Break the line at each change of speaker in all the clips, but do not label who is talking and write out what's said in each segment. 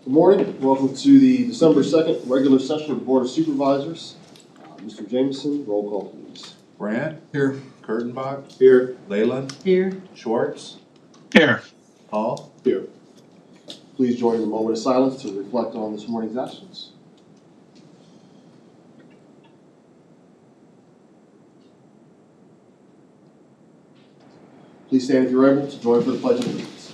Good morning. Welcome to the December 2nd regular session of the Board of Supervisors. Mr. Jameson, roll call please.
Brandt. Here. Kurtenbach.
Here.
Leyland.
Here.
Schwartz.
Here.
Hall.
Here. Please join in a moment of silence to reflect on this morning's actions. Please stand if you're able to join for the Pledge of Allegiance.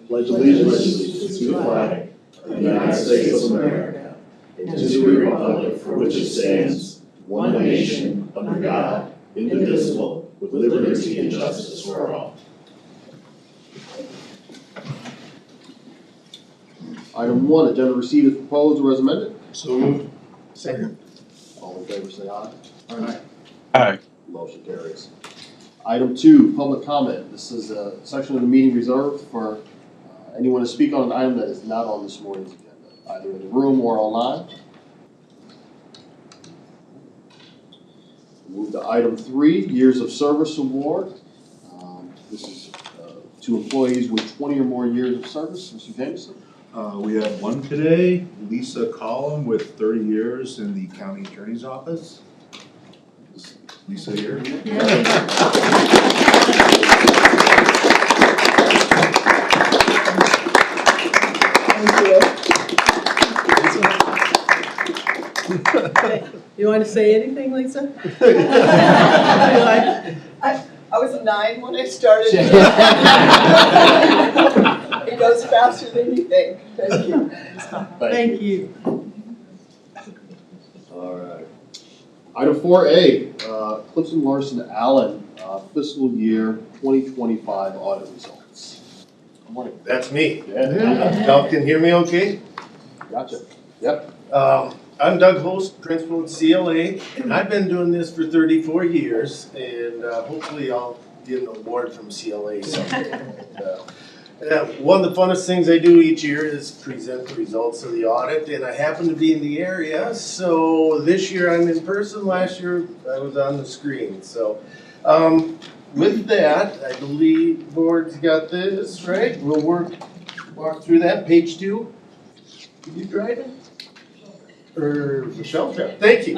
Pledge allegiance to the flag of the United States of America and to the republic for which it stands, one nation, under God, indivisible, with liberty and justice for all. Item 1, agenda received as proposed or as amended.
So moved. Second.
All in favor say aye.
Aye.
Aye.
Motion carries. Item 2, public comment. This is a section of the meeting reserved for anyone to speak on an item that is not on this morning's agenda, either in the room or online. Move to item 3, Years of Service Award. This is to employees with 20 or more years of service. Mr. Jameson.
We have one today, Lisa Collum with 30 years in the county attorney's office. Is Lisa here?
You want to say anything, Lisa?
I was a 9 when I started. It goes faster than you think. Thank you.
Thank you.
All right. Item 4A, Clifton Larson Allen, fiscal year 2025 audit results. Good morning.
That's me.
Yeah.
Y'all can hear me okay?
Gotcha. Yep.
I'm Doug Host, principal at CLA, and I've been doing this for 34 years, and hopefully I'll get an award from CLA someday. One of the funnest things I do each year is present the results of the audit, and I happen to be in the area, so this year I'm in person. Last year I was on the screen. So with that, I believe board's got this, right? We'll walk through that. Page 2. Did you drive it? Or Michelle? Thank you.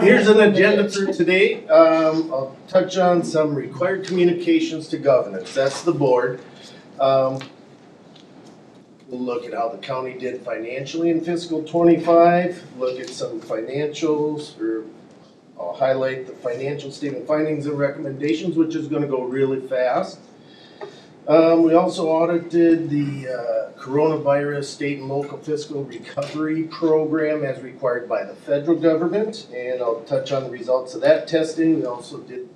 Here's an agenda for today. I'll touch on some required communications to governance. That's the board. We'll look at how the county did financially in fiscal 25. Look at some financials, or I'll highlight the financial statement findings and recommendations, which is going to go really fast. We also audited the coronavirus state and local fiscal recovery program as required by the federal government, and I'll touch on the results of that testing. We also did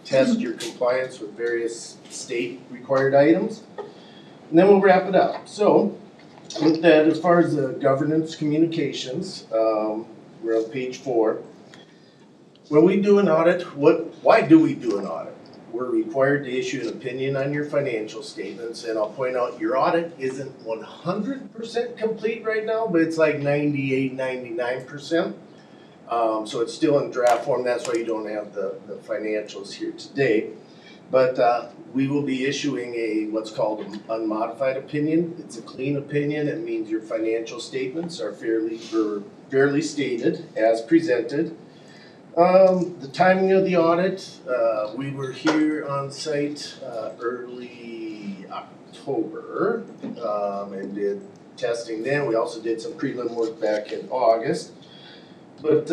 test your compliance with various state required items, and then we'll wrap it up. So with that, as far as the governance communications, we're on page 4. When we do an audit, why do we do an audit? We're required to issue an opinion on your financial statements, and I'll point out your audit isn't 100% complete right now, but it's like 98, 99%. So it's still in draft form. That's why you don't have the financials here today. But we will be issuing what's called an unmodified opinion. It's a clean opinion. It means your financial statements are fairly stated as presented. The timing of the audit, we were here on site early October and did testing then. We also did some prelim work back in August. But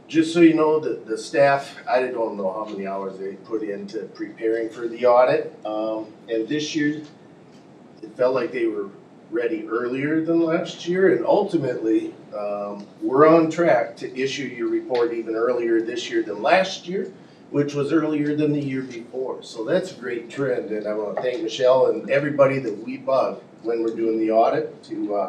just so you know, the staff, I don't know how many hours they put into preparing for the audit. And this year, it felt like they were ready earlier than last year, and ultimately we're on track to issue your report even earlier this year than last year, which was earlier than the year before. So that's a great trend, and I want to thank Michelle and everybody that we bug when we're doing the audit to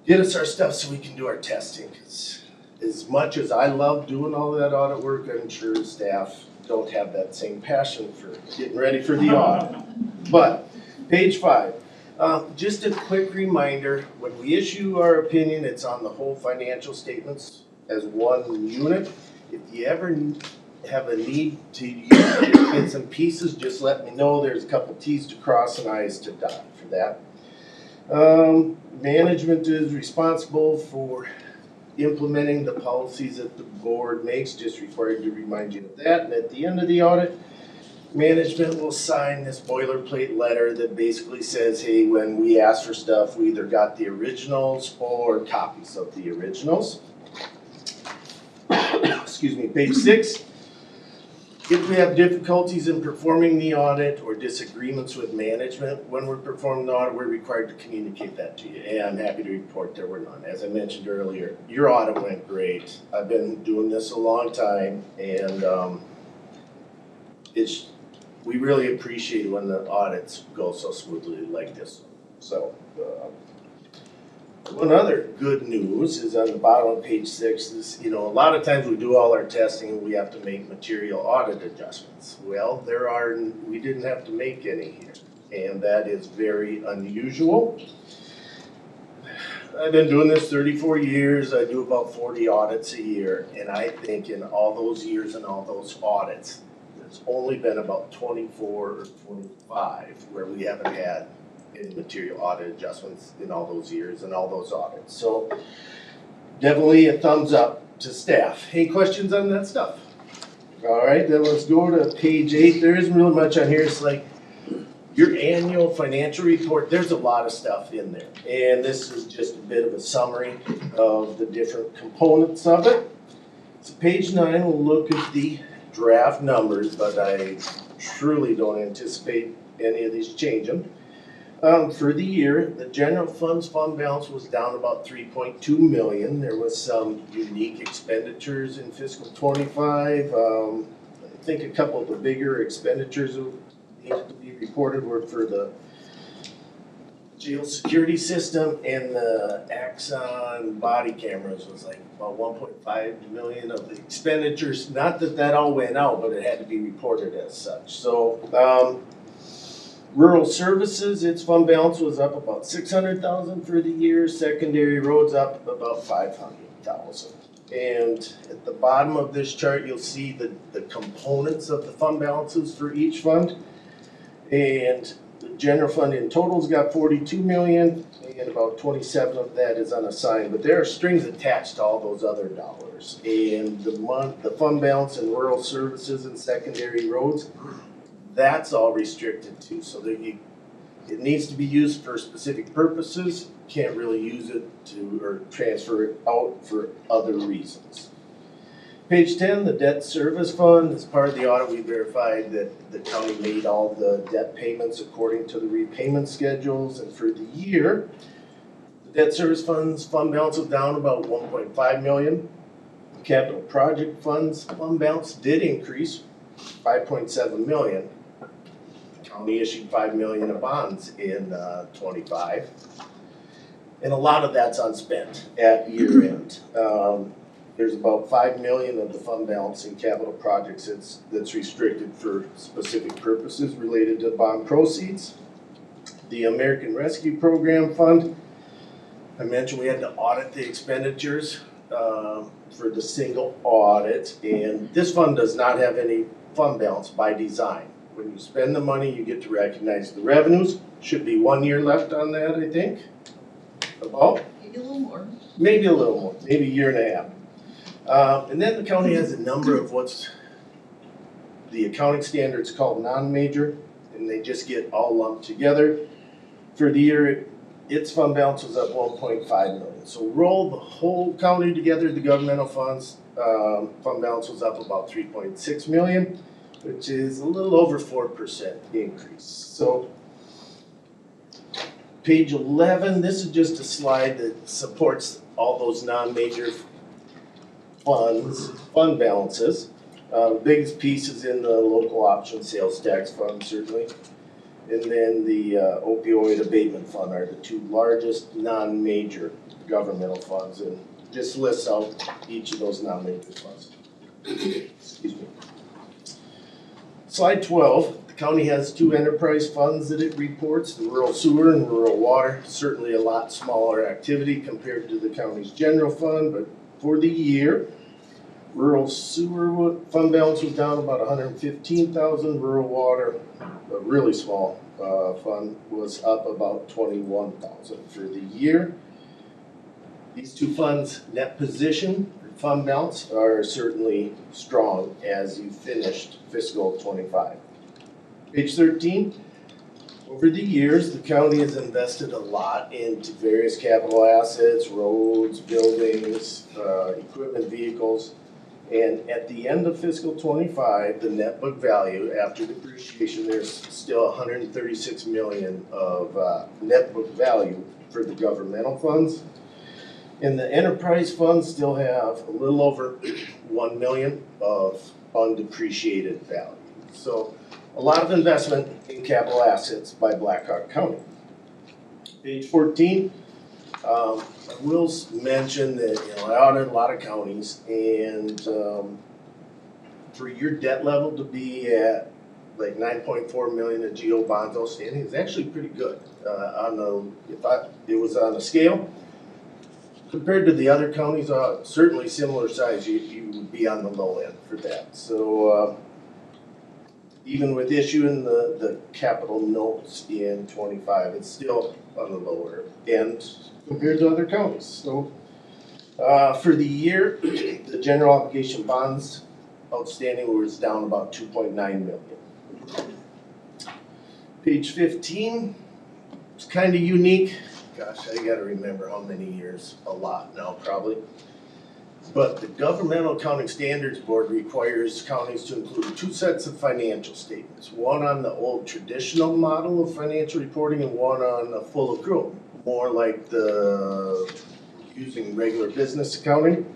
get us our stuff so we can do our testing. 'Cause as much as I love doing all that audit work, I'm sure staff don't have that same passion for getting ready for the audit. But page 5. Just a quick reminder, when we issue our opinion, it's on the whole financial statements as one unit. If you ever have a need to use bits and pieces, just let me know. There's a couple T's to cross and I's to dot for that. Management is responsible for implementing the policies that the board makes, just required to remind you of that. And at the end of the audit, management will sign this boilerplate letter that basically says, hey, when we ask for stuff, we either got the originals or copies of the originals. Excuse me, page 6. If we have difficulties in performing the audit or disagreements with management, when we're performing the audit, we're required to communicate that to you. And I'm happy to report there were none. As I mentioned earlier, your audit went great. I've been doing this a long time, and we really appreciate when the audits go so smoothly like this. So, one other good news is on the bottom of page 6, is, a lot of times we do all our testing and we have to make material audit adjustments. Well, we didn't have to make any here, and that is very unusual. I've been doing this 34 years, I do about 40 audits a year, and I think in all those years and all those audits, there's only been about 24 or 25 where we haven't had any material audit adjustments in all those years and all those audits. So definitely a thumbs up to staff. Any questions on that stuff? All right, then let's go to page 8. There isn't really much on here. It's like your annual financial report. There's a lot of stuff in there. And this is just a bit of a summary of the different components of it. So page 9, we'll look at the draft numbers, but I truly don't anticipate any of these changing. For the year, the general funds fund balance was down about 3.2 million. There was some unique expenditures in fiscal 25. I think a couple of the bigger expenditures that needed to be reported were for the jail security system, and the Axon body cameras was like about 1.5 million of the expenditures. Not that that all went out, but it had to be reported as such. So, rural services, its fund balance was up about 600,000 for the year. Secondary roads up about 500,000. And at the bottom of this chart, you'll see the components of the fund balances for each fund. And the general fund in total's got 42 million, and about 27 of that is unassigned. But there are strings attached to all those other dollars. And the fund balance in rural services and secondary roads, that's all restricted too, so that it needs to be used for specific purposes. Can't really use it or transfer it out for other reasons. Page 10, the debt service fund. As part of the audit, we verified that the county made all the debt payments according to the repayment schedules, and for the year, the debt service fund's fund balance was down about 1.5 million. Capital project funds fund balance did increase 5.7 million. County issued 5 million of bonds in 25, and a lot of that's unspent at year end. There's about 5 million of the fund balance in capital projects that's restricted for specific purposes related to bond proceeds. The American Rescue Program Fund, I mentioned we had to audit the expenditures for the single audit, and this fund does not have any fund balance by design. When you spend the money, you get to recognize the revenues. Should be 1 year left on that, I think. About?
Maybe a little more.
Maybe a little more, maybe a year and a half. And then the county has a number of what's the accounting standards called non-major, and they just get all lumped together. For the year, its fund balance was up 1.5 million. So roll the whole county together, the governmental funds, fund balance was up about 3.6 million. Which is a little over 4% increase. So, page 11, this is just a slide that supports all those non-major fund balances. The biggest piece is in the local option sales tax fund, certainly. And then the opioid abatement fund are the two largest non-major governmental funds, and just lists out each of those non-major funds. Excuse me. Slide 12, the county has 2 enterprise funds that it reports, the rural sewer and rural water. Certainly a lot smaller activity compared to the county's general fund, but for the year, Rural sewer fund balance was down about 115,000. Rural water, a really small fund, was up about 21,000 for the year. These two funds' net position, fund balance, are certainly strong as you finished fiscal '25. Page 13. Over the years, the county has invested a lot into various capital assets, roads, buildings, equipment, vehicles. And at the end of fiscal '25, the net book value after depreciation, there's still 136 million of net book value for the governmental funds. And the enterprise funds still have a little over 1 million of undepreciated value. So a lot of investment in capital assets by Blackhawk County. Page 14. I will mention that, I audited a lot of counties, and for your debt level to be at like 9.4 million in GO bonds outstanding is actually pretty good. It was on a scale compared to the other counties, certainly similar size, you would be on the low end for that. So even with issuing the capital notes in '25, it's still on the lower end compared to other counties. So for the year, the general obligation bonds outstanding was down about 2.9 million. Page 15, it's kind of unique. Gosh, I gotta remember how many years, a lot now probably. But the Governmental Accounting Standards Board requires counties to include two sets of financial statements. One on the old traditional model of financial reporting and one on a full accrual, more like using regular business accounting.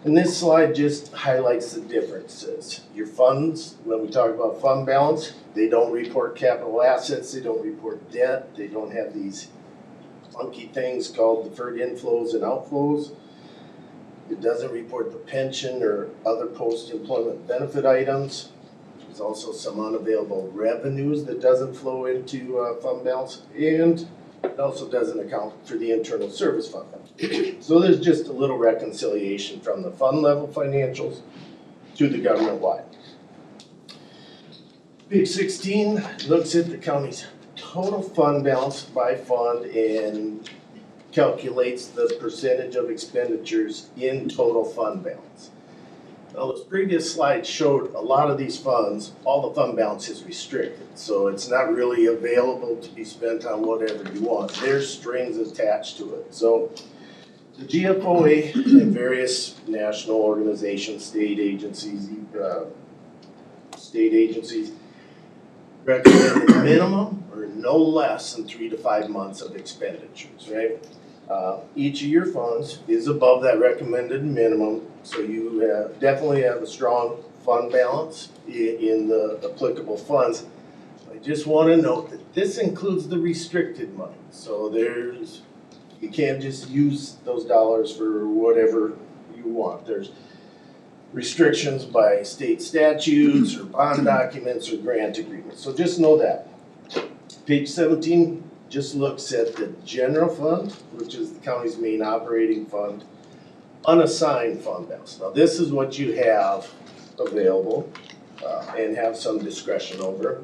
And this slide just highlights the differences. Your funds, when we talk about fund balance, they don't report capital assets, they don't report debt, they don't have these funky things called deferred inflows and outflows. It doesn't report the pension or other post-employment benefit items. There's also some unavailable revenues that doesn't flow into fund balance, and it also doesn't account for the internal service fund. So there's just a little reconciliation from the fund level financials to the government-wide. Page 16 looks at the county's total fund balance by fund and calculates the percentage of expenditures in total fund balance. Now, those previous slides showed a lot of these funds, all the fund balance is restricted, so it's not really available to be spent on whatever you want. There's strings attached to it. So the GFOA and various national organizations, state agencies recommend a minimum or no less than 3 to 5 months of expenditures, right? Each of your funds is above that recommended minimum, so you definitely have a strong fund balance in the applicable funds. I just want to note that this includes the restricted money, so you can't just use those dollars for whatever you want. There's restrictions by state statutes or bond documents or grant agreements, so just know that. Page 17 just looks at the general fund, which is the county's main operating fund, unassigned fund balance. Now this is what you have available and have some discretion over.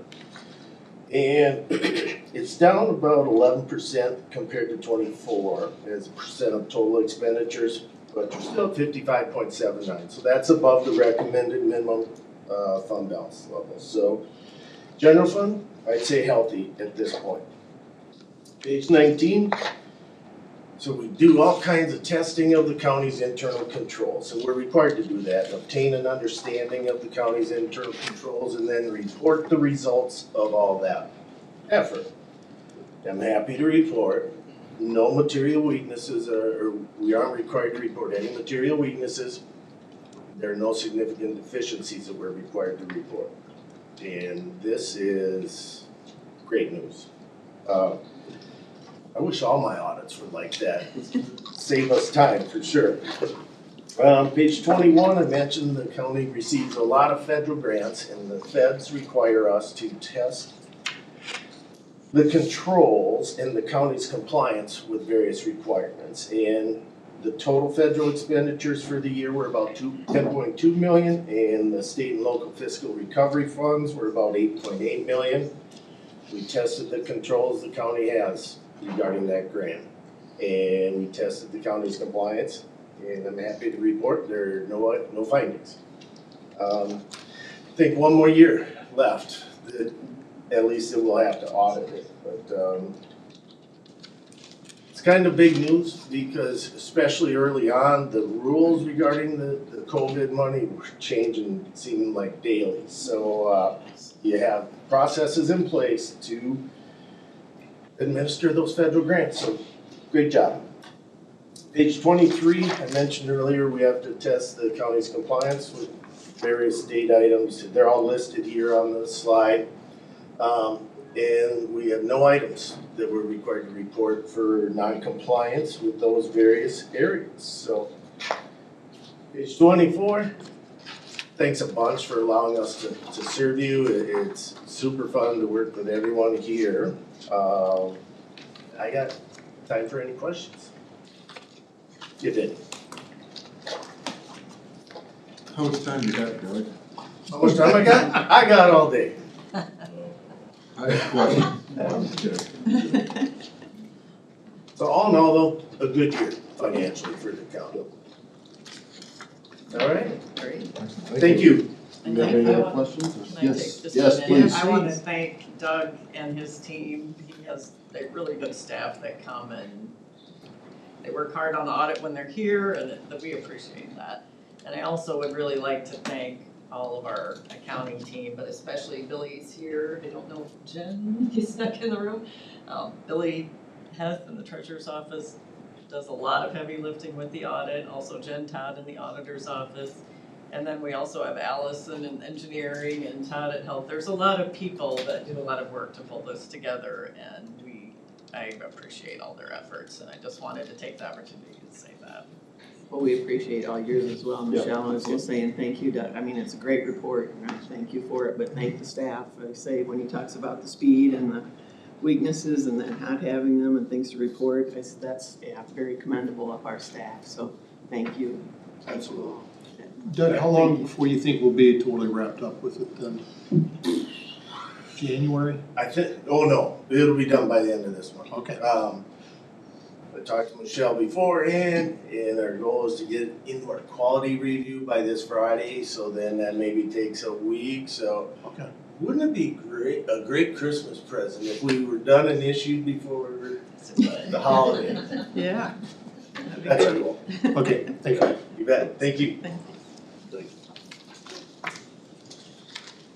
And it's down about 11% compared to 24 as a percent of total expenditures, but you're still at 55.79. So that's above the recommended minimum fund balance level. So general fund, I'd say healthy at this point. Page 19. So we do all kinds of testing of the county's internal controls. So we're required to do that, obtain an understanding of the county's internal controls, and then report the results of all that effort. I'm happy to report no material weaknesses, or we aren't required to report any material weaknesses. There are no significant deficiencies that we're required to report. And this is great news. I wish all my audits were like that. Save us time for sure. Page 21, I mentioned the county receives a lot of federal grants, and the feds require us to test the controls and the county's compliance with various requirements. And The total federal expenditures for the year were about 10.2 million, and the state and local fiscal recovery funds were about 8.8 million. We tested the controls the county has regarding that grant, and we tested the county's compliance, and I'm happy to report there are no findings. I think one more year left, at least it will have to audit it, but it's kind of big news because especially early on, the rules regarding the COVID money were changing, seeming like daily. So you have processes in place to administer those federal grants, so great job. Page 23, I mentioned earlier, we have to test the county's compliance with various state items. They're all listed here on the slide. And we have no items that we're required to report for non-compliance with those various areas. So, page 24, thanks a bunch for allowing us to serve you. It's super fun to work with everyone here. I got time for any questions. If any.
How much time do you have, Doug?
How much time I got? I got all day.
I have a question.
So all in all though, a good year financially for the county. All right, thank you.
Do you have any other questions?
Can I take
Yes,
just a
yes,
minute?
please.
I want to thank Doug and his team. He has a really good staff that come and they work hard on the audit when they're here, and that we appreciate that. And I also would really like to thank all of our accounting team, but especially Billy's here. I don't know if Jen is stuck in the room. Billy Heth in the treasurer's office does a lot of heavy lifting with the audit. Also Jen Todd in the auditor's office. And then we also have Allison in engineering and Todd at health. There's a lot of people that do a lot of work to pull this together, and I appreciate all their efforts, and I just wanted to take the opportunity to say that.
Well, we appreciate all yours as well, Michelle, and I was just saying thank you, Doug. I mean, it's a great report, and I thank you for it, but thank the staff. I say, when he talks about the speed and the weaknesses and then not having them and things to report, that's very commendable of our staff, so thank you.
Absolutely. Doug, how long before you think we'll be totally wrapped up with it then? January?
I think, oh no, it'll be done by the end of this month.
Okay.
I talked to Michelle beforehand, and our goal is to get into our quality review by this Friday, so then that maybe takes a week, so.
Okay.
Wouldn't it be a great Christmas present if we were done and issued before the holiday?
Yeah.
That's our goal.
Okay, thank you.
You bet, thank you.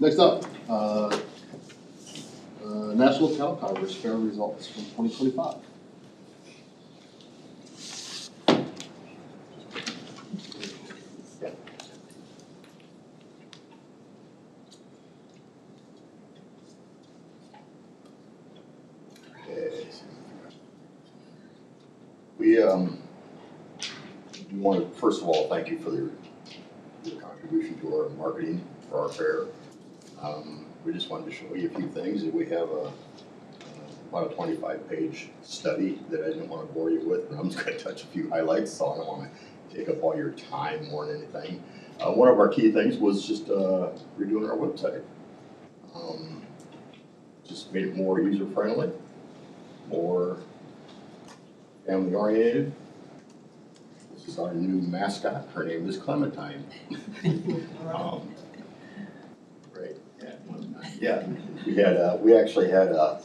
Next up, National Cow Congress Fair results from 2025. We want to, first of all, thank you for your contribution to our marketing for our fair. We just wanted to show you a few things. We have about a 25-page study that I didn't want to bore you with, but I'm just going to touch a few highlights, so I don't want to take up all your time more than anything. One of our key things was just redoing our website. Just made it more user-friendly, more family-oriented. This is our new mascot. Her name is Clementine. Right. Yeah. We actually had a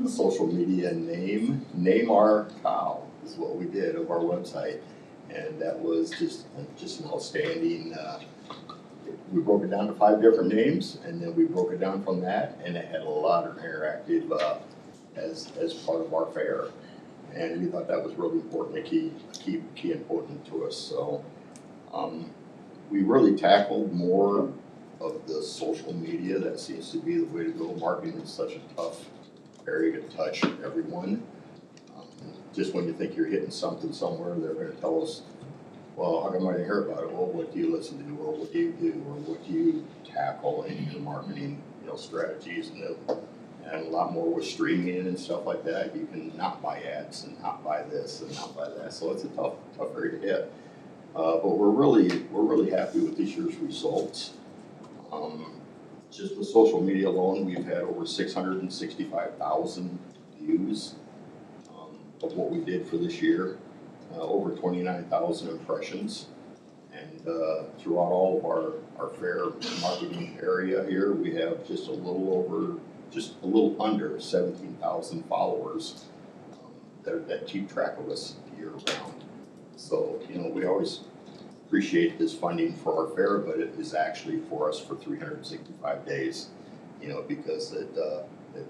social media name our cow is what we did of our website, and that was just an outstanding. We broke it down to 5 different names, and then we broke it down from that, and it had a lot of interactive as part of our fair, and we thought that was really important, key important to us. So we really tackled more of the social media. That seems to be the way to go. Marketing is such a tough area to touch everyone. Just when you think you're hitting something somewhere, they're going to tell us, well, how come I didn't hear about it? Well, what do you listen to, or what do you do, or what do you tackle in your marketing, strategies? And a lot more with streaming and stuff like that. You can not buy ads and not buy this and not buy that. So it's a tough area to hit. But we're really happy with this year's results. Just with social media alone, we've had over 665,000 views of what we did for this year. Over 29,000 impressions. And throughout all of our fair marketing area here, we have just a little under 17,000 followers that keep track of us year round. So, you know, we always appreciate this funding for our fair, but it is actually for us for 365 days, you know, because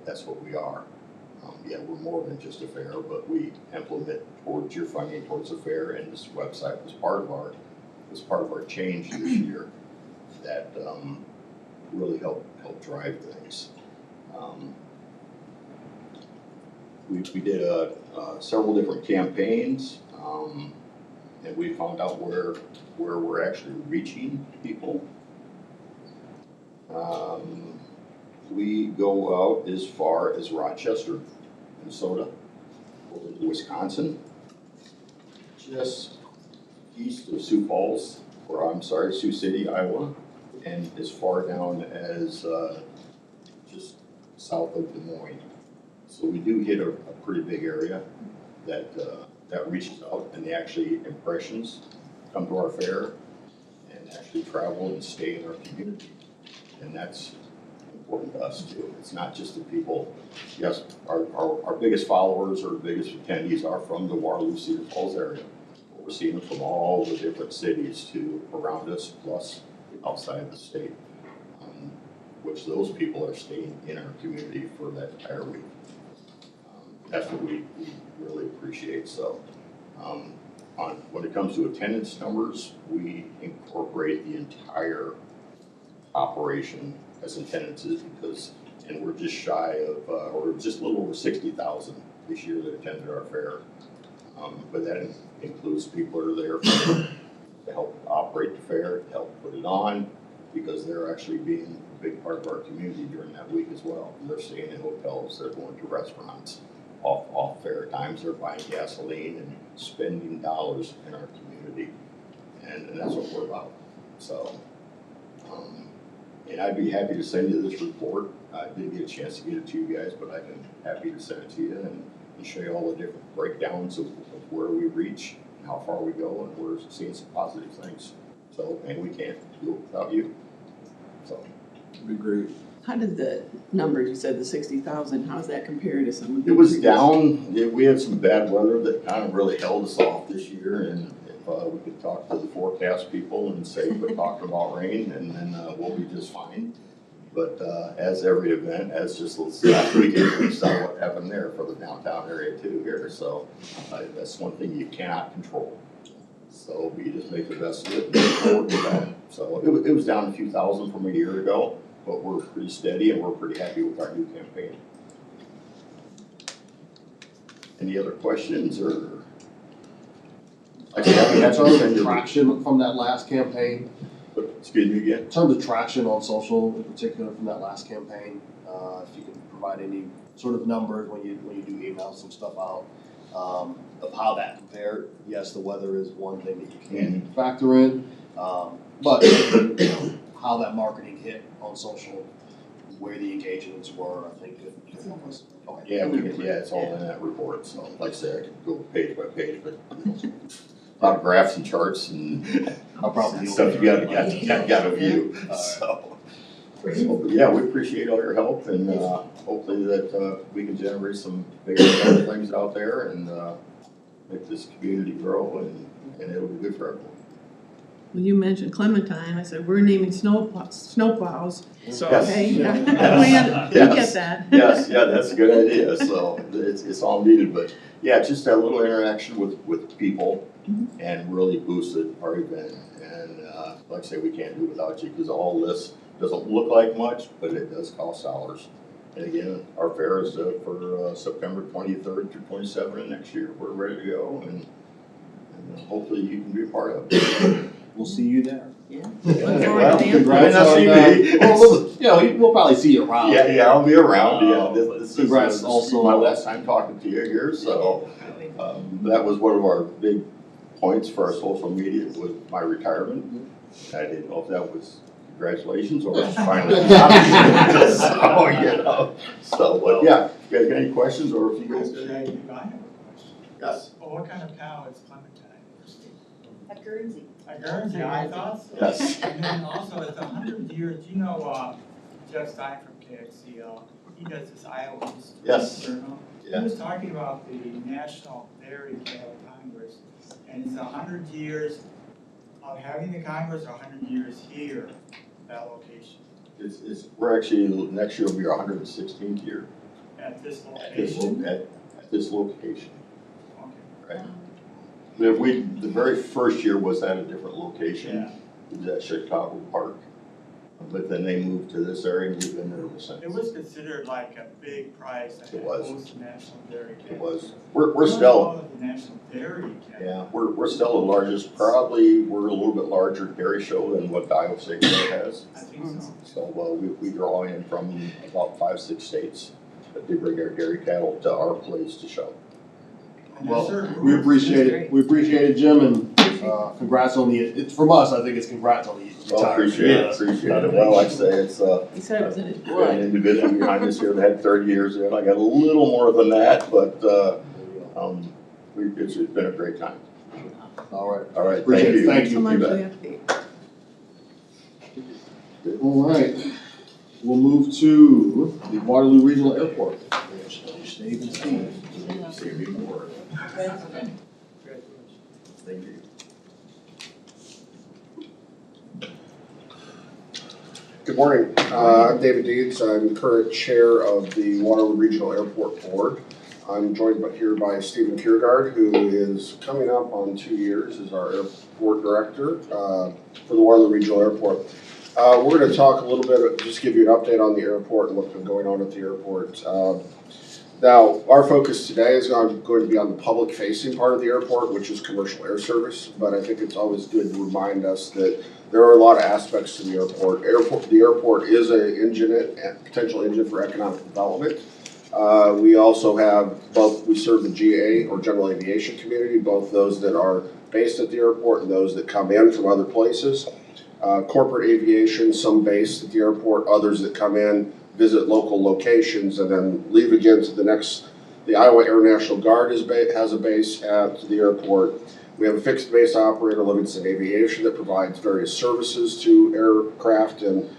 that's what we are. Yeah, we're more than just a fair, but we implement towards your funding towards a fair, and this website was part of our change this year that really helped drive things. We did several different campaigns, and we found out where we're actually reaching people. We go out as far as Rochester, Minnesota, over to Wisconsin, just east of Sioux Falls, Sioux City, Iowa, and as far down as just south of Des Moines. So we do hit a pretty big area that reaches out, and impressions come to our fair and actually travel and stay in our community. And that's important to us too. It's not just the people. Yes, our biggest followers or biggest attendees are from the Waterloo Cedar Falls area. But we're seeing them from all the different cities to around us, plus outside the state, which those people are staying in our community for that entire week. That's what we really appreciate. So when it comes to attendance numbers, we incorporate the entire operation as attendances and we're just shy of, or just a little over 60,000 this year that attended our fair. But that includes people that are there to help operate the fair, to help put it on, because they're actually being a big part of our community during that week as well. They're staying in hotels, they're going to restaurants, off fair times, they're buying gasoline and spending dollars in our community. And that's what we're about. So, and I'd be happy to send you this report. I didn't get a chance to get it to you guys, but I'm happy to send it to you and show you all the different breakdowns of where we reach and how far we go, and we're seeing some positive things. So, and we can't do it without you. So,
It'd be great.
How did the numbers, you said the 60,000, how's that compared to some of the?
it was down. We had some bad weather that kind of really held us off this year, and if we could talk to the forecast people and say we're talking about rain, and then we'll be just fine. But as every event, as just last weekend, we saw what happened there for the downtown area too here. So that's one thing you cannot control. So we just make the best of it and move forward with that. So it was down a few thousand from a year ago, but we're pretty steady and we're pretty happy with our new campaign. Any other questions or?
In terms of traction from that last campaign,
Excuse me again?
in terms of traction on social in particular from that last campaign, if you can provide any sort of numbers when you do email some stuff out, of how that compared. Yes, the weather is one thing that you can factor in, but you know, how that marketing hit on social, where the engagements were, I think could help us. Okay.
Yeah, it's all in that report. So like I said, I could go page by page, but a lot of graphs and charts and
I'll probably
stuff you gotta view. So yeah, we appreciate all your help, and hopefully that we can generate some bigger things out there and make this community grow, and it'll be good for everyone.
Well, you mentioned Clementine, I said, we're naming snowplows, so,
Yes.
hey, yeah,
Yes.
we get that.
Yes, yeah, that's a good idea. So it's all needed, but yeah, just that little interaction with people and really boosted our event. And like I say, we can't do it without you, because all this doesn't look like much, but it does cost dollars. And again, our fair is for September 23rd through 27th of next year. We're ready to go, and hopefully you can be a part of it.
We'll we'll see you there.
Yeah.
Yeah,
Look forward
well,
to the
congrats
input.
on,
We'll probably see you around.
yeah, I'll be around, yeah. This is,
Congrats
this is
also.
my last time talking to you here, so, that was one of our big points for our social media was my retirement. I didn't know if that was congratulations or it's finally. So, you know, so, but yeah, if you guys got any questions or if you guys.
I have a question.
Yes.
Well, what kind of cow is Clementine?
A Guernsey.
A Guernsey, I thought so.
Yes.
And then also, it's 100 years, you know, Jeff Stein from KXCL, he does this Iowa history
Yes.
journal.
Yeah.
He was talking about the National Dairy Cattle Congress, and it's 100 years of having the Congress, 100 years here, that location,
We're actually, next year will be our 116th year
at this
at this,
location.
at this location.
Okay.
Right. The very first year was at a different location.
Yeah.
It was at Chicago Park. But then they moved to this area and we've been there ever since.
It was considered like a big prize to
It was.
host the National Dairy Cattle.
It was. We're still,
The National Dairy Cattle.
yeah, we're still the largest, probably, we're a little bit larger dairy show than what the Iowa State Fair has.
I think so.
So, we draw in from about 5-6 states that they bring their dairy cattle to our place to show.
And
Well,
there's certain
we
rules.
appreciate
That's
it, we appreciate it, Jim, and, congrats on it's from us, I think it's congrats on the
Well,
retirement.
appreciate it. Well, like I say, it's,
He said it was in his
an
blood.
individual behind us here that had 30 years there. I got a little more than that, but, it's been a great time.
All right.
All right,
Appreciate
thank
it.
you.
Thank
Thanks so
you.
much
You
for
bet.
the update.
All right, we'll move to the Waterloo Regional Airport. Steve and Steve.
See you before. Thank you.
Good morning. I'm David Deeds. I'm current chair of the Waterloo Regional Airport Board. I'm joined here by Stephen Kiergaard, who is coming up on 2 years as our airport director for the Waterloo Regional Airport. We're going to talk a little bit, just give you an update on the airport and what's been going on at the airport. Now, our focus today is going to be on the public-facing part of the airport, which is commercial air service, but I think it's always good to remind us that there are a lot of aspects to the airport. The airport is a potential engine for economic development. We also have we serve the GA, or general aviation community, both those that are based at the airport and those that come in from other places. Corporate aviation, some based at the airport, others that come in, visit local locations, and then leave again to the next. The Iowa Air National Guard has a base at the airport. We have a fixed base operator, Livingston Aviation, that provides various services to aircraft and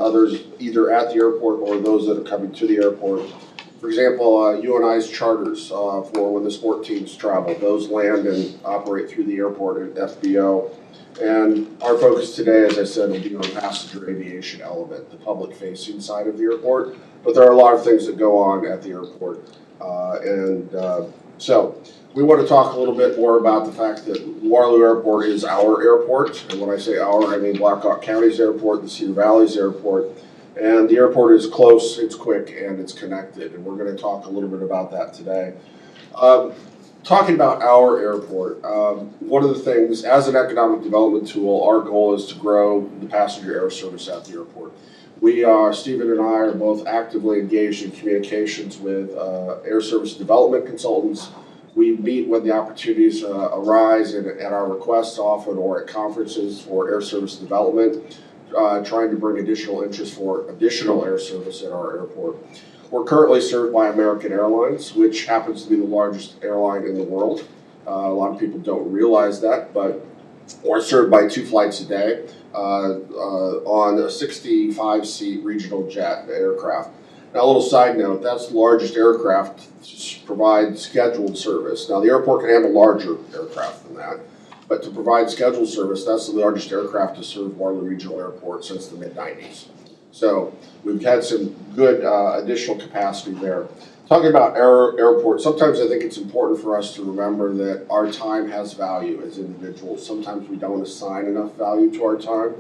others either at the airport or those that are coming to the airport. For example, UNI's charters for when the sport teams travel, those land and operate through the airport at FBO. And our focus today, as I said, will be on passenger aviation element, the public-facing side of the airport. But there are a lot of things that go on at the airport. So we want to talk a little bit more about the fact that Waterloo Airport is our airport. And when I say our, I mean Black Hawk County's airport, the Cedar Valley's airport. And the airport is close, it's quick, and it's connected. And we're going to talk a little bit about that today. Talking about our airport, one of the things, as an economic development tool, our goal is to grow the passenger air service at the airport. Stephen and I are both actively engaged in communications with air service development consultants. We meet when the opportunities arise and at our requests often or at conferences for air service development, trying to bring additional interest for additional air service at our airport. We're currently served by American Airlines, which happens to be the largest airline in the world. A lot of people don't realize that, but we're served by 2 flights a day on a 65-seat regional jet aircraft. Now, a little side note, that's the largest aircraft to provide scheduled service. Now, the airport can handle larger aircraft than that, but to provide scheduled service, that's the largest aircraft to serve Waterloo Regional Airport since the mid-90s. So we've had some good additional capacity there. Talking about airports, sometimes I think it's important for us to remember that our time has value as individuals. Sometimes we don't assign enough value to our time.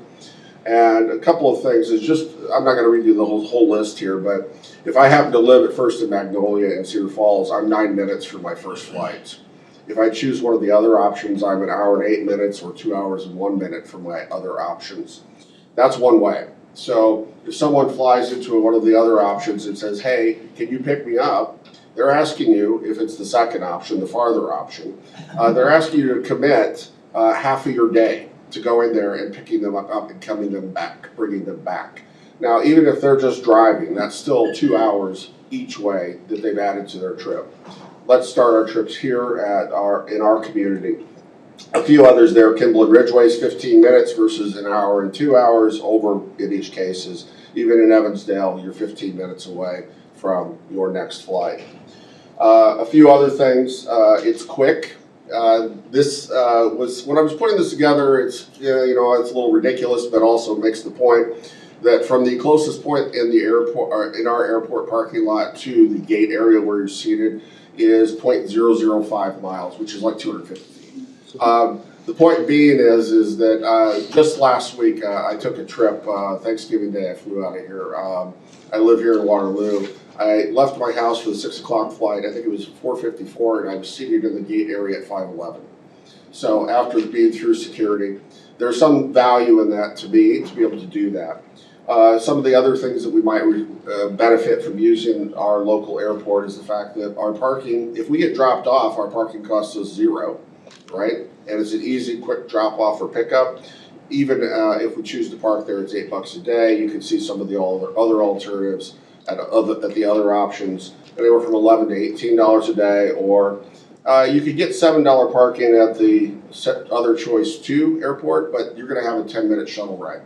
And a couple of things is just, I'm not going to read you the whole list here, but if I happen to live at First in Magnolia in Cedar Falls, I'm 9 minutes from my first flight. If I choose one of the other options, I'm an hour and 8 minutes or 2 hours and 1 minute from my other options. That's one way. So if someone flies into one of the other options and says, hey, can you pick me up? They're asking you, if it's the second option, the farther option, they're asking you to commit half of your day to go in there and picking them up and coming them back, bringing them back. Now, even if they're just driving, that's still 2 hours each way that they've added to their trip. Let's start our trips here in our community. A few others there, Kimball and Ridgeway's 15 minutes versus an hour and 2 hours over in each cases. Even in Evansdale, you're 15 minutes away from your next flight. A few other things, it's quick. This was, when I was putting this together, it's, it's a little ridiculous, but also makes the point that from the closest point in the airport, or in our airport parking lot to the gate area where you're seated is 0.005 miles, which is like 250 feet. The point being is that just last week I took a trip, Thanksgiving Day I flew out of here. I live here in Waterloo. I left my house for the 6 o'clock flight, I think it was 4:54, and I was seated in the gate area at 5:11. So after being through security, there's some value in that to me, to be able to do that. Some of the other things that we might benefit from using our local airport is the fact that our parking, if we get dropped off, our parking costs us $0, right? And it's an easy, quick drop off or pickup. Even if we choose to park there, it's $8 a day. You can see some of the other alternatives at the other options, anywhere from $11 to $18 a day, or you could get $7 parking at the other choice 2 airport, but you're going to have a 10-minute shuttle ride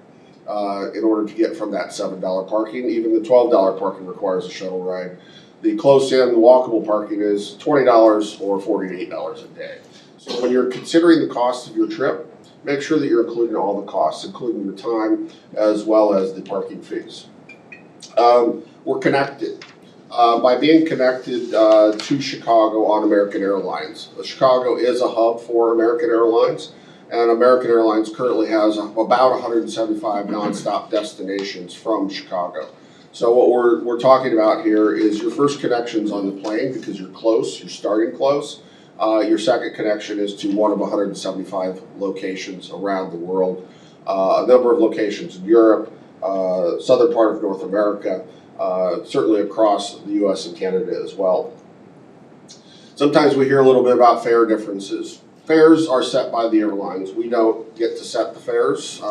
in order to get from that $7 parking. Even the $12 parking requires a shuttle ride. The close-in, the walkable parking is $20 or $48 a day. So when you're considering the cost of your trip, make sure that you're including all the costs, including your time as well as the parking fees. We're connected. By being connected to Chicago on American Airlines. Chicago is a hub for American Airlines, and American Airlines currently has about 175 nonstop destinations from Chicago. So what we're talking about here is your first connection's on the plane because you're close, you're starting close. Your second connection is to one of 175 locations around the world, a number of locations in Europe, southern part of North America, certainly across the US and Canada as well. Sometimes we hear a little bit about fare differences. Fares are set by the airlines. We don't get to set the fares.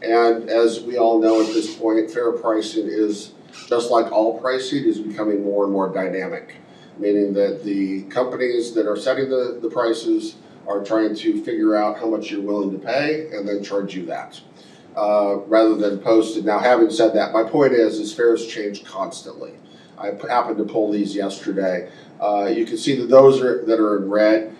And as we all know at this point, fare pricing is, just like all pricing, is becoming more and more dynamic. Meaning that the companies that are setting the prices are trying to figure out how much you're willing to pay and then charge you that. Rather than posted. Now, having said that, my point is fares change constantly. I happened to pull these yesterday. You can see that those that are in red,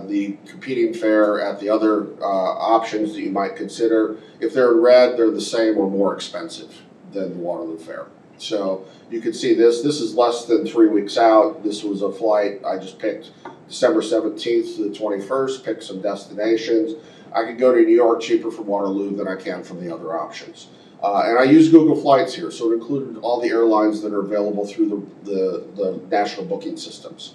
the competing fare at the other options that you might consider. If they're in red, they're the same or more expensive than the Waterloo fare. So you can see this is less than 3 weeks out. This was a flight I just picked December 17th to the 21st, picked some destinations. I could go to New York cheaper from Waterloo than I can from the other options. And I use Google Flights here, so it included all the airlines that are available through the national booking systems.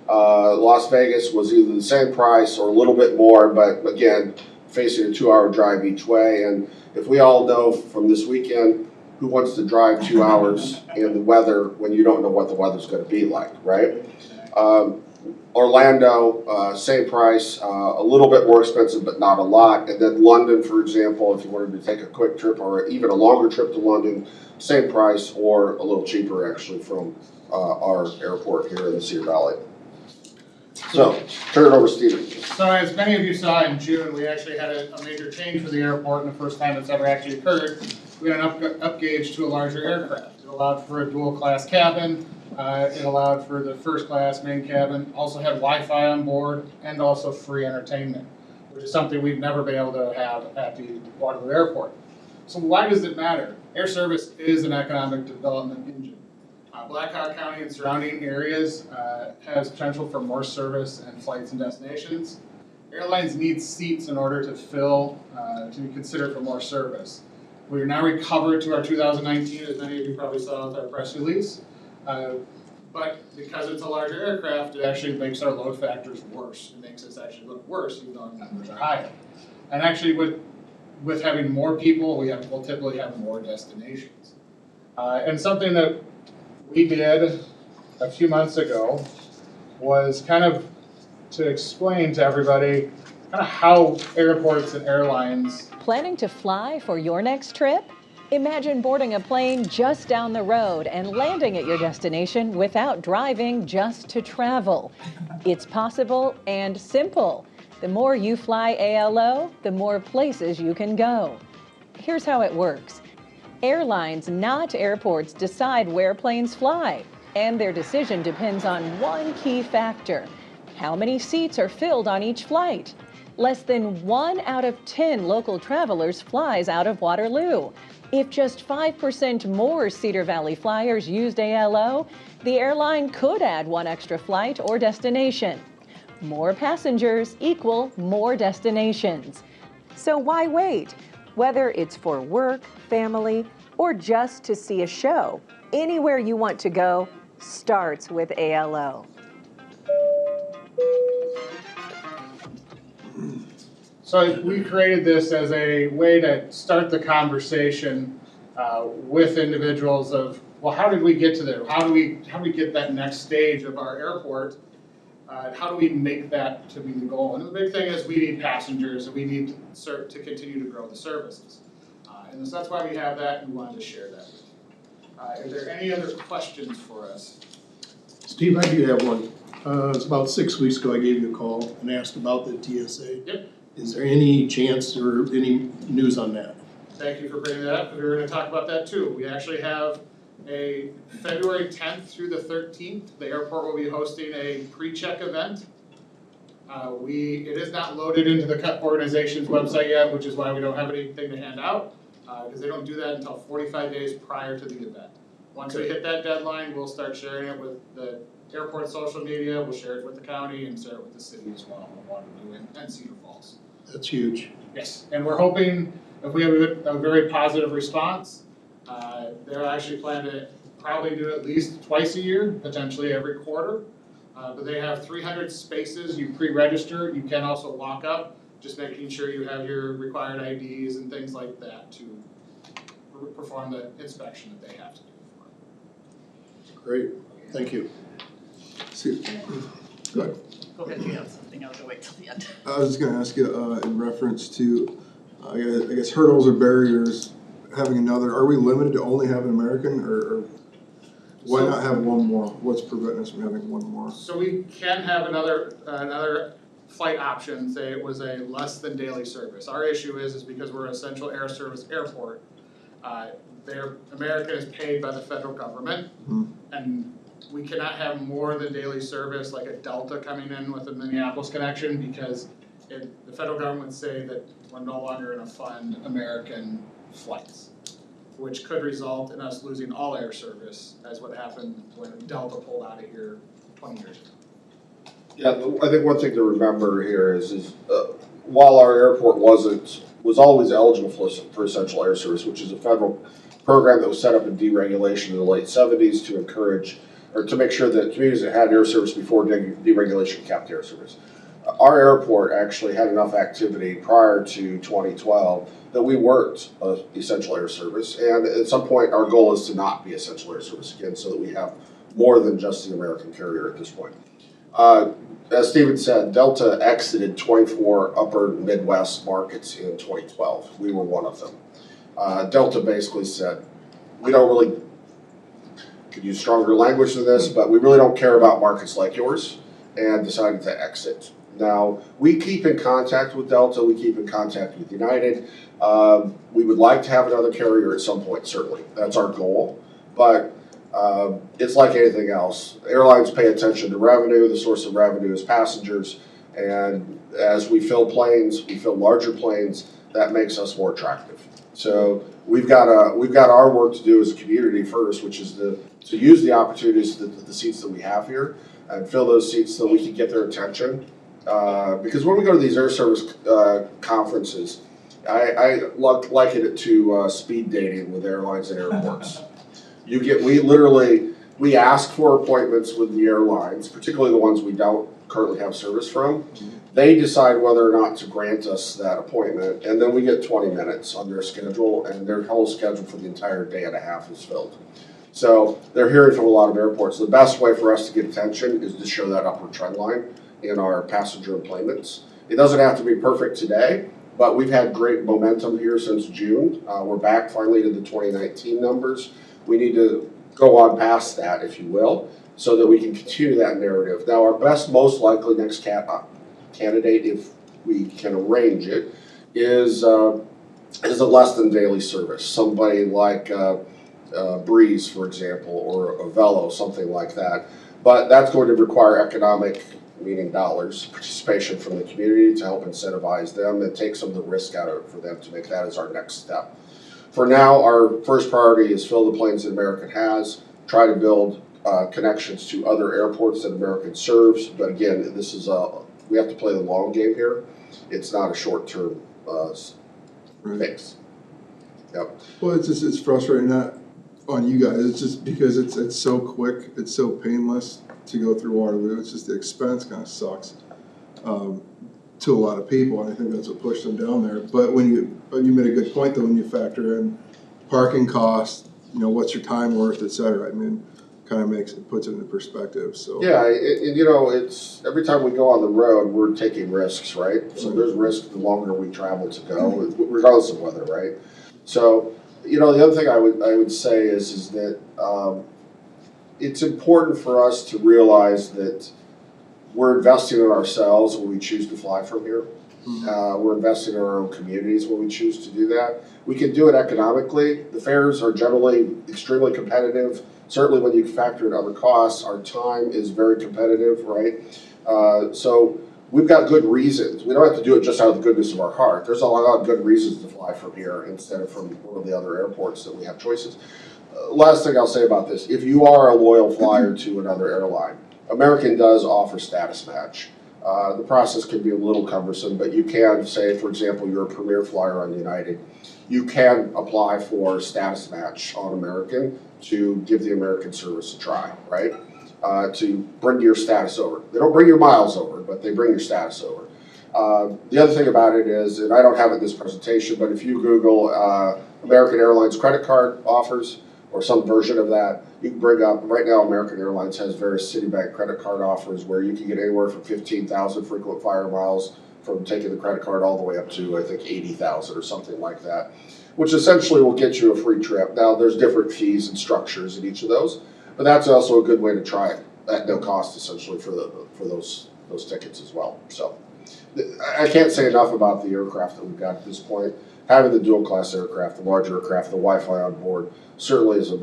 Las Vegas was either the same price or a little bit more, but again, facing a 2-hour drive each way. And if we all know from this weekend, who wants to drive 2 hours in the weather when you don't know what the weather's going to be like, right? Orlando, same price, a little bit more expensive, but not a lot. And then London, for example, if you wanted to take a quick trip or even a longer trip to London, same price or a little cheaper actually from our airport here in the Cedar Valley. So, turn it over, Stephen.
So as many of you saw in June, we actually had a major change for the airport, and the first time it's ever actually occurred. We had an up gauge to a larger aircraft. It allowed for a dual class cabin. It allowed for the first class main cabin, also had Wi-Fi on board, and also free entertainment, which is something we've never been able to have at the Waterloo Airport. So why does it matter? Air service is an economic development engine. Black Hawk County and surrounding areas has potential for more service and flights and destinations. Airlines need seats in order to fill, to be considered for more service. We are now recovered to our 2019, as many of you probably saw with our press release. But because it's a larger aircraft, it actually makes our load factors worse. It makes us actually look worse even though our numbers are higher. And actually with having more people, we'll typically have more destinations. And something that we did a few months ago was kind of to explain to everybody kind of how airports and airlines.
Planning to fly for your next trip? Imagine boarding a plane just down the road and landing at your destination without driving, just to travel. It's possible and simple. The more you fly ALO, the more places you can go. Here's how it works. Airlines, not airports, decide where planes fly, and their decision depends on one key factor: how many seats are filled on each flight. Less than 1 out of 10 local travelers flies out of Waterloo. If just 5% more Cedar Valley flyers used ALO, the airline could add 1 extra flight or destination. More passengers equal more destinations. So why wait? Whether it's for work, family, or just to see a show, anywhere you want to go starts with ALO.
So we created this as a way to start the conversation with individuals of, well, how did we get to there? How do we get that next stage of our airport? How do we make that to be the goal? And the big thing is we need passengers and we need to continue to grow the services. And so that's why we have that and we wanted to share that with you. Are there any other questions for us?
Steve, I do have one. It's about 6 weeks ago, I gave you a call and asked about the TSA.
Yep.
Is there any chance or any news on that?
Thank you for bringing that up. We were going to talk about that too. We actually have a February 10th through the 13th. The airport will be hosting a pre-check event. It is not loaded into the organization's website yet, which is why we don't have anything to hand out, because they don't do that until 45 days prior to the event. Once we hit that deadline, we'll start sharing it with the airport social media, we'll share it with the county, and share it with the city as well, Waterloo and Cedar Falls.
That's huge.
Yes, and we're hoping if we have a very positive response, they're actually planning to probably do it at least twice a year, potentially every quarter. But they have 300 spaces, you pre-register, you can also walk up, just making sure you have your required IDs and things like that to perform the inspection that they have to do for it.
Great, thank you.
Good.
Go ahead, you have something, I'll go wait till the end.
I was just gonna ask you, in reference to, I guess hurdles or barriers, having another, are we limited to only having American, or why not have one more? What's preventing us from having one more?
So we can have another flight option, say it was a less than daily service. Our issue is because we're an essential air service airport, American is paid by the federal government, and we cannot have more than daily service, like a Delta coming in with a Minneapolis connection, because the federal government would say that we're no longer going to fund American flights, which could result in us losing all air service, as what happened when Delta pulled out of here 20 years ago.
Yeah, I think one thing to remember here is while our airport was always eligible for essential air service, which is a federal program that was set up in deregulation in the late 70s to encourage or to make sure that communities that had air service before deregulation kept air service. Our airport actually had enough activity prior to 2012 that we weren't essential air service, and at some point our goal is to not be essential air service again, so that we have more than just the American carrier at this point. As Stephen said, Delta exited 24 upper Midwest markets in 2012. We were one of them. Delta basically said, we don't really, could use stronger language than this, but we really don't care about markets like yours, and decided to exit. Now, we keep in contact with Delta, we keep in contact with United. We would like to have another carrier at some point, certainly. That's our goal, but it's like anything else. Airlines pay attention to revenue. The source of revenue is passengers, and as we fill planes, we fill larger planes, that makes us more attractive. So we've got our work to do as a community first, which is to use the opportunities, the seats that we have here, and fill those seats so we can get their attention. Because when we go to these air service conferences, I liken it to speed dating with airlines and airports. We literally We ask for appointments with the airlines, particularly the ones we don't currently have service from. They decide whether or not to grant us that appointment, and then we get 20 minutes on their schedule, and their whole schedule for the entire day and a half is filled. So they're hearing from a lot of airports. The best way for us to get attention is to show that upward trend line in our passenger employments. It doesn't have to be perfect today, but we've had great momentum here since June. We're back finally to the 2019 numbers. We need to go on past that, if you will, so that we can continue that narrative. Now, our best, most likely next candidate, if we can arrange it, is a less than daily service. Somebody like Breeze, for example, or a Velo, something like that. But that's going to require economic, meaning dollars, participation from the community to help incentivize them and take some of the risk out of it for them to make that as our next step. For now, our first priority is fill the planes that American has, try to build connections to other airports that American serves. But again, this is we have to play the long game here. It's not a short-term fix. Yep.
Well, it's frustrating, not on you guys, it's just because it's so quick, it's so painless to go through Waterloo. It's just the expense kind of sucks to a lot of people, and I think that's what pushed them down there. But you made a good point though, when you factor in parking costs, what's your time worth, et cetera. I mean, kind of puts it into perspective. So
yeah, it's every time we go on the road, we're taking risks, right? So there's risk the longer we travel to go, regardless of weather, right? So the other thing I would say is that it's important for us to realize that we're investing in ourselves when we choose to fly from here. We're investing in our own communities when we choose to do that. We can do it economically. The fares are generally extremely competitive. Certainly when you factor in other costs, our time is very competitive, right? So we've got good reasons. We don't have to do it just out of the goodness of our heart. There's a lot of good reasons to fly from here instead of from one of the other airports that we have choices. Last thing I'll say about this, if you are a loyal flyer to another airline, American does offer status match. The process can be a little cumbersome, but you can say, for example, you're a premier flyer on United, you can apply for status match on American to give the American service a try, right? To bring your status over. They don't bring your miles over, but they bring your status over. The other thing about it is, and I don't have it in this presentation, but if you Google American Airlines credit card offers, or some version of that, you can bring up, right now American Airlines has various Citibank credit card offers where you can get anywhere from 15,000 frequent flyer miles from taking the credit card all the way up to, I think, 80,000 or something like that, which essentially will get you a free trip. Now, there's different fees and structures in each of those, but that's also a good way to try it at no cost, essentially, for those tickets as well. So I can't say enough about the aircraft that we've got at this point. Having the dual class aircraft, the larger aircraft, the Wi-Fi on board certainly is a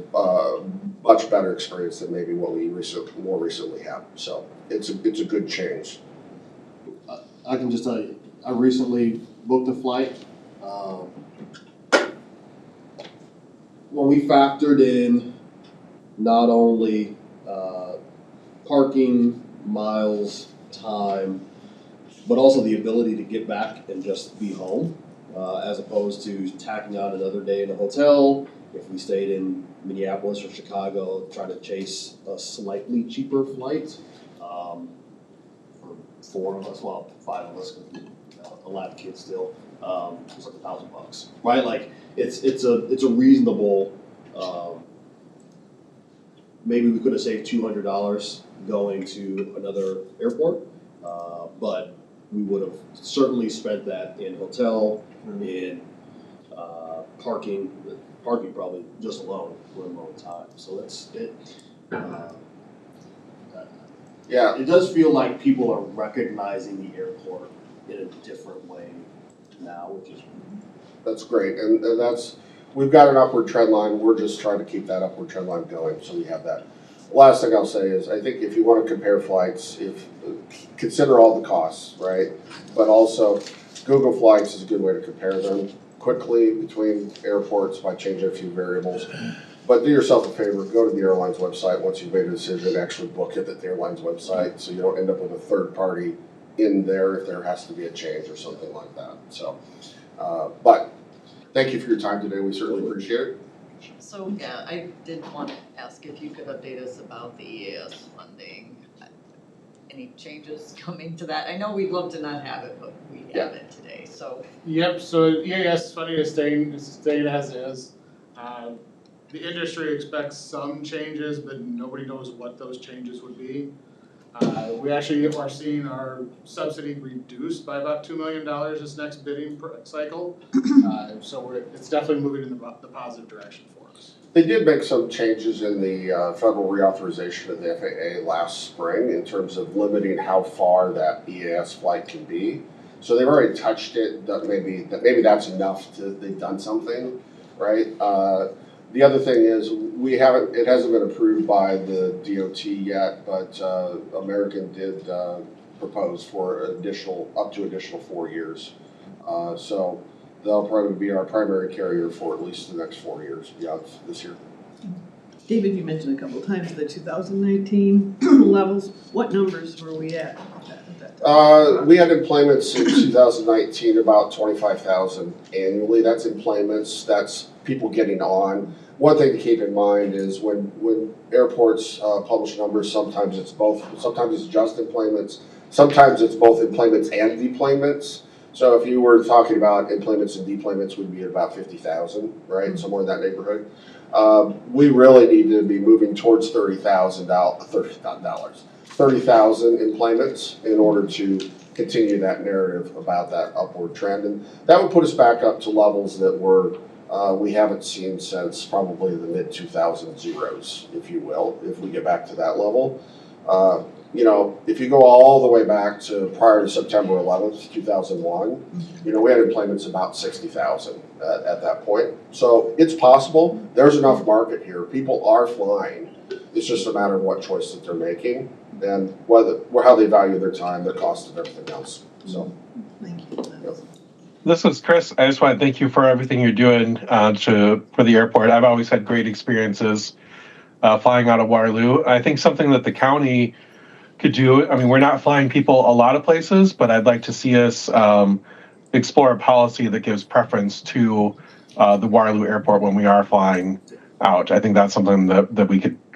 much better experience than maybe what we more recently had. So it's a good change.
I can just tell you, I recently booked a flight. When we factored in not only parking, miles, time, but also the ability to get back and just be home, as opposed to tacking on another day in a hotel. If we stayed in Minneapolis or Chicago, trying to chase a slightly cheaper flight, for 4 of us, well, 5 of us, because a lot of kids still, it's like $1,000, right? Like it's a reasonable. Maybe we could have saved $200 going to another airport, but we would have certainly spent that in hotel, in parking probably just alone, let alone time. So
Yeah,
it does feel like people are recognizing the airport in a different way now, which is
that's great, and we've got an upward trend line. We're just trying to keep that upward trend line going, so we have that. The last thing I'll say is, I think if you want to compare flights, consider all the costs, right? But also, Google Flights is a good way to compare them quickly between airports by changing a few variables. But do yourself a favor, go to the airline's website once you've made a decision, actually book it at the airline's website, so you don't end up with a third party in there if there has to be a change or something like that. So, but thank you for your time today. We certainly appreciate it.
So, yeah, I did want to ask if you could update us about the EAS funding. Any changes coming to that? I know we'd love to not have it, but we have it today, so.
Yep, so EAS funding is staying as is. The industry expects some changes, but nobody knows what those changes would be. We actually are seeing our subsidy reduced by about $2 million this next bidding cycle. So it's definitely moving in the positive direction for us.
They did make some changes in the federal reauthorization of the FAA last spring in terms of limiting how far that EAS flight can be. So they've already touched it, that maybe that's enough they've done something, right? The other thing is, it hasn't been approved by the DOT yet, but American did propose for up to additional 4 years. So they'll probably be our primary carrier for at least the next 4 years beyond this year.
David, you mentioned a couple of times the 2019 levels. What numbers were we at that time?
We had employments in 2019 about 25,000 annually. That's employments, that's people getting on. One thing to keep in mind is when airports publish numbers, sometimes it's just employments, sometimes it's both employments and deployments. So if you were talking about employments and deployments, we'd be at about 50,000, right? Somewhere in that neighborhood. We really need to be moving towards 30,000 employments in order to continue that narrative about that upward trend. And that would put us back up to levels that we haven't seen since probably the mid-2000 zeros, if you will, if we get back to that level. You know, if you go all the way back to prior to September 11th, 2001, you know, we had employments about 60,000 at that point. So it's possible. There's enough market here. People are flying. It's just a matter of what choice that they're making and how they value their time, their cost, and everything else. So,
Thank you.
Yep.
This is Chris. I just want to thank you for everything you're doing for the airport. I've always had great experiences flying out of Waterloo. I think something that the county could do, I mean, we're not flying people a lot of places, but I'd like to see us explore a policy that gives preference to the Waterloo Airport when we are flying out. I think that's something that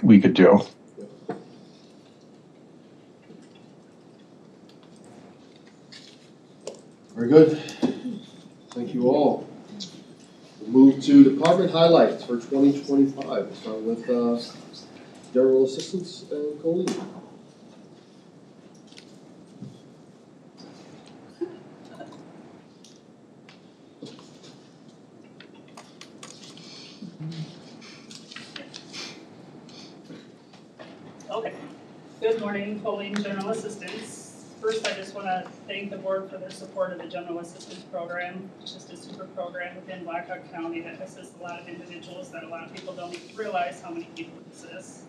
we could do.
Very good. Thank you all. We'll move to department highlights for 2025. We'll start with General Assistance and Colleen.
Okay. Good morning, Colleen, General Assistance. First, I just want to thank the board for their support of the General Assistance Program. It's just a super program within Blackhawk County that assists a lot of individuals that a lot of people don't even realize how many people it assists.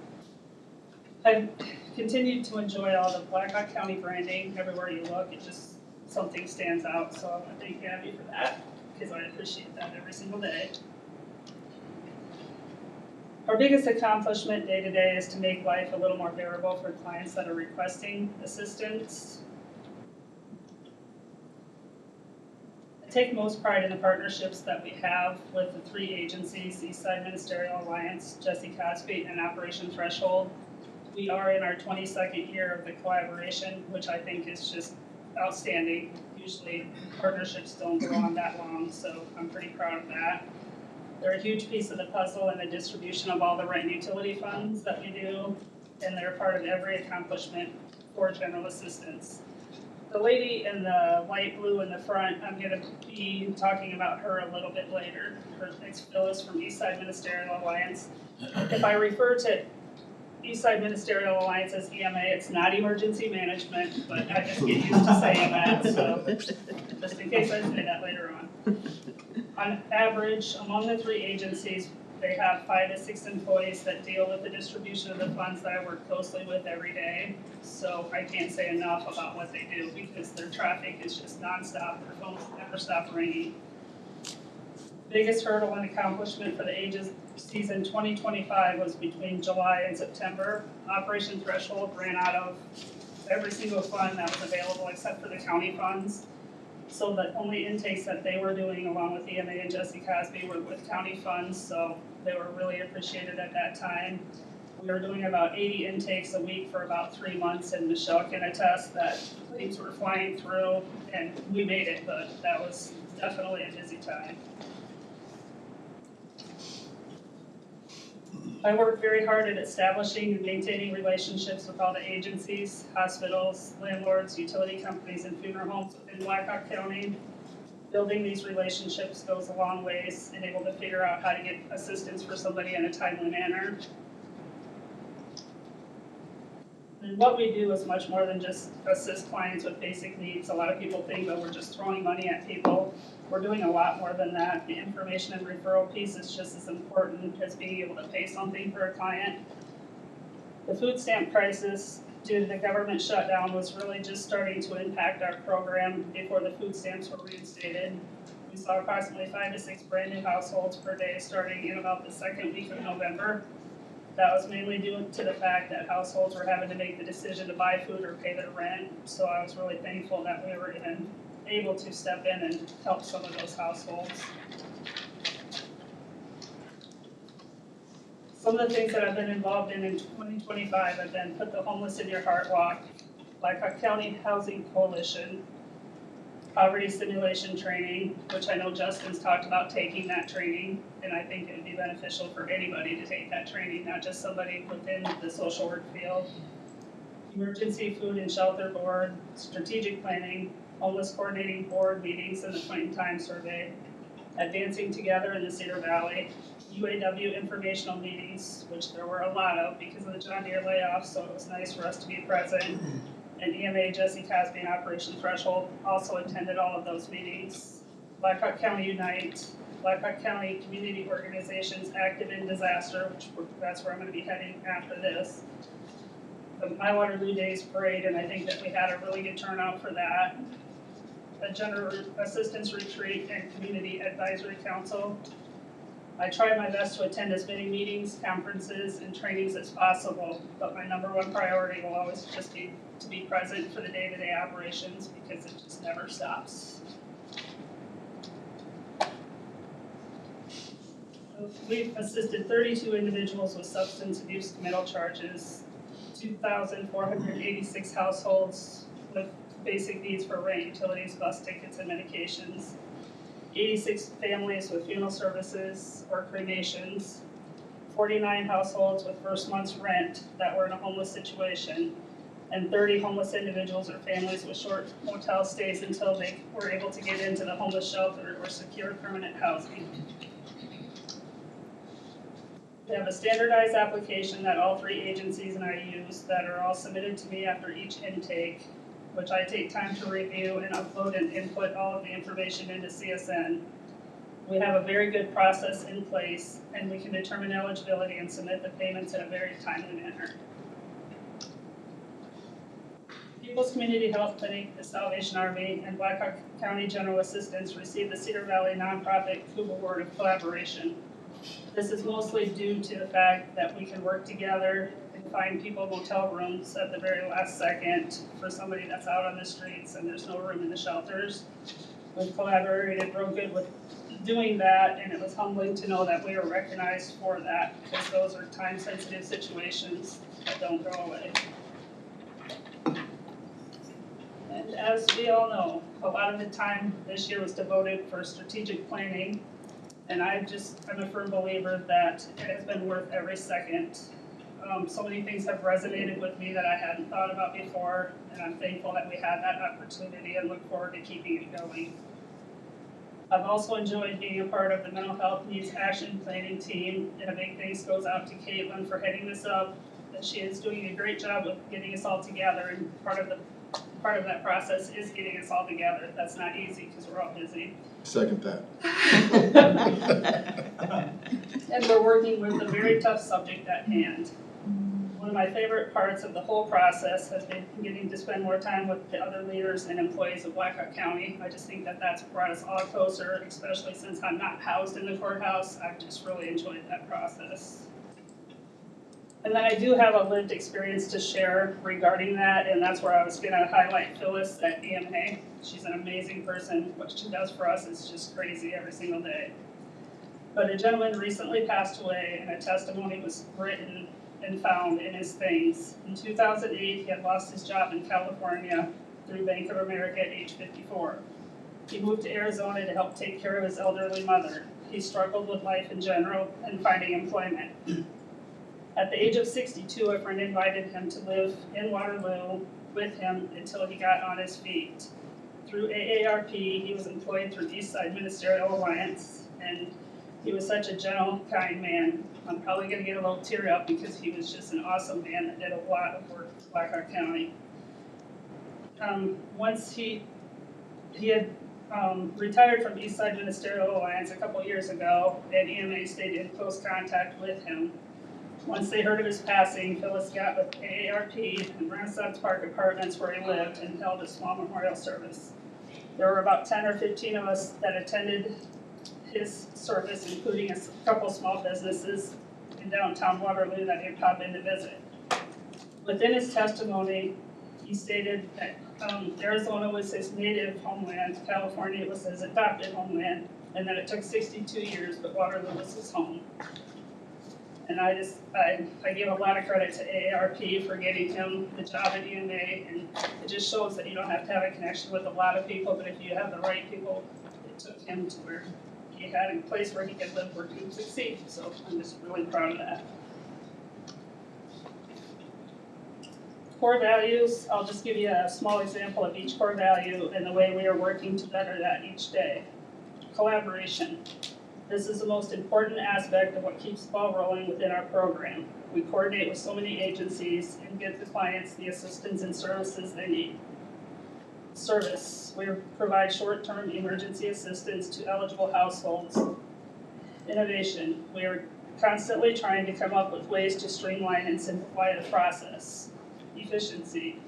I've continued to enjoy all the Blackhawk County branding. Everywhere you look, it just, something stands out. So I want to thank Gabby for that because I appreciate that every single day. Our biggest accomplishment day to day is to make life a little more bearable for clients that are requesting assistance. I take most pride in the partnerships that we have with the 3 agencies, Eastside Ministerial Alliance, Jesse Cosby, and Operation Threshold. We are in our 22nd year of the collaboration, which I think is just outstanding. Usually partnerships don't go on that long, so I'm pretty proud of that. They're a huge piece of the puzzle in the distribution of all the rent and utility funds that we do, and they're part of every accomplishment for General Assistance. The lady in the light blue in the front, I'm going to be talking about her a little bit later. Her name's Phyllis from Eastside Ministerial Alliance. If I refer to Eastside Ministerial Alliance as EMA, it's not emergency management, but I just get used to saying that, so just in case I say that later on. On average, among the 3 agencies, they have 5 to 6 employees that deal with the distribution of the funds that I work closely with every day. So I can't say enough about what they do because their traffic is just nonstop. Their phones never stop ringing. Biggest hurdle and accomplishment for the agencies in 2025 was between July and September. Operation Threshold ran out of every single fund that was available except for the county funds. So the only intakes that they were doing along with EMA and Jesse Cosby were with county funds, so they were really appreciated at that time. We were doing about 80 intakes a week for about 3 months, and Michelle can attest that planes were flying through, and we made it, but that was definitely a busy time. I worked very hard at establishing and maintaining relationships with all the agencies, hospitals, landlords, utility companies, and funeral homes within Blackhawk County. Building these relationships goes a long ways and able to figure out how to get assistance for somebody in a timely manner. And what we do is much more than just assist clients with basic needs. A lot of people think that we're just throwing money at people. We're doing a lot more than that. The information and referral piece is just as important as being able to pay something for a client. The food stamp crisis due to the government shutdown was really just starting to impact our program before the food stamps were reinstated. We saw approximately 5 to 6 brand new households per day starting in about the second week of November. That was mainly due to the fact that households were having to make the decision to buy food or pay their rent. So I was really thankful that we were even able to step in and help some of those households. Some of the things that I've been involved in 2025 have been Put the Homeless in Your Heart Walk, Blackhawk County Housing Coalition, poverty simulation training, which I know Justin's talked about taking that training, and I think it would be beneficial for anybody to take that training, not just somebody within the social work field. Emergency Food and Shelter Board, strategic planning, homeless coordinating board meetings and the point in time survey, advancing together in the Cedar Valley, UAW informational meetings, which there were a lot of because of the John Deere layoffs, so it was nice for us to be present. And EMA, Jesse Cosby, and Operation Threshold also attended all of those meetings. Blackhawk County Unite, Blackhawk County Community Organizations Active in Disaster, that's where I'm going to be heading after this. The My Waterloo Days Parade, and I think that we had a really good turnout for that. A General Assistance Retreat and Community Advisory Council. I try my best to attend as many meetings, conferences, and trainings as possible, but my number one priority will always just be to be present for the day-to-day operations because it just never stops. We've assisted 32 individuals with substance abuse committal charges, 2,486 households with basic needs for rent, utilities, bus tickets, and medications, 86 families with funeral services or cremations, 49 households with first month's rent that were in a homeless situation, and 30 homeless individuals or families with short motel stays until they were able to get into the homeless shelter or secure permanent housing. We have a standardized application that all 3 agencies and I use that are all submitted to me after each intake, which I take time to review and upload and input all of the information into CSN. We have a very good process in place, and we can determine eligibility and submit the payments in a very timely manner. People's Community Health Clinic, the Salvation Army, and Blackhawk County General Assistance received the Cedar Valley Nonprofit COOB Award of Collaboration. This is mostly due to the fact that we can work together and find people motel rooms at the very last second for somebody that's out on the streets and there's no room in the shelters. We've collaborated real good with doing that, and it was humbling to know that we were recognized for that because those are time-sensitive situations that don't go away. And as we all know, a lot of the time this year was devoted for strategic planning. And I'm a firm believer that it has been worth every second. So many things have resonated with me that I hadn't thought about before, and I'm thankful that we had that opportunity and look forward to keeping it going. I've also enjoyed being a part of the Mental Health Needs Action Planning team, and a big thanks goes out to Caitlin for heading this up. That she is doing a great job of getting us all together, and part of that process is getting us all together. That's not easy because we're all busy.
Second that.
And we're working with a very tough subject at hand. One of my favorite parts of the whole process has been getting to spend more time with the other leaders and employees of Blackhawk County. I just think that that's brought us all closer, especially since I'm not housed in the courthouse. I've just really enjoyed that process. And then I do have a lived experience to share regarding that, and that's where I was gonna highlight Phyllis at EMA. She's an amazing person. What she does for us is just crazy every single day. But a gentleman recently passed away, and a testimony was written and found in his things. In 2008, he had lost his job in California through Bank of America at age 54. He moved to Arizona to help take care of his elderly mother. He struggled with life in general and finding employment. At the age of 62, a friend invited him to live in Waterloo with him until he got on his feet. Through AARP, he was employed through Eastside Ministerial Alliance, and he was such a gentle, kind man. I'm probably gonna get a little teary up because he was just an awesome man that did a lot of work for Blackhawk County. Once he had retired from Eastside Ministerial Alliance a couple years ago, and EMA stayed in close contact with him. Once they heard of his passing, Phyllis got with AARP and Renaissance Park Apartments where he lived and held a small memorial service. There were about 10 or 15 of us that attended his service, including a couple small businesses in downtown Waterloo that he'd pop in to visit. Within his testimony, he stated that Arizona was his native homeland, California was his adopted homeland, and that it took 62 years, but Waterloo was his home. And I give a lot of credit to AARP for getting him the job at EMA, and it just shows that you don't have to have a connection with a lot of people, but if you have the right people, it took him to where he had a place where he could live, work, and succeed. So I'm just really proud of that. Core values, I'll just give you a small example of each core value and the way we are working to better that each day. Collaboration. This is the most important aspect of what keeps the ball rolling within our program. We coordinate with so many agencies and give the clients the assistance and services they need. Service, we provide short-term emergency assistance to eligible households. Innovation, we are constantly trying to come up with ways to streamline and simplify the process. Efficiency,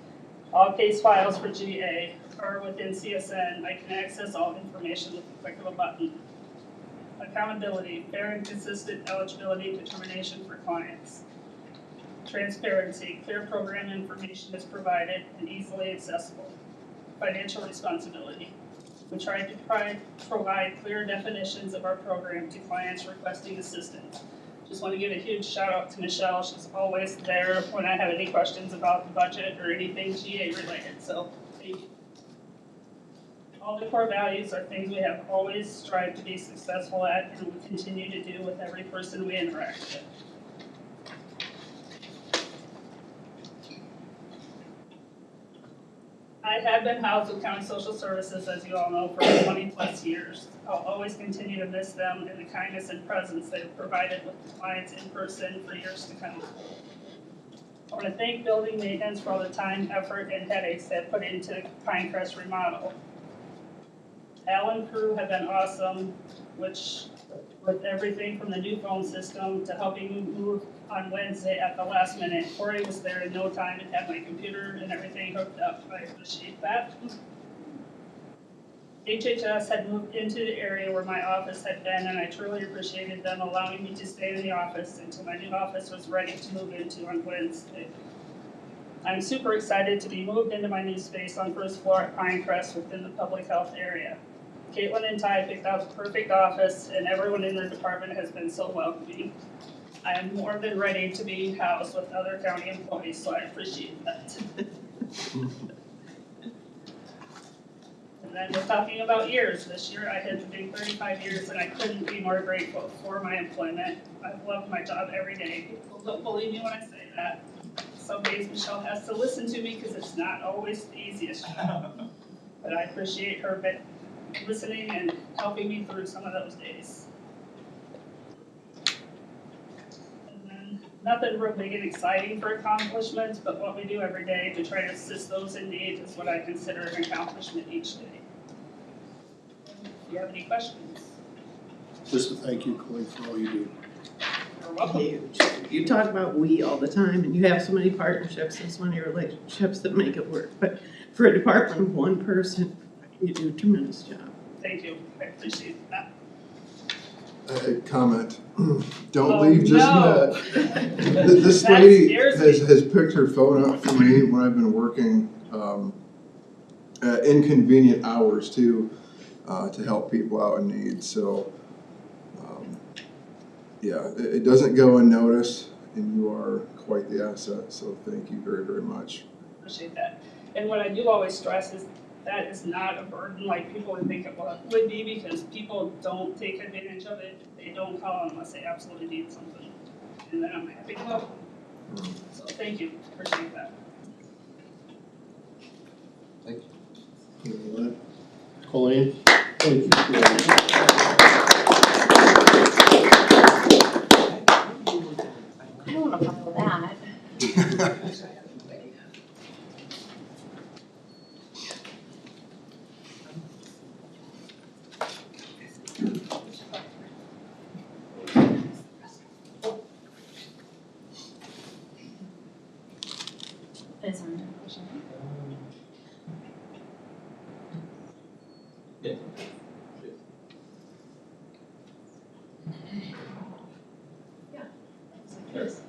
all case files for GA are within CSN. I can access all information with the click of a button. Accountability, fair and consistent eligibility determination for clients. Transparency, clear program information is provided and easily accessible. Financial responsibility, we try to provide clear definitions of our program to clients requesting assistance. Just want to give a huge shout out to Michelle. She's always there when I have any questions about the budget or anything GA related, so thank you. All the core values are things we have always strived to be successful at and will continue to do with every person we interact with. I have been housed with County Social Services, as you all know, for 20 plus years. I'll always continue to miss them and the kindness and presence they've provided with the clients in person for years to come. I want to thank building maintenance for all the time, effort, and headaches they've put into Pinecrest remodel. Al and crew have been awesome, which with everything from the new phone system to helping me move on Wednesday at the last minute. Corey was there in no time and had my computer and everything hooked up. I appreciate that. HHS had moved into the area where my office had been, and I truly appreciated them allowing me to stay in the office until my new office was ready to move into on Wednesday. I'm super excited to be moved into my new space on first floor at Pinecrest within the public health area. Caitlin and Ty picked out the perfect office, and everyone in the department has been so welcoming. I am more than ready to be housed with other county employees, so I appreciate that. And then we're talking about years. This year I hit the big 35 years, and I couldn't be more grateful for my employment. I've loved my job every day. People don't believe me when I say that. Some days Michelle has to listen to me because it's not always the easiest job. But I appreciate her listening and helping me through some of those days. And then nothing real big and exciting for accomplishments, but what we do every day to try to assist those in need is what I consider an accomplishment each day. Do you have any questions?
Just to thank you, Corey, for all you do.
You're welcome.
Huge. You talk about we all the time, and you have so many partnerships and so many relationships that make it work. But for a department of one person, you do a tremendous job.
Thank you. I appreciate that.
A comment. Don't
Oh,
leave just
no.
yet. This
That
lady
scares
has picked her phone up for me when I've been working at inconvenient hours to help people out in need. So, yeah, it doesn't go unnoticed, and you are quite the asset. So thank you very, very much.
Appreciate that. And what I do always stress is that is not a burden like people would think it would be, because people don't take advantage of it. They don't call unless they absolutely need something. And then I'm happy to help. So thank you, appreciate that.
Thank
you. Colleen? Thank you.
I don't want to follow that. Is there a question?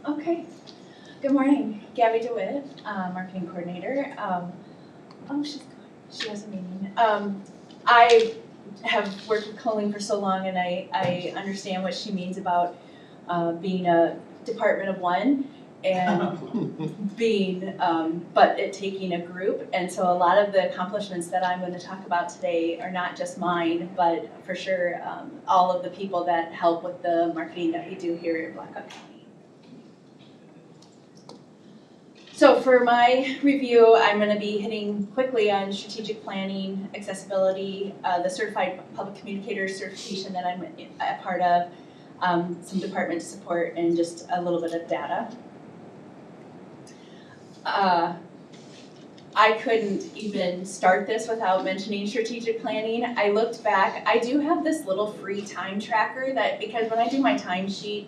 Okay. Good morning, Gabby DeWitt, marketing coordinator. Oh, she's gone. She has a meeting. I have worked with Colleen for so long, and I understand what she means about being a department of one and being, but it taking a group. And so a lot of the accomplishments that I'm going to talk about today are not just mine, but for sure all of the people that help with the marketing that we do here in Blackhawk County. So for my review, I'm going to be hitting quickly on strategic planning, accessibility, the certified public communicator certification that I'm a part of, some department support, and just a little bit of data. I couldn't even start this without mentioning strategic planning. I looked back. I do have this little free time tracker that, because when I do my timesheet,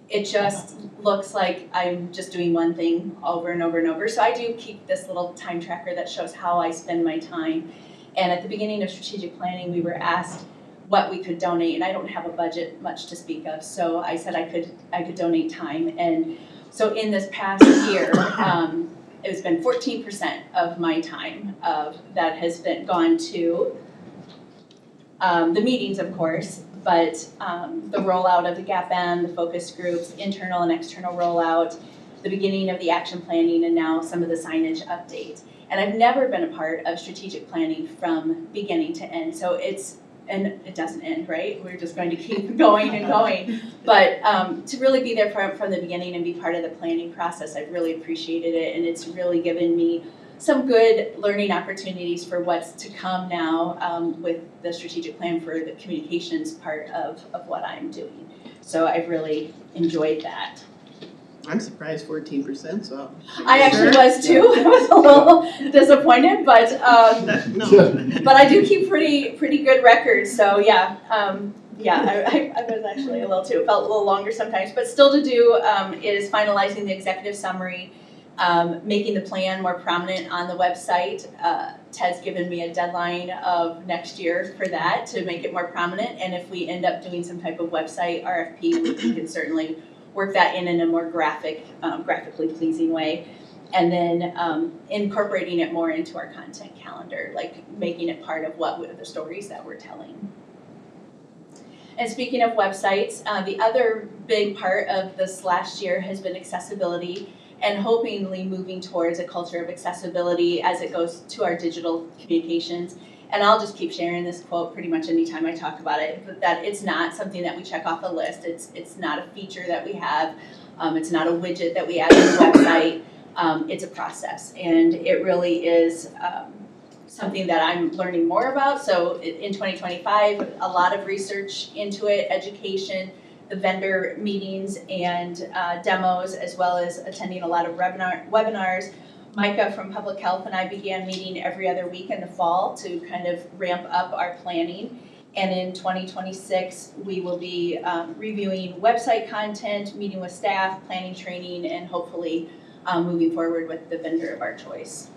it just looks like I'm just doing one thing over and over and over. So I do keep this little time tracker that shows how I spend my time. And at the beginning of strategic planning, we were asked what we could donate, and I don't have a budget much to speak of. So I said I could donate time. And so in this past year, it's been 14% of my time that has been gone to the meetings, of course, but the rollout of the GAPN, the focus groups, internal and external rollout, the beginning of the action planning, and now some of the signage updates. And I've never been a part of strategic planning from beginning to end. So and it doesn't end, right? We're just going to keep going and going. But to really be there from the beginning and be part of the planning process, I've really appreciated it. And it's really given me some good learning opportunities for what's to come now with the strategic plan for the communications part of what I'm doing. So I've really enjoyed that.
I'm surprised 14%, so.
I actually was too. I was a little disappointed, but but I do keep pretty good records. So yeah, I was actually a little too. It felt a little longer sometimes, but still to do is finalizing the executive summary, making the plan more prominent on the website. Ted's given me a deadline of next year for that to make it more prominent. And if we end up doing some type of website RFP, we can certainly work that in a more graphically pleasing way. And then incorporating it more into our content calendar, like making it part of the stories that we're telling. And speaking of websites, the other big part of this last year has been accessibility, and hopefully moving towards a culture of accessibility as it goes to our digital communications. And I'll just keep sharing this quote pretty much anytime I talk about it, but that it's not something that we check off the list. It's not a feature that we have. It's not a widget that we add to the website. It's a process, and it really is something that I'm learning more about. So in 2025, a lot of research into it, education, the vendor meetings and demos, as well as attending a lot of webinars. Micah from Public Health and I began meeting every other week in the fall to kind of ramp up our planning. And in 2026, we will be reviewing website content, meeting with staff, planning training, and hopefully moving forward with the vendor of our choice.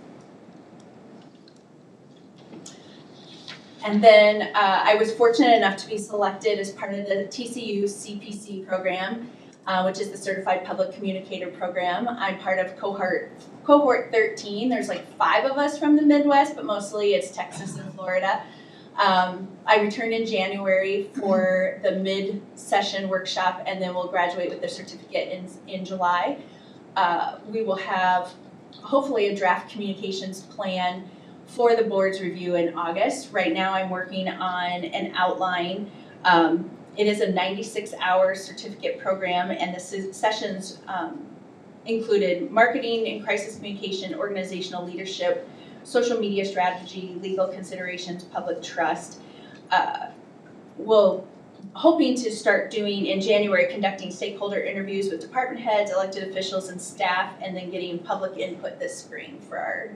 And then I was fortunate enough to be selected as part of the TCU CPC program, which is the Certified Public Communicator program. I'm part of cohort 13. There's like 5 of us from the Midwest, but mostly it's Texas and Florida. I returned in January for the mid-session workshop, and then we'll graduate with the certificate in July. We will have hopefully a draft communications plan for the board's review in August. Right now I'm working on an outline. It is a 96-hour certificate program, and the sessions included marketing and crisis communication, organizational leadership, social media strategy, legal considerations, public trust. We'll hoping to start doing in January, conducting stakeholder interviews with department heads, elected officials, and staff, and then getting public input this spring for our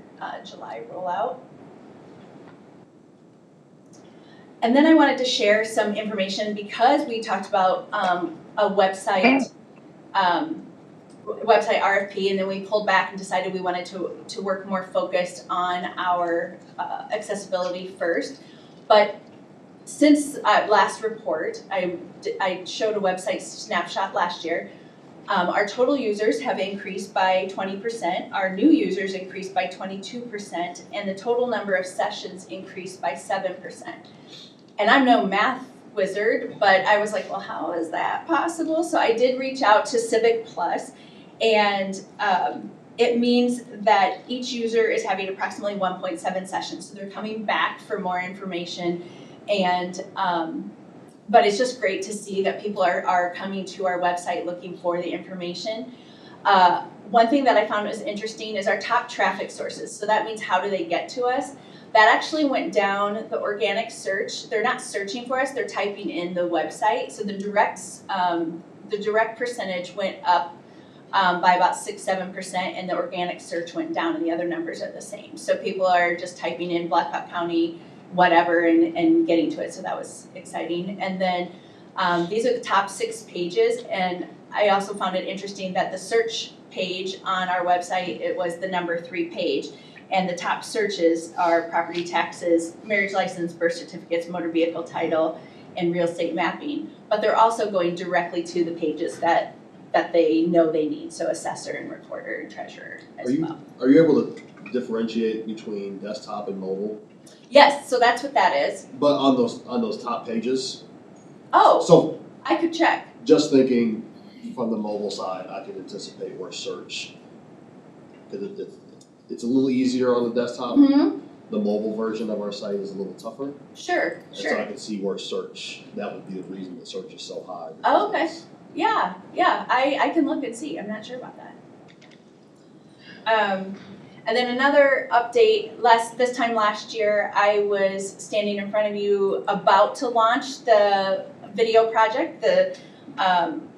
July rollout. And then I wanted to share some information because we talked about a website RFP, and then we pulled back and decided we wanted to work more focused on our accessibility first. But since last report, I showed a website snapshot last year. Our total users have increased by 20%, our new users increased by 22%, and the total number of sessions increased by 7%. And I'm no math wizard, but I was like, well, how is that possible? So I did reach out to Civic Plus, and it means that each user is having approximately 1.7 sessions. So they're coming back for more information, and but it's just great to see that people are coming to our website looking for the information. One thing that I found was interesting is our top traffic sources. So that means how do they get to us? That actually went down the organic search. They're not searching for us, they're typing in the website. So the direct percentage went up by about 6-7%, and the organic search went down, and the other numbers are the same. So people are just typing in Blackhawk County, whatever, and getting to it. So that was exciting. And then these are the top 6 pages, and I also found it interesting that the search page on our website, it was the number 3 page. And the top searches are property taxes, marriage license, birth certificates, motor vehicle title, and real estate mapping. But they're also going directly to the pages that they know they need, so assessor and recorder and treasurer as well.
Are you able to differentiate between desktop and mobile?
Yes, so that's what that is.
But on those top pages?
Oh,
So
I could check.
just thinking from the mobile side, I can anticipate where search, because it's a little easier on the desktop.
Mm-hmm.
The mobile version of our site is a little tougher.
Sure,
And so
sure.
I can see where search, that would be the reason that search is so high.
Oh, okay. Yeah, I can look and see. I'm not sure about that. And then another update, this time last year, I was standing in front of you about to launch the video project,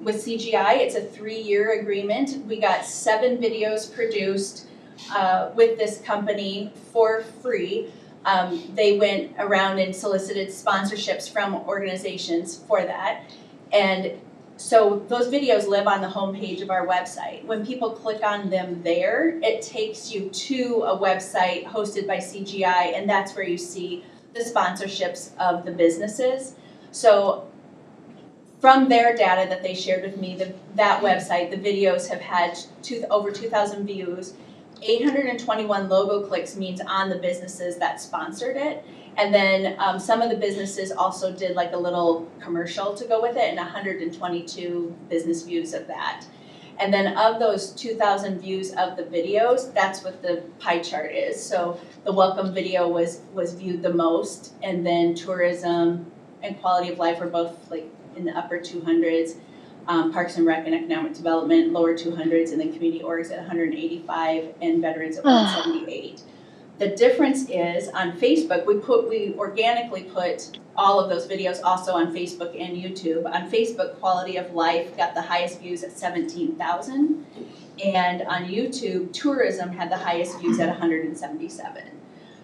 with CGI. It's a 3-year agreement. We got 7 videos produced with this company for free. They went around and solicited sponsorships from organizations for that. And so those videos live on the homepage of our website. When people click on them there, it takes you to a website hosted by CGI, and that's where you see the sponsorships of the businesses. So from their data that they shared with me, that website, the videos have had over 2,000 views. 821 logo clicks means on the businesses that sponsored it. And then some of the businesses also did like a little commercial to go with it, and 122 business views of that. And then of those 2,000 views of the videos, that's what the pie chart is. So the welcome video was viewed the most, and then tourism and quality of life were both like in the upper 200s. Parks and Rec and Economic Development, lower 200s, and then community orgs at 185, and veterans at 178. The difference is on Facebook, we organically put all of those videos also on Facebook and YouTube. On Facebook, quality of life got the highest views at 17,000, and on YouTube, tourism had the highest views at 177.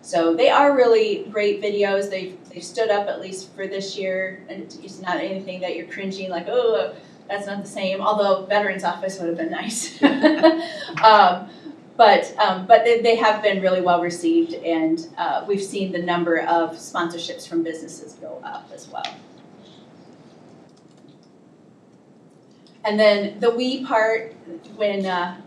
So they are really great videos. They've stood up at least for this year, and it's not anything that you're cringing like, oh, that's not the same, although Veterans Office would have been nice. But they have been really well received, and we've seen the number of sponsorships from businesses go up as well. And then the we part, when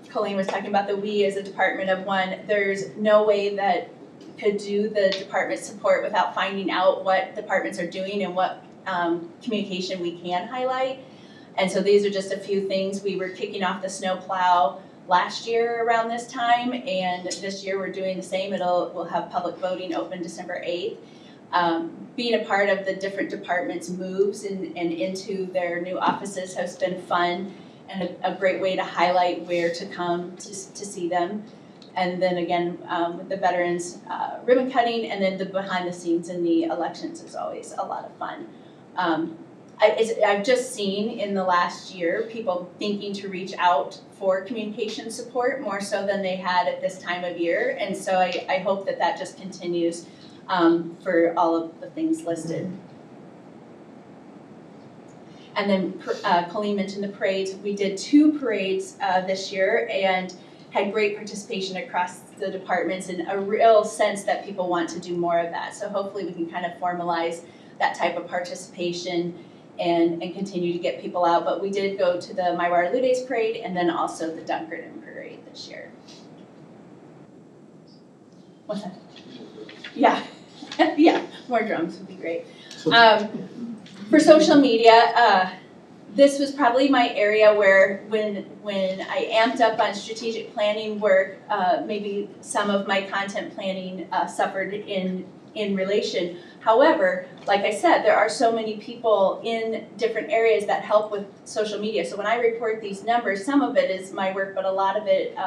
Colleen was talking about the we as a department of one, there's no way that could do the department support without finding out what departments are doing and what communication we can highlight. And so these are just a few things. We were kicking off the snow plow last year around this time, and this year we're doing the same. We'll have public voting open December 8th. Being a part of the different departments' moves and into their new offices has been fun and a great way to highlight where to come to see them. And then again, with the veterans ribbon cutting, and then the behind the scenes in the elections is always a lot of fun. I've just seen in the last year people thinking to reach out for communication support more so than they had at this time of year, and so I hope that that just continues for all of the things listed. And then Colleen mentioned the parades. We did 2 parades this year and had great participation across the departments and a real sense that people want to do more of that. So hopefully we can kind of formalize that type of participation and continue to get people out. But we did go to the My Waterloo Days Parade and then also the Dunkerton Parade this year. What's that? Yeah, yeah, more drums would be great. For social media, this was probably my area where when I amped up on strategic planning work, maybe some of my content planning suffered in relation. However, like I said, there are so many people in different areas that help with social media. So when I report these numbers, some of it is my work, but a lot of it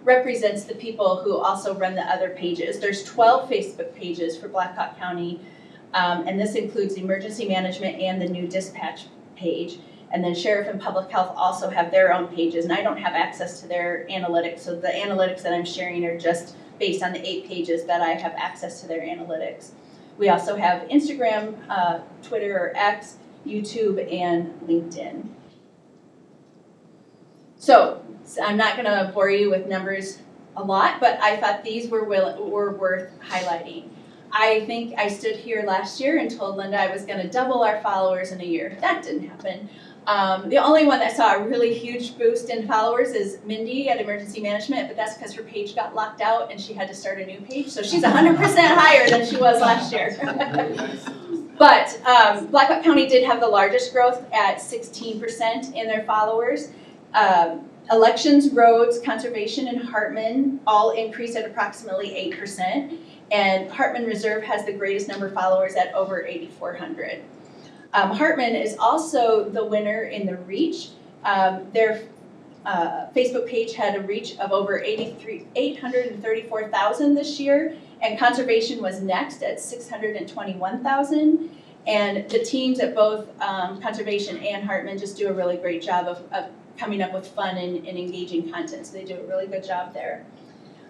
represents the people who also run the other pages. There's 12 Facebook pages for Black Hawk County, and this includes emergency management and the new dispatch page. And then Sheriff and Public Health also have their own pages, and I don't have access to their analytics. So the analytics that I'm sharing are just based on the 8 pages that I have access to their analytics. We also have Instagram, Twitter or X, YouTube, and LinkedIn. So I'm not going to bore you with numbers a lot, but I thought these were worth highlighting. I think I stood here last year and told Linda I was going to double our followers in a year. That didn't happen. The only one that saw a really huge boost in followers is Mindy at Emergency Management, but that's because her page got locked out and she had to start a new page. So she's 100% higher than she was last year. But Black Hawk County did have the largest growth at 16% in their followers. Elections, roads, conservation, and Hartman all increased at approximately 8%. And Hartman Reserve has the greatest number of followers at over 8,400. Hartman is also the winner in the reach. Their Facebook page had a reach of over 834,000 this year, and conservation was next at 621,000. And the teams at both conservation and Hartman just do a really great job of coming up with fun and engaging content, so they do a really good job there.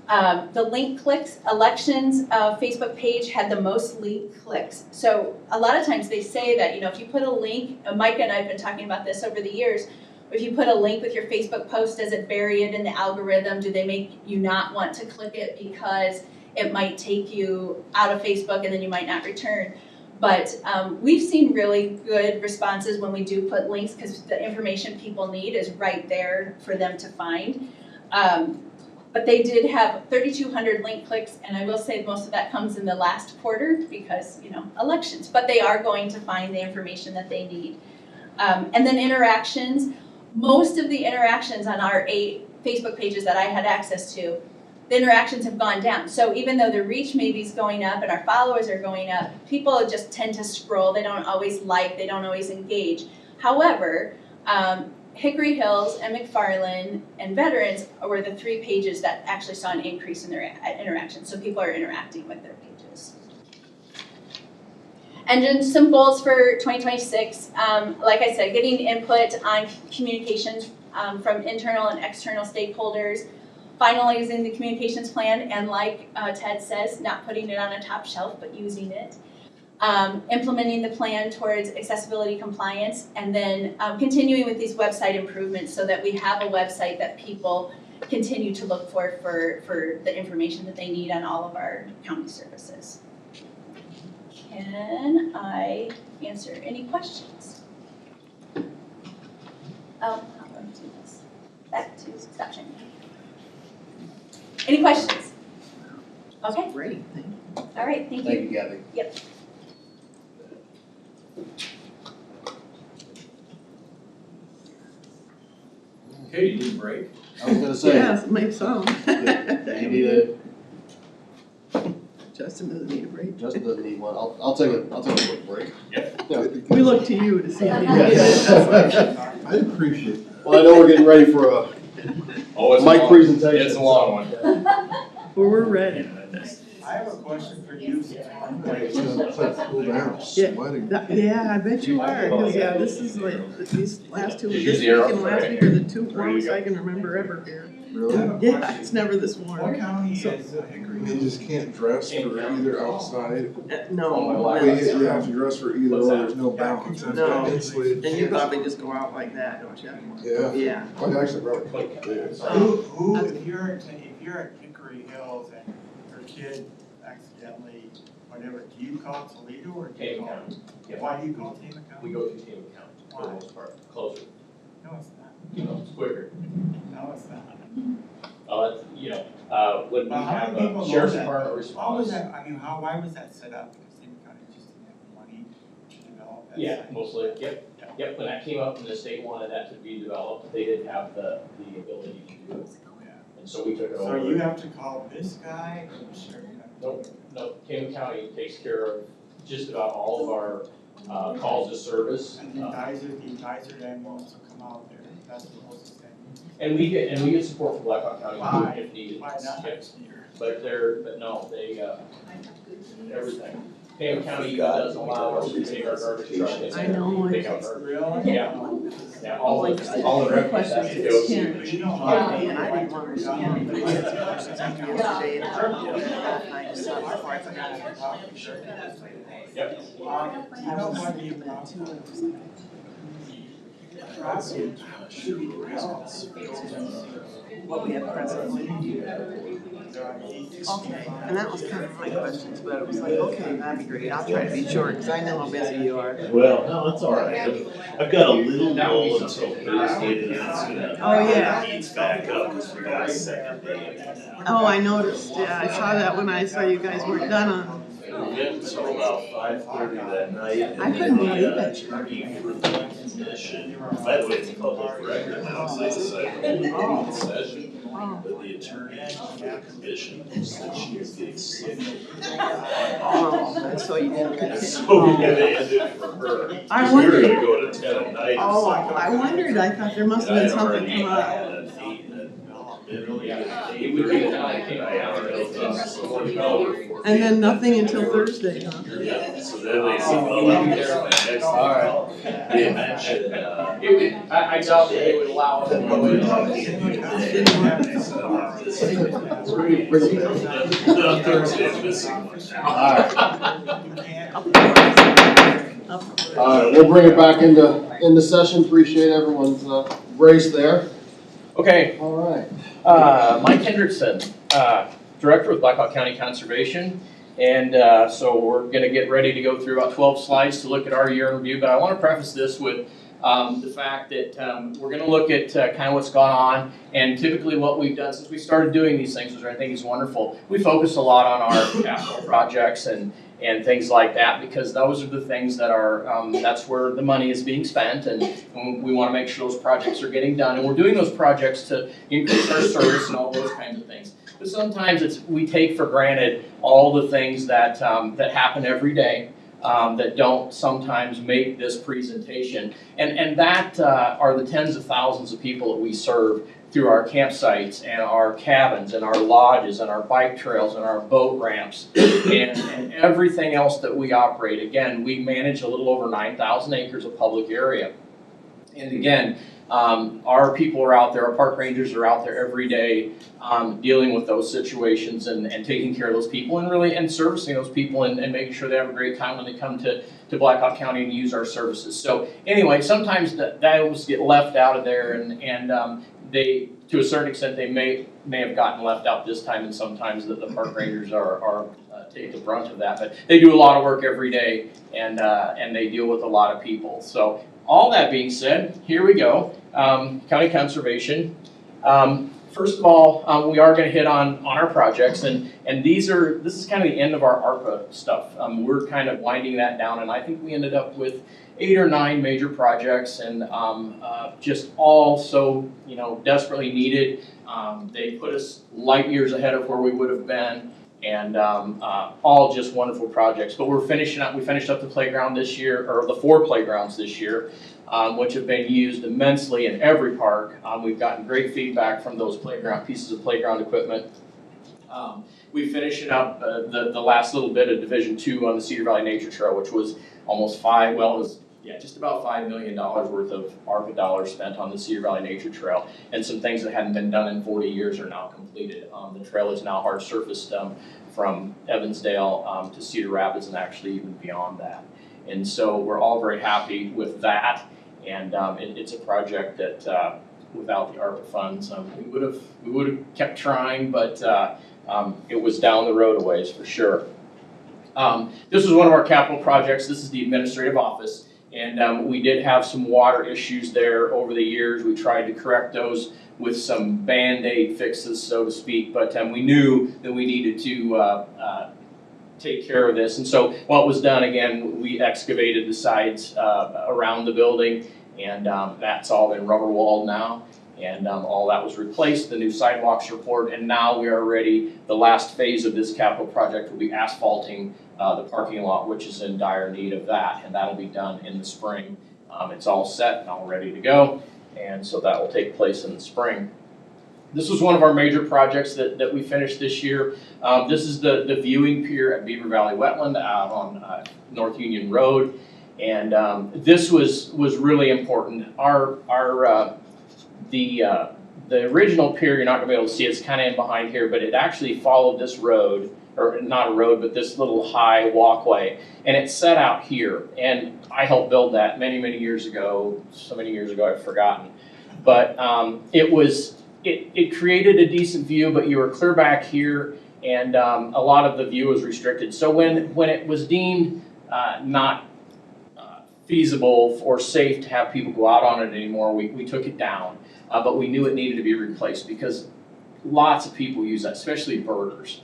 The link clicks, elections Facebook page had the most link clicks. So a lot of times they say that, if you put a link, Micah and I have been talking about this over the years, if you put a link with your Facebook post, does it bury it in the algorithm? Do they make you not want to click it because it might take you out of Facebook and then you might not return? But we've seen really good responses when we do put links because the information people need is right there for them to find. But they did have 3,200 link clicks, and I will say most of that comes in the last quarter because, elections. But they are going to find the information that they need. And then interactions. Most of the interactions on our 8 Facebook pages that I had access to, the interactions have gone down. So even though the reach maybe is going up and our followers are going up, people just tend to scroll. They don't always like, they don't always engage. However, Hickory Hills and McFarland and Veterans were the 3 pages that actually saw an increase in their interaction. So people are interacting with their pages. And then some goals for 2026. Like I said, getting input on communications from internal and external stakeholders, finalizing the communications plan, and like Ted says, not putting it on a top shelf, but using it. Implementing the plan towards accessibility compliance, and then continuing with these website improvements so that we have a website that people continue to look for the information that they need on all of our county services. Can I answer any questions? Oh, I'm going to do this. Back to stop sharing. Any questions? Okay.
Great, thank you.
All right, thank you.
Thank you, Gabby.
Yep.
Okay, you didn't break.
I was gonna say.
Yes, maybe so.
You need a,
Justin doesn't need a break.
Justin doesn't need one, I'll take a quick break. Yeah.
We look to you to see how you
Yes.
I appreciate that.
Well, I know we're getting ready for a mic presentation.
It's a long one.
Well, we're ready.
I have a question for you.
It's like cool down,
Yeah.
sweating.
Yeah, I bet you are, because yeah, this is like, these last two, this
Use
week
the arrow.
and last week are the two warmest I can remember ever here.
Really?
Yeah, it's never this
What
warm.
county
So-
is Hickory?
You just can't dress for either outside.
No,
Well,
no.
you have to dress for either or, there's no balance. That's
No.
got insulated.
And you probably just go out like that, don't you?
Yeah.
Yeah.
Well, actually, probably.
Who, if you're at Hickory Hills and your kid accidentally, whatever, do you call Toledo or do you
Tama
call?
County. Yeah.
Why do you call Tama County?
We go through Tama County for the most part, closer,
No, it's not.
it's quicker.
No, it's not.
That's, when we
But how
have
many people
a
know
sheriff's
that?
department
How was
response.
that, I mean, why was that set up? Because Tama County just didn't have the money to develop that.
Yeah,
site.
mostly, yep, when that came up and the state wanted that to be developed, they didn't have the ability to do it. And so we took it over.
So you have to call this guy or the sheriff?
No, Tama County takes care of just about all of our, calls to service.
And the advisor then will also come out there, that's the closest thing.
And we get support from Blackhawk County
Why?
if needed.
Why not
Yep.
next year?
But no, they, everything. Tama County even doesn't allow us to take our garbage truck in
I
there,
know,
pick out
it's
garbage.
Really?
Yeah, all the records has to go to.
You know,
And I didn't want to respond, but he had some questions yesterday, and I just thought before I forgot.
Yep.
You know what you want to
What we have presently. Okay, and that was kind of my questions, but it was like, okay, that'd be great, I'll try to be short, because I know how busy you are.
Well, no, it's all right. I've got a little lull until Thursday, and then it's gonna.
Oh, yeah.
Heats back up, because we got a second day.
Oh, I noticed, yeah, I saw that when I saw you guys weren't done on.
We went until about 5:30 that night.
I couldn't believe it.
Attorney for the commission, by the way, it's public record now, so it's like a session. But the attorney for the commission said she was getting sick.
Oh, so you didn't
And
continue.
so we had to end it for her.
I
We were
wondered.
gonna go to 10 at night.
Oh, I wondered, I thought there must have been something come up. And then nothing until Thursday, huh?
Yeah, so then they said, well, we'll be there for the next. All right. They mentioned, I doubt they would allow us to go in on Thursday's missing one now.
Alright, we'll bring it back into session, appreciate everyone's, grace there.
Okay,
Alright.
Mike Hendrickson, Director with Blackhawk County Conservation. And so we're gonna get ready to go through about 12 slides to look at our year in review, but I wanna preface this with the fact that we're gonna look at kind of what's gone on, and typically what we've done since we started doing these things, which I think is wonderful, we focus a lot on our capital projects and things like that, because those are the things that are, that's where the money is being spent, and we wanna make sure those projects are getting done, and we're doing those projects to increase our service and all those kinds of things. But sometimes we take for granted all the things that happen every day, that don't sometimes make this presentation. And that are the tens of thousands of people that we serve through our campsites and our cabins and our lodges and our bike trails and our boat ramps and everything else that we operate. Again, we manage a little over 9,000 acres of public area. And again, our people are out there, our park rangers are out there every day dealing with those situations and taking care of those people and servicing those people and making sure they have a great time when they come to Blackhawk County and use our services. So anyway, sometimes those get left out of there and
they, to a certain extent, they may have gotten left out this time, and sometimes the park rangers are take the brunt of that. But they do a lot of work every day, and they deal with a lot of people. So all that being said, here we go. County Conservation. First of all, we are going to hit on our projects, and this is kind of the end of our ARPA stuff. We're kind of winding that down, and I think we ended up with 8 or 9 major projects, and just all so desperately needed. They put us light years ahead of where we would have been, and all just wonderful projects. But we're finishing up. We finished up the playground this year, or the 4 playgrounds this year, which have been used immensely in every park. We've gotten great feedback from those pieces of playground equipment. We finishing up the last little bit of Division 2 on the Cedar Valley Nature Trail, which was almost just about $5 million worth of ARPA dollars spent on the Cedar Valley Nature Trail, and some things that hadn't been done in 40 years are now completed. The trail is now hard surfaced from Evansdale to Cedar Rapids, and actually even beyond that. And so we're all very happy with that, and it's a project that without the ARPA funds, we would have kept trying, but it was down the road a ways for sure. This was one of our capital projects. This is the administrative office, and we did have some water issues there over the years. We tried to correct those with some Band-Aid fixes, so to speak, but we knew that we needed to take care of this. And so what was done, again, we excavated the sides around the building, and that's all been rubber walled now. And all that was replaced, the new sidewalks are poured, and now we are ready. The last phase of this capital project will be asphalting the parking lot, which is in dire need of that, and that'll be done in the spring. It's all set and all ready to go, and so that will take place in the spring. This was one of our major projects that we finished this year. This is the viewing pier at Beaver Valley Wetland out on North Union Road, and this was really important. The original pier, you're not going to be able to see, it's kind of in behind here, but it actually followed this road, or not a road, but this little high walkway, and it set out here. And I helped build that many, many years ago, so many years ago I've forgotten. But it created a decent view, but you were clear back here, and a lot of the view was restricted. So when it was deemed not feasible or safe to have people go out on it anymore, we took it down. But we knew it needed to be replaced because lots of people use that, especially birders.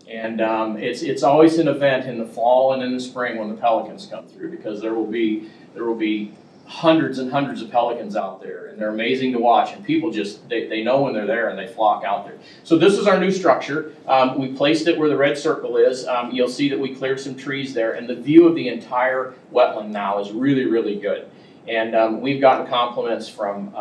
And it's always an event in the fall and in the spring when the pelicans come through, because there will be hundreds and hundreds of pelicans out there, and they're amazing to watch, and people just they know when they're there and they flock out there. So this is our new structure. We placed it where the red circle is. You'll see that we cleared some trees there, and the view of the entire wetland now is really, really good. And we've gotten compliments from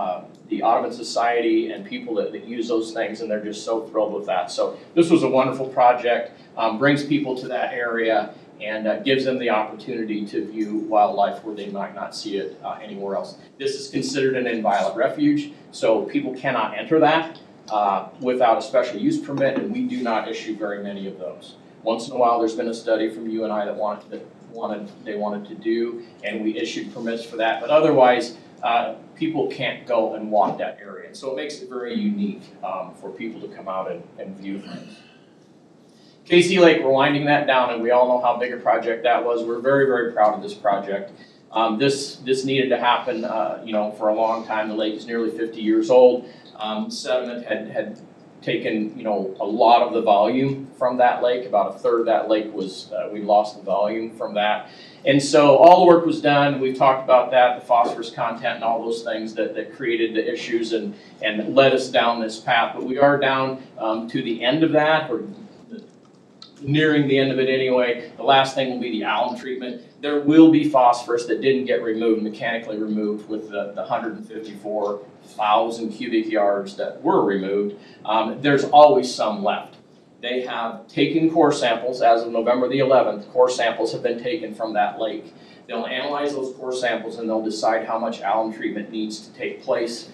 the Audubon Society and people that use those things, and they're just so thrilled with that. So this was a wonderful project, brings people to that area, and gives them the opportunity to view wildlife where they might not see it anywhere else. This is considered an inviolate refuge, so people cannot enter that without a special use permit, and we do not issue very many of those. Once in a while, there's been a study from you and I that they wanted to do, and we issued permits for that. But otherwise, people can't go and walk that area, and so it makes it very unique for people to come out and view things. Casey Lake, we're winding that down, and we all know how big a project that was. We're very, very proud of this project. This needed to happen, for a long time. The lake is nearly 50 years old. Sediment had taken, a lot of the volume from that lake. About a third of that lake was, we lost the volume from that. And so all the work was done. We've talked about that, the phosphorus content and all those things that created the issues and led us down this path. But we are down to the end of that, or nearing the end of it anyway. The last thing will be the alum treatment. There will be phosphorus that didn't get removed, mechanically removed, with the 154,000 cubic yards that were removed. There's always some left. They have taken core samples. As of November the 11th, core samples have been taken from that lake. They'll analyze those core samples, and they'll decide how much alum treatment needs to take place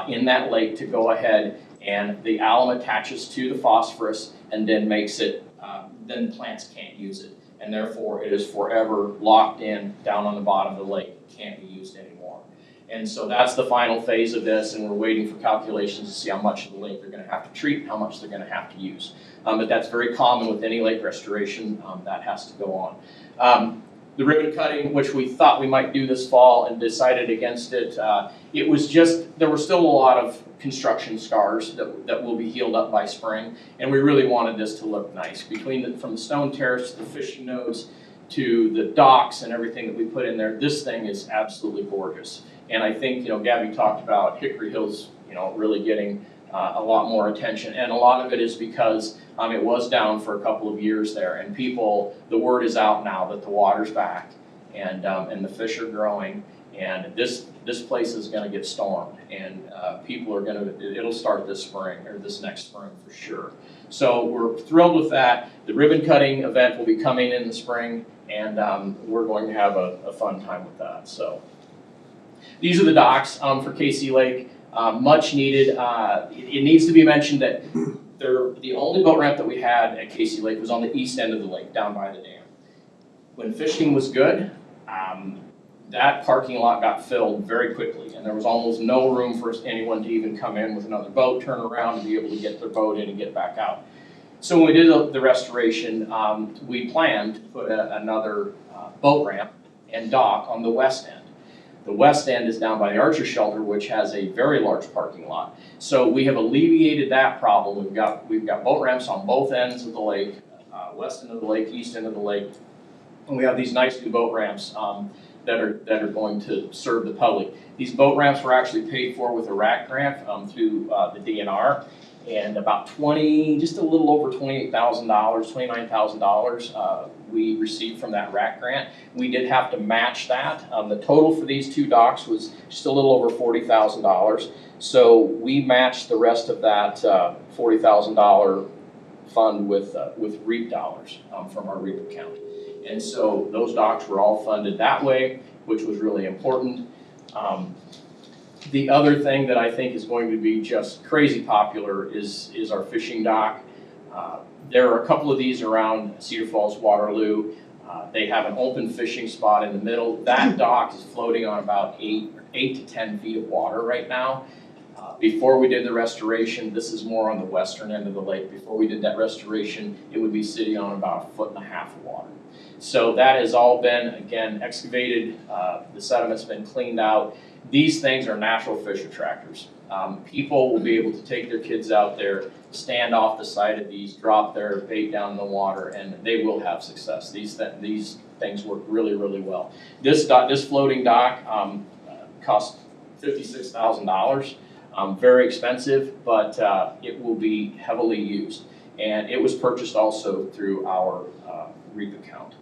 in that lake to go ahead, and the alum attaches to the phosphorus and then makes it, then plants can't use it. And therefore it is forever locked in down on the bottom of the lake. It can't be used anymore. And so that's the final phase of this, and we're waiting for calculations to see how much of the lake they're gonna have to treat, and how much they're gonna have to use. But that's very common with any lake restoration, that has to go on. The ribbon cutting, which we thought we might do this fall and decided against it, it was just, there were still a lot of construction scars that will be healed up by spring, and we really wanted this to look nice. From the stone terrace to the fishing nodes to the docks and everything that we put in there, this thing is absolutely gorgeous. And I think, Gabby talked about Hickory Hills, really getting a lot more attention, and a lot of it is because it was down for a couple of years there, and the word is out now that the water's back, and the fish are growing, and this place is gonna get stormed, and it'll start this spring, or this next spring for sure. So we're thrilled with that. The ribbon cutting event will be coming in the spring, and we're going to have a fun time with that, so. These are the docks for Casey Lake. Much needed. It needs to be mentioned that the only boat ramp that we had at Casey Lake was on the east end of the lake, down by the dam. When fishing was good, that parking lot got filled very quickly, and there was almost no room for anyone to even come in with another boat, turn around, and be able to get their boat in and get back out. So when we did the restoration, we planned to put another boat ramp and dock on the west end. The west end is down by the Archer Shelter, which has a very large parking lot. So we have alleviated that problem. We've got boat ramps on both ends of the lake, west end of the lake, east end of the lake, and we have these nice new boat ramps that are going to serve the public. These boat ramps were actually paid for with a RAC grant through the DNR, and about just a little over $28,000, $29,000 we received from that RAC grant. We did have to match that. The total for these two docks was just a little over $40,000. So we matched the rest of that $40,000 fund with REAP dollars from our REAP account. And so those docks were all funded that way, which was really important. The other thing that I think is going to be just crazy popular is our fishing dock. There are a couple of these around Cedar Falls, Waterloo. They have an open fishing spot in the middle. That dock is floating on about 8 to 10 feet of water right now. Before we did the restoration, this is more on the western end of the lake. Before we did that restoration, it would be sitting on about 1.5 feet of water. So that has all been, again, excavated. The sediment's been cleaned out. These things are natural fish attractors. People will be able to take their kids out there, stand off the side of these, drop their bait down in the water, and they will have success. These things work really, really well. This floating dock cost $56,000. Very expensive, but it will be heavily used. And it was purchased also through our REAP account.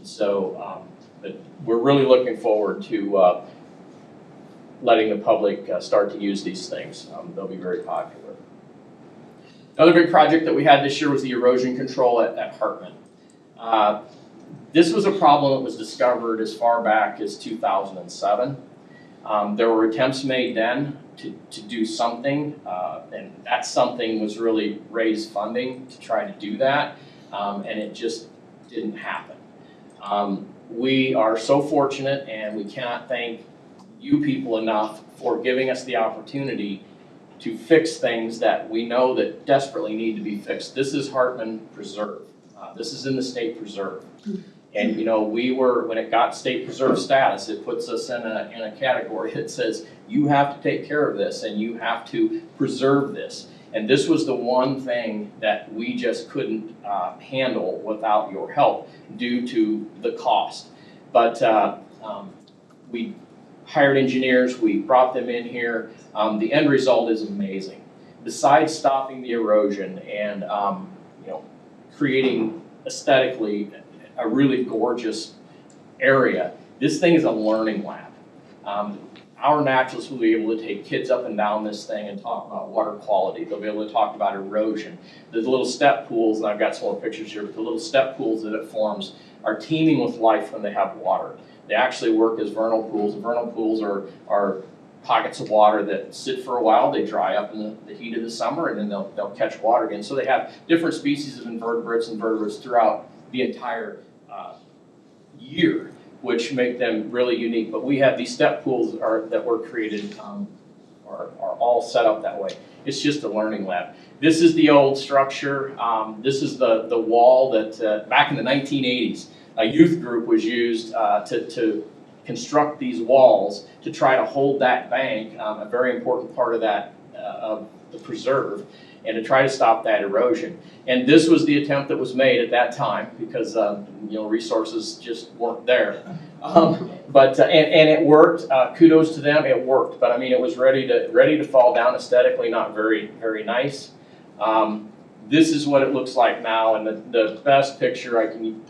So, but we're really looking forward to letting the public start to use these things. They'll be very popular. Another big project that we had this year was the erosion control at Hartman. This was a problem that was discovered as far back as 2007. There were attempts made then to do something, and that something was really raise funding to try to do that, and it just didn't happen. We are so fortunate, and we cannot thank you people enough for giving us the opportunity to fix things that we know that desperately need to be fixed. This is Hartman Preserve. This is in the state preserve. And when it got state preserve status, it puts us in a category that says you have to take care of this and you have to preserve this. And this was the one thing that we just couldn't handle without your help due to the cost. But we hired engineers, we brought them in here. The end result is amazing. Besides stopping the erosion and creating aesthetically a really gorgeous area, this thing is a learning lab. Our naturalists will be able to take kids up and down this thing and talk about water quality. They'll be able to talk about erosion. The little step pools, and I've got some more pictures here, but the little step pools that it forms are teeming with life when they have water. They actually work as vernal pools. Vernal pools are pockets of water that sit for a while. They dry up in the heat of the summer, and then they'll catch water again. So they have different species of invertebrates throughout the entire year. which make them really unique. But we have these step pools that were created are all set up that way. It's just a learning lab. This is the old structure. This is the wall that back in the 1980s, a youth group was used to construct these walls to try to hold that bank, a very important part of that of the preserve, and to try to stop that erosion. And this was the attempt that was made at that time because resources just weren't there. But it worked. Kudos to them, it worked. But I mean, it was ready to fall down aesthetically, not very nice. This is what it looks like now, and the best picture I can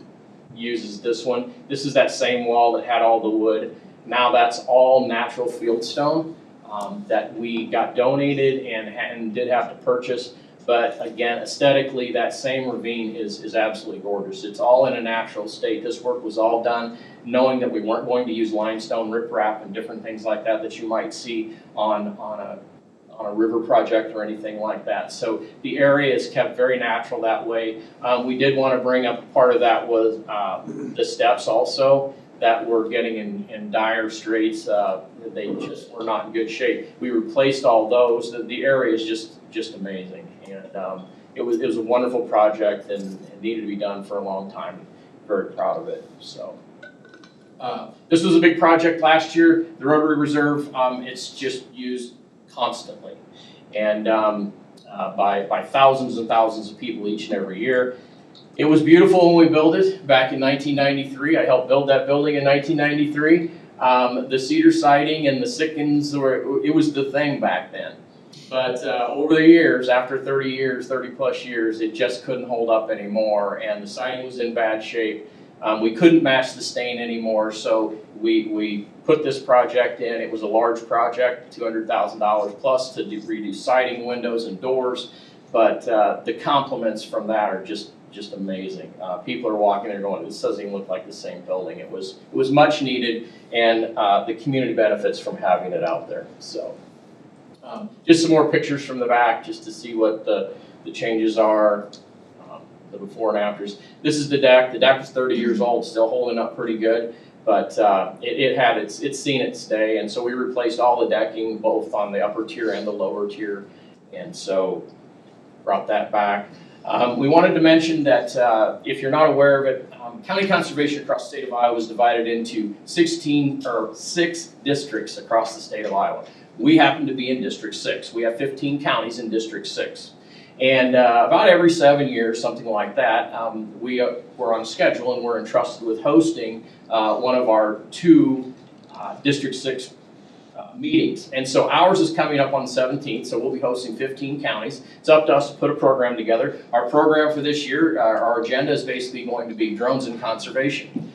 use is this one. This is that same wall that had all the wood. Now that's all natural fieldstone that we got donated and did have to purchase. But again, aesthetically, that same ravine is absolutely gorgeous. It's all in a natural state. This work was all done knowing that we weren't going to use limestone riprap and different things like that you might see on a river project or anything like that. So the area is kept very natural that way. We did want to bring up part of that was the steps also that were getting in dire straits. They just were not in good shape. We replaced all those. The area is just amazing. And it was a wonderful project and needed to be done for a long time. Very proud of it. So this was a big project last year. The Rotary Reserve, it's just used constantly, and by thousands and thousands of people each and every year. It was beautiful when we built it back in 1993. I helped build that building in 1993. The cedar siding and the sickens it was the thing back then. But over the years, after 30 plus years, it just couldn't hold up anymore, and the siding was in bad shape. We couldn't match the stain anymore, so we put this project in. It was a large project, $200,000 plus to redo siding, windows, and doors. But the compliments from that are just amazing. People are walking there going, this doesn't even look like the same building. It was much needed, and the community benefits from having it out there. So just some more pictures from the back just to see what the changes are. The before and afters. This is the deck. The deck is 30 years old, still holding up pretty good, but it's seen its day, and so we replaced all the decking, both on the upper tier and the lower tier, and so brought that back. We wanted to mention that if you're not aware of it, county conservation across the state of Iowa is divided into 6 districts across the state of Iowa. We happen to be in District 6. We have 15 counties in District 6. And about every 7 years, something like that, we're on schedule and we're entrusted with hosting one of our 2 District 6 meetings. And so ours is coming up on the 17th, so we'll be hosting 15 counties. It's up to us to put a program together. Our program for this year, our agenda is basically going to be drones and conservation.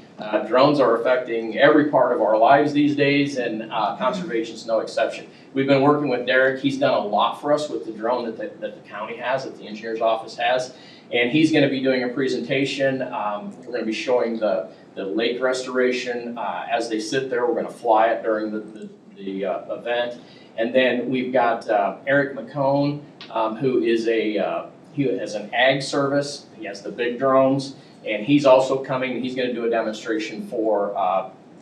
Drones are affecting every part of our lives these days, and conservation is no exception. We've been working with Derek. He's done a lot for us with the drone that the county has, that the engineer's office has, and he's going to be doing a presentation. We're going to be showing the lake restoration as they sit there. We're going to fly it during the event, and then we've got Eric McCone, who is he has an ag service. He has the big drones. And he's also coming, he's going to do a demonstration for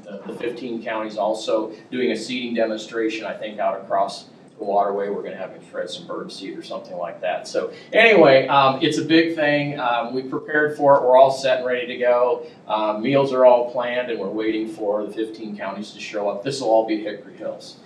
the 15 counties, also doing a seeding demonstration, I think, out across the waterway. We're going to have him shred some bird seed or something like that. So anyway, it's a big thing. We prepared for it. We're all set and ready to go. Meals are all planned, and we're waiting for the 15 counties to show up. This will all be at Hickory Hills.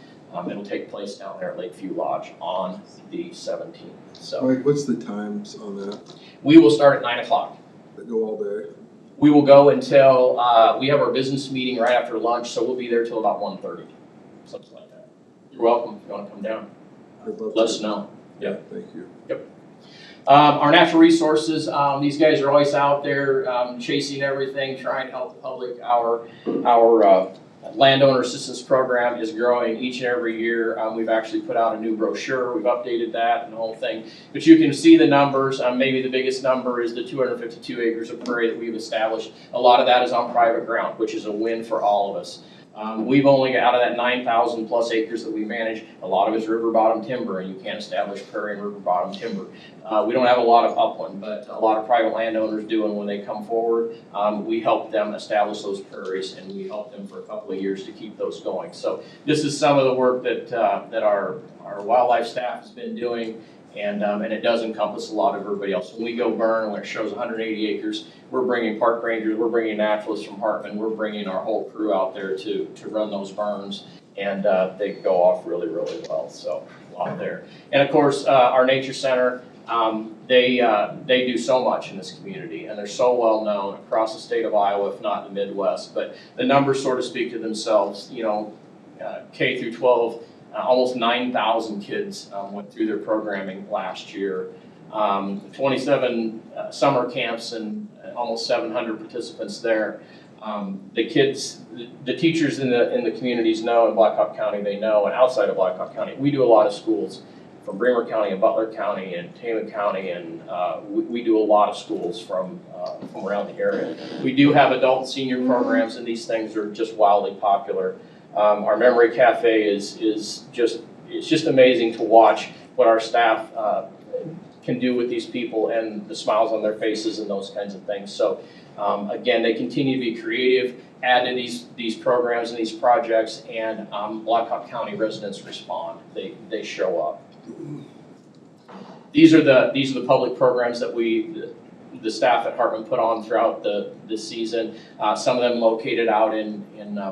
It'll take place down there at Lakeview Lodge on the 17th. So,
Mike, what's the times on that?
We will start at 9 o'clock.
That go all day?
We will go until, we have our business meeting right after lunch, so we'll be there till about 1:30, something like that. You're welcome if you want to come down. Let us know.
Yeah, thank you.
Yep. Our natural resources, these guys are always out there chasing everything, trying to help the public. Our landowner assistance program is growing each and every year. We've actually put out a new brochure. We've updated that and the whole thing. But you can see the numbers. Maybe the biggest number is the 252 acres of prairie that we've established. A lot of that is on private ground, which is a win for all of us. We've only got, out of that 9,000 plus acres that we manage, a lot of it's river bottom timber, and you can't establish prairie and river bottom timber. We don't have a lot of upland, but a lot of private landowners do, and when they come forward, we help them establish those prairies, and we help them for a couple of years to keep those going. So this is some of the work that our wildlife staff has been doing, and it does encompass a lot of everybody else. When we go burn, when it shows 180 acres, we're bringing park rangers, we're bringing naturalists from Hartman, we're bringing our whole crew out there to run those burns, and they go off really, really well, so a lot there. And of course, our nature center, they do so much in this community, and they're so well known across the state of Iowa, if not the Midwest, but the numbers sort of speak to themselves. You know, K through 12, almost 9,000 kids went through their programming last year. 27 summer camps and almost 700 participants there. The kids, the teachers in the communities know, in Blackhawk County they know, and outside of Blackhawk County, we do a lot of schools from Bremer County and Butler County and Tama County, and we do a lot of schools from around the area. We do have adult and senior programs, and these things are just wildly popular. Our Memory Cafe is just amazing to watch what our staff can do with these people and the smiles on their faces and those kinds of things. So again, they continue to be creative, add to these programs and these projects, and Blackhawk County residents respond. They show up. These are the public programs that the staff at Hartman put on throughout the season. Some of them located out in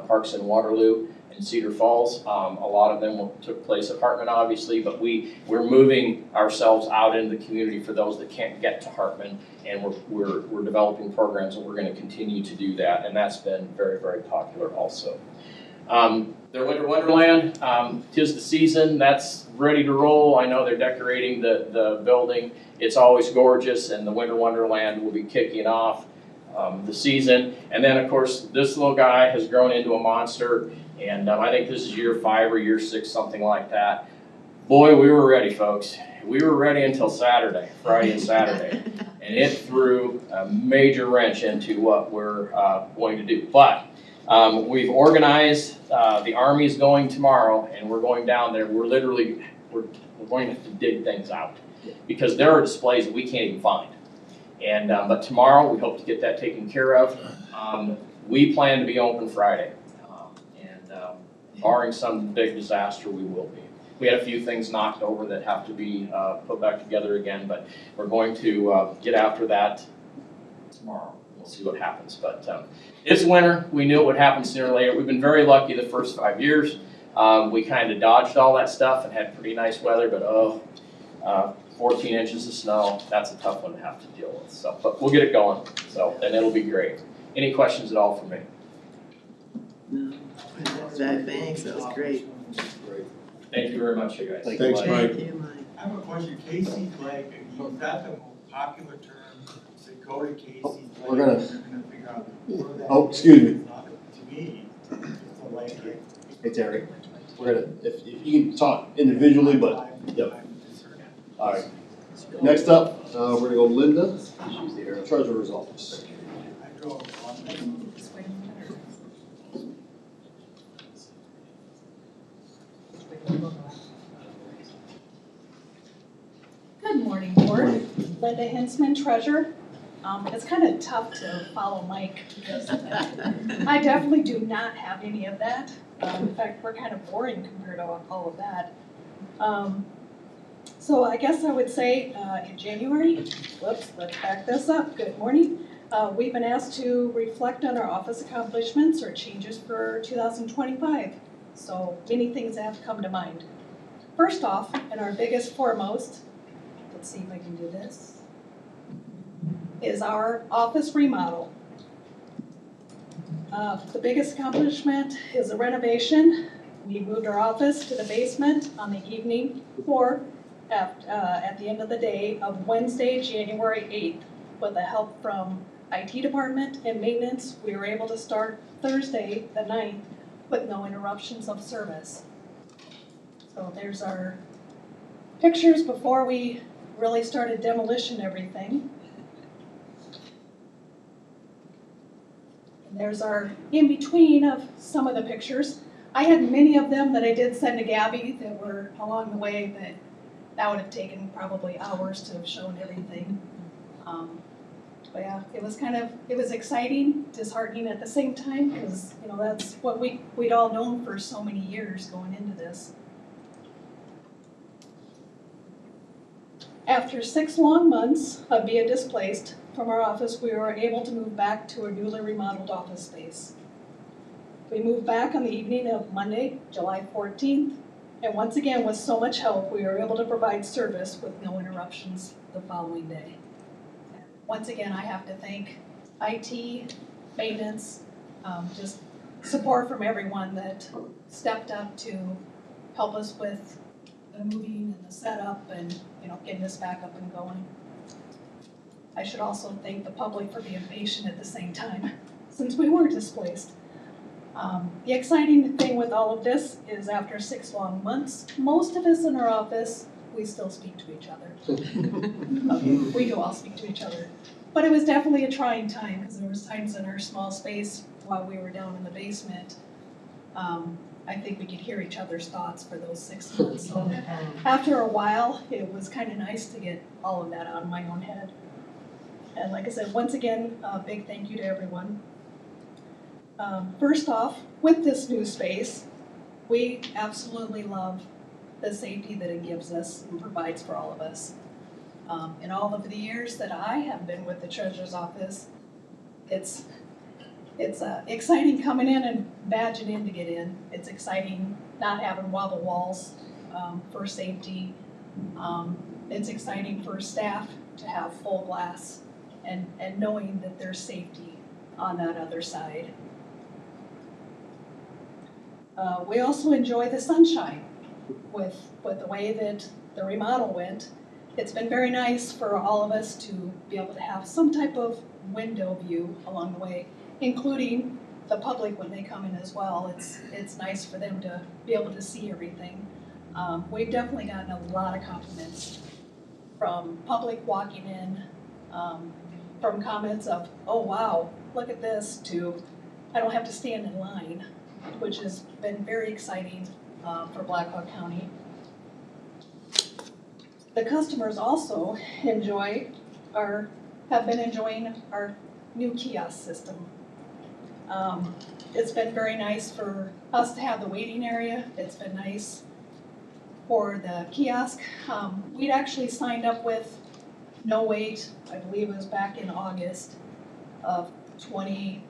parks in Waterloo and Cedar Falls. A lot of them took place at Hartman, obviously, but we're moving ourselves out into the community for those that can't get to Hartman, and we're developing programs, and we're going to continue to do that, and that's been very, very popular also. Their Winter Wonderland, 'tis the season, that's ready to roll. I know they're decorating the building. It's always gorgeous, and the Winter Wonderland will be kicking off the season. And then, of course, this little guy has grown into a monster, and I think this is year 5 or year 6, something like that. Boy, we were ready, folks. We were ready until Saturday, Friday and Saturday, and it threw a major wrench into what we're going to do. But we've organized, the Army's going tomorrow, and we're going down there. We're going to have to dig things out, because there are displays that we can't even find. And but tomorrow we hope to get that taken care of. We plan to be open Friday, and barring some big disaster, we will be. We had a few things knocked over that have to be put back together again, but we're going to get after that tomorrow. We'll see what happens, but it's winter. We knew it would happen sooner or later. We've been very lucky the first 5 years. We kind of dodged all that stuff and had pretty nice weather, but 14 inches of snow, that's a tough one to have to deal with. So, but we'll get it going, so, and it'll be great. Any questions at all for me?
No, thanks, that was great.
Great.
Thank you very much, you guys.
Thanks,
Thank
Mike.
you, Mike.
I have a question, Casey's Lake, you've got the most popular term, say go to Casey's Lake.
We're gonna-
You're gonna figure out where that
Oh,
is.
excuse me.
It's not, to me, it's a lake.
Hey, Terry, we're gonna, if you can talk individually, but, yep. All right. Next up, we're gonna go Linda. She's the treasurer's office.
I drove one.
Good morning, Board. Linda Hinsman, Treasurer. It's kind of tough to follow Mike because I definitely do not have any of that. In fact, we're kind of boring compared to all of that. So I guess I would say in January, let's back this up. Good morning. We've been asked to reflect on our office accomplishments or changes for 2025. So many things have come to mind. First off, and our biggest foremost, let's see if I can do this, is our office remodel. The biggest accomplishment is a renovation. We moved our office to the basement on the evening before, at the end of the day of Wednesday, January 8th. With the help from IT department and maintenance, we were able to start Thursday, the 9th, with no interruptions of service. So there's our pictures before we really started demolition everything. There's our in-between of some of the pictures. I had many of them that I did send to Gabby that were along the way, but that would have taken probably hours to have shown everything. But yeah, it was exciting, disheartening at the same time, because, you know, that's what we'd all known for so many years going into this. After 6 long months of being displaced from our office, we were able to move back to a newly remodeled office space. We moved back on the evening of Monday, July 14th, and once again, with so much help, we were able to provide service with no interruptions the following day. Once again, I have to thank IT, maintenance, just support from everyone that stepped up to help us with the moving and the setup and, you know, getting us back up and going. I should also thank the public for being patient at the same time, since we were displaced. The exciting thing with all of this is after 6 long months, most of us in our office, we still speak to each other. Okay, we do all speak to each other. But it was definitely a trying time, because there was times in our small space while we were down in the basement, I think we could hear each other's thoughts for those 6 months. So after a while, it was kind of nice to get all of that out of my own head. And like I said, once again, a big thank you to everyone. First off, with this new space, we absolutely love the safety that it gives us and provides for all of us. In all of the years that I have been with the Treasurer's Office, it's exciting coming in and badging in to get in. It's exciting not having wobble walls for safety. It's exciting for staff to have full glass and knowing that there's safety on that other side. We also enjoy the sunshine with the way that the remodel went. It's been very nice for all of us to be able to have some type of window view along the way, including the public when they come in as well. It's nice for them to be able to see everything. We've definitely gotten a lot of compliments from public walking in, from comments of, oh wow, look at this, to I don't have to stand in line, which has been very exciting for Blackhawk County. The customers also have been enjoying our new kiosk system. It's been very nice for us to have the waiting area. It's been nice for the kiosk. We'd actually signed up with no wait, I believe it was back in August of 25.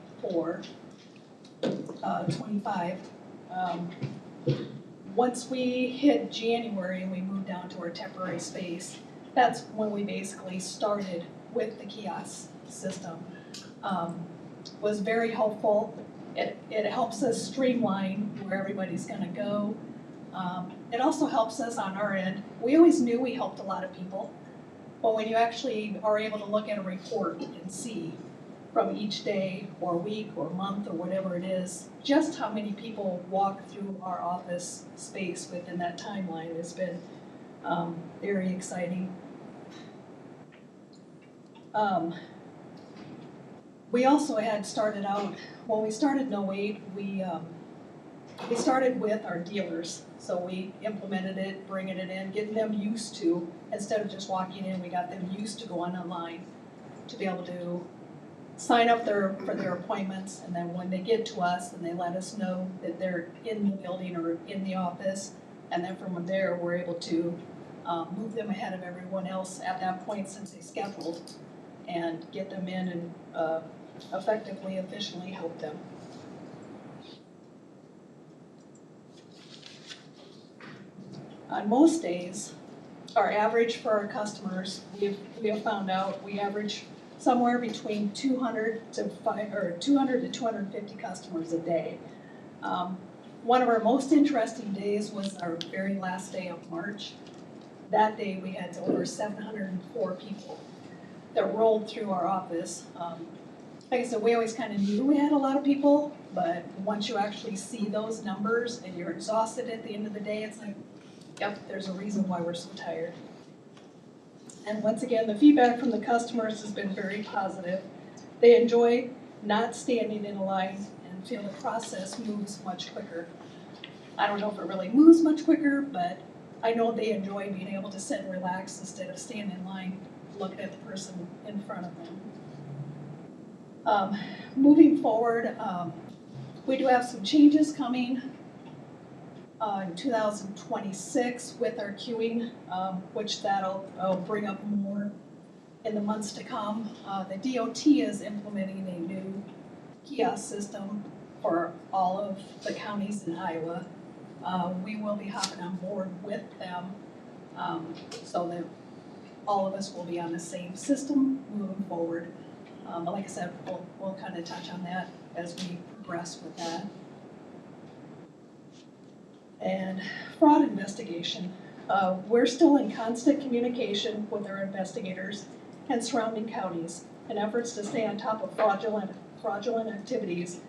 Once we hit January and we moved down to our temporary space, that's when we basically started with the kiosk system. Was very helpful. It helps us streamline where everybody's gonna go. It also helps us on our end. We always knew we helped a lot of people, but when you actually are able to look at a report and see from each day or week or month or whatever it is, just how many people walk through our office space within that timeline has been very exciting. We also had started out, when we started No Wait, we started with our dealers. So we implemented it, bringing it in, getting them used to, instead of just walking in, we got them used to going online to be able to sign up for their appointments, and then when they get to us and they let us know that they're in the building or in the office, and then from there we're able to move them ahead of everyone else at that point since they scheduled, and get them in and effectively, efficiently help them. On most days, our average for our customers, we have found out, we average somewhere between 200 to 250 customers a day. One of our most interesting days was our very last day of March. That day we had over 704 people that rolled through our office. Like I said, we always kind of knew we had a lot of people, but once you actually see those numbers and you're exhausted at the end of the day, it's like, yep, there's a reason why we're so tired. And once again, the feedback from the customers has been very positive. They enjoy not standing in a line and feel the process moves much quicker. I don't know if it really moves much quicker, but I know they enjoy being able to sit and relax instead of standing in line, looking at the person in front of them. Moving forward, we do have some changes coming in 2026 with our queuing, which that'll bring up more in the months to come. The DOT is implementing a new kiosk system for all of the counties in Iowa. We will be hopping on board with them so that all of us will be on the same system moving forward. But like I said, we'll kind of touch on that as we progress with that. And fraud investigation. We're still in constant communication with our investigators and surrounding counties in efforts to stay on top of fraudulent activities.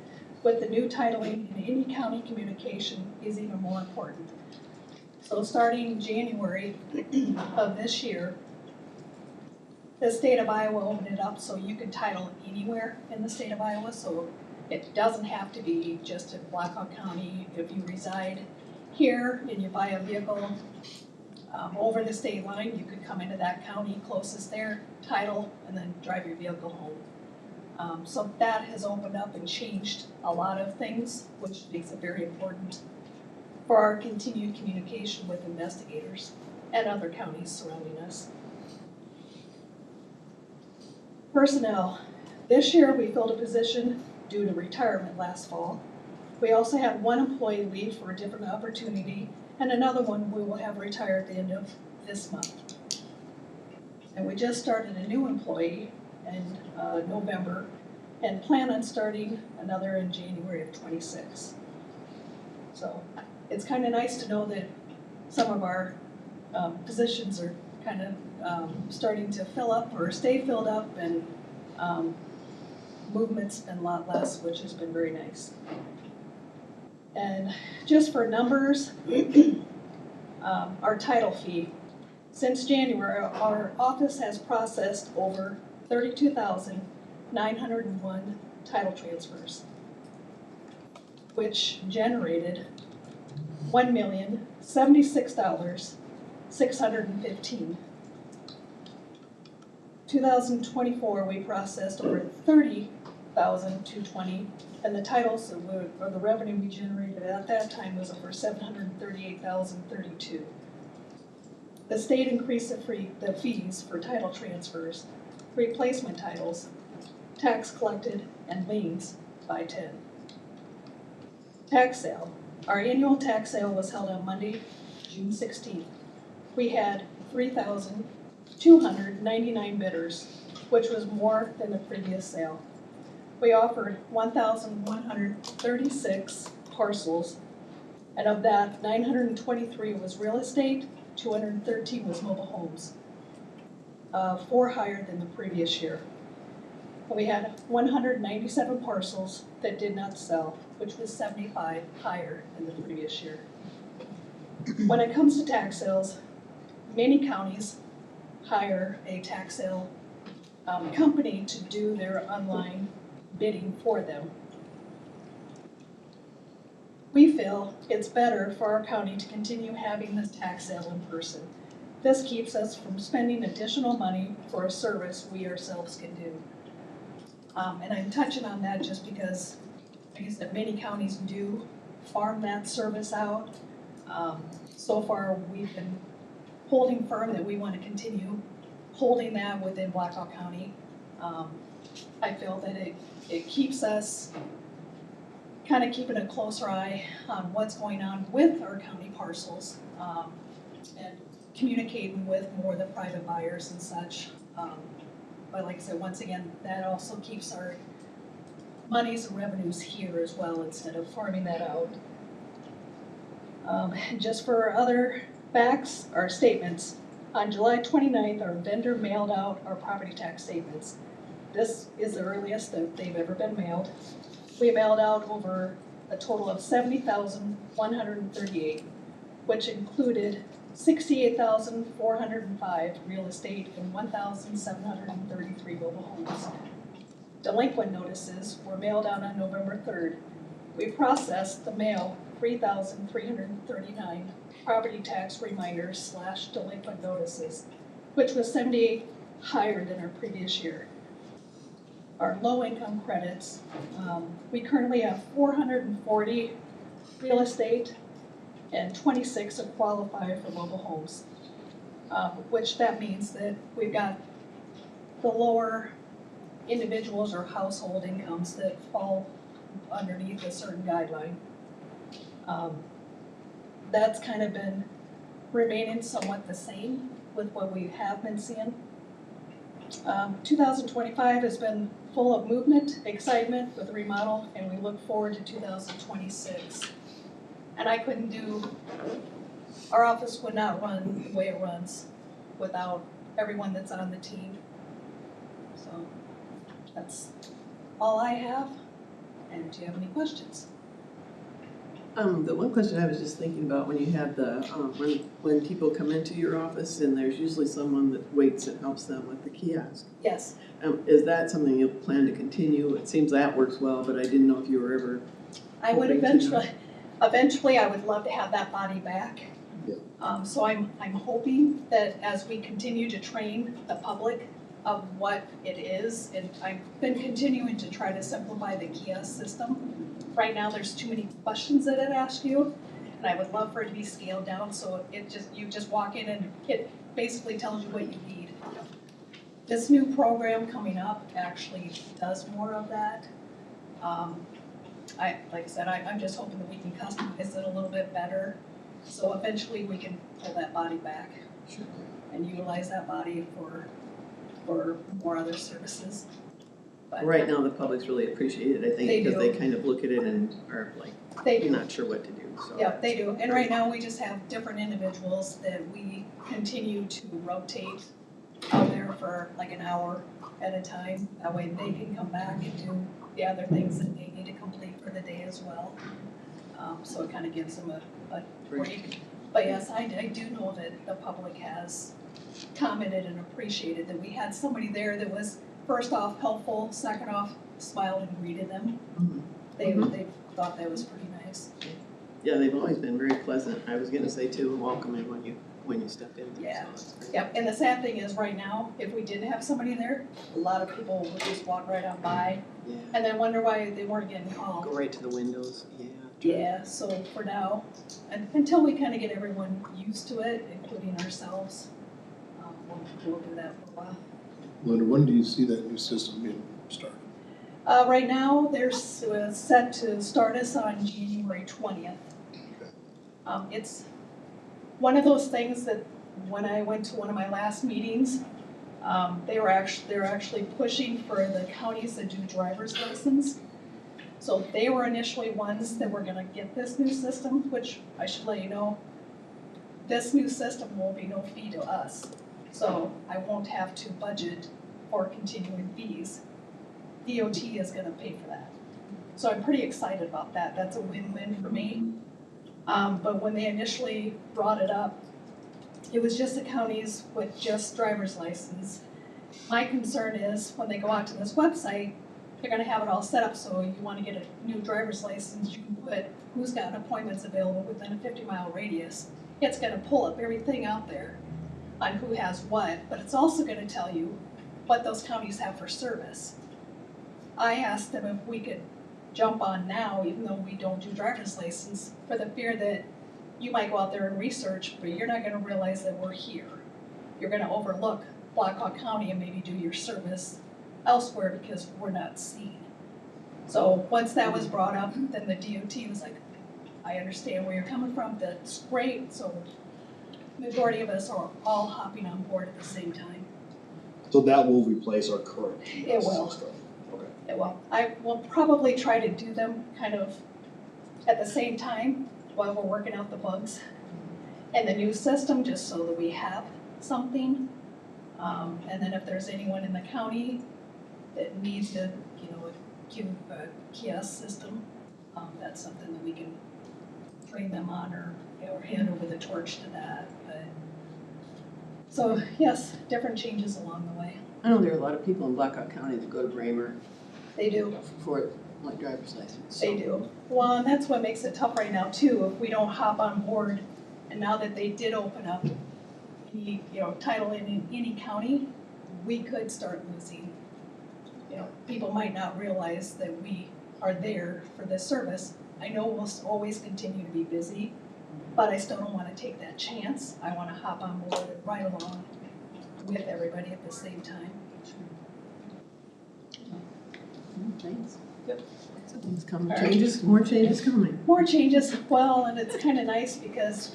With the new titling in any county communication is even more important. So starting January of this year, the state of Iowa opened it up so you can title anywhere in the state of Iowa. So it doesn't have to be just in Blackhawk County. If you reside here and you buy a vehicle over the state line, you could come into that county closest there, title, and then drive your vehicle home. So that has opened up and changed a lot of things, which makes it very important for our continued communication with investigators and other counties surrounding us. Personnel. This year we filled a position due to retirement last fall. We also had one employee leave for a different opportunity, and another one we will have retired at the end of this month. And we just started a new employee in November and plan on starting another in January of 26. So it's kind of nice to know that some of our positions are kind of starting to fill up or stay filled up, and movement's been a lot less, which has been very nice. And just for numbers, our title fee. Since January, our office has processed over 32,901 title transfers, which generated $1,076,615. 2024, we processed over 30,220, and the titles or the revenue we generated at that time was over 738,032. The state increased the fees for title transfers, replacement titles, tax collected, and liens by 10. Tax sale. Our annual tax sale was held on Monday, June 16th. We had 3,299 bidders, which was more than the previous sale. We offered 1,136 parcels, and of that, 923 was real estate, 213 was mobile homes, 4 higher than the previous year. We had 197 parcels that did not sell, which was 75 higher than the previous year. When it comes to tax sales, many counties hire a tax sale company to do their online bidding for them. We feel it's better for our county to continue having this tax sale in person. This keeps us from spending additional money for a service we ourselves can do. And I'm touching on that just because, like I said, many counties do farm that service out. So far, we've been holding firm that we want to continue holding that within Blackhawk County. I feel that it keeps us kind of keeping a closer eye on what's going on with our county parcels, and communicating with more of the private buyers and such. But like I said, once again, that also keeps our monies and revenues here as well instead of farming that out. Just for other facts, our statements. On July 29th, our vendor mailed out our property tax statements. This is the earliest that they've ever been mailed. We mailed out over a total of 70,138, which included 68,405 real estate and 1,733 mobile homes. delinquent notices were mailed out on November 3rd. We processed the mail 3,339 property tax reminders / delinquent notices, which was 78 higher than our previous year. Our low-income credits, we currently have 440 real estate and 26 that qualify for mobile homes, which that means that we've got the lower individuals or household incomes that fall underneath a certain guideline. That's kind of been remaining somewhat the same with what we have been seeing. 2025 has been full of movement, excitement with the remodel, and we look forward to 2026. And our office would not run the way it runs without everyone that's on the team. So that's all I have. And do you have any questions?
The one question I was just thinking about when you have when people come into your office and there's usually someone that waits and helps them with the kiosk.
Yes.
Is that something you plan to continue? It seems that works well, but I didn't know if you were ever.
I would eventually I would love to have that body back.
Yeah.
So I'm hoping that as we continue to train the public of what it is, and I've been continuing to try to simplify the kiosk system. Right now, there's too many questions that it asks you, and I would love for it to be scaled down so you just walk in and it basically tells you what you need. This new program coming up actually does more of that. Like I said, I'm just hoping that we can customize it a little bit better, so eventually we can pull that body back and utilize that body for more other services. But
right now, the public's really appreciate it, I think, because they kind of look at it and are like,
they're
not sure what to do, so.
Yeah, they do. And right now, we just have different individuals that we continue to rotate out there for like an hour at a time. That way they can come back and do the other things that they need to complete for the day as well. So it kind of gives them a break. But yes, I do know that the public has commented and appreciated that we had somebody there that was first off helpful, second off smiled and greeted them. They thought that was pretty nice.
Yeah, they've always been very pleasant. I was gonna say too, and welcoming when you step in.
Yeah.
So
Yep. And the sad thing is right now, if we didn't have somebody there, a lot of people would just walk right on by
yeah.
and then wonder why they weren't getting called.
Go right to the windows. Yeah.
Yeah. So for now, and until we kind of get everyone used to it, including ourselves, we'll do that for a while.
Linda, when do you see that new system being started?
Right now, they're set to start us on January 20th. It's one of those things that when I went to one of my last meetings, they're actually pushing for the counties that do driver's license. So they were initially ones that were gonna get this new system, which I should let you know, this new system will be no fee to us. So I won't have to budget for continuing fees. DOT is gonna pay for that. So I'm pretty excited about that. That's a win-win for me. But when they initially brought it up, it was just the counties with just driver's license. My concern is when they go out to this website, they're gonna have it all set up so you wanna get a new driver's license, you can put who's got appointments available within a 50-mile radius. It's gonna pull up everything out there on who has what, but it's also gonna tell you what those counties have for service. I asked them if we could jump on now, even though we don't do driver's license, for the fear that you might go out there and research, but you're not gonna realize that we're here. You're gonna overlook Blackhawk County and maybe do your service elsewhere because we're not seen. So once that was brought up, then the DOT was like, I understand where you're coming from, that's great, so majority of us are all hopping on board at the same time.
So that will replace our current
It will.
system? Okay.
It will. I will probably try to do them kind of at the same time while we're working out the bugs and the new system, just so that we have something. And then if there's anyone in the county that needs a kiosk system, that's something that we can train them on or hand over the torch to that. But so yes, different changes along the way.
I know there are a lot of people in Blackhawk County that go to Bramer
They do.
For my driver's license.
They do. Well, and that's what makes it tough right now too, if we don't hop on board. And now that they did open up any, title in any county, we could start losing. People might not realize that we are there for this service. I know we'll always continue to be busy, but I still don't wanna take that chance. I wanna hop on board and ride along with everybody at the same time.
Thanks. Yep. Something's coming. Changes, more changes coming.
More changes, well, and it's kinda nice because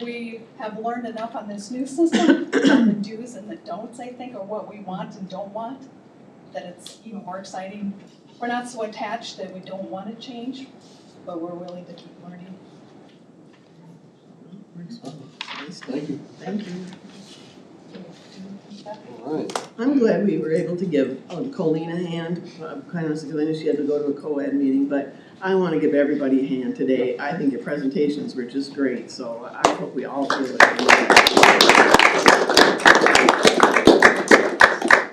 we have learned enough on this new system, the do's and the don'ts, I think, or what we want and don't want, that it's even more exciting. We're not so attached that we don't want to change, but we're willing to keep learning.
Thank you.
Thank you.
All right.
I'm glad we were able to give Colleen a hand, kind of, because I know she had to go to a co-ed meeting, but I want to give everybody a hand today. I think your presentations were just great, so I hope we all feel it.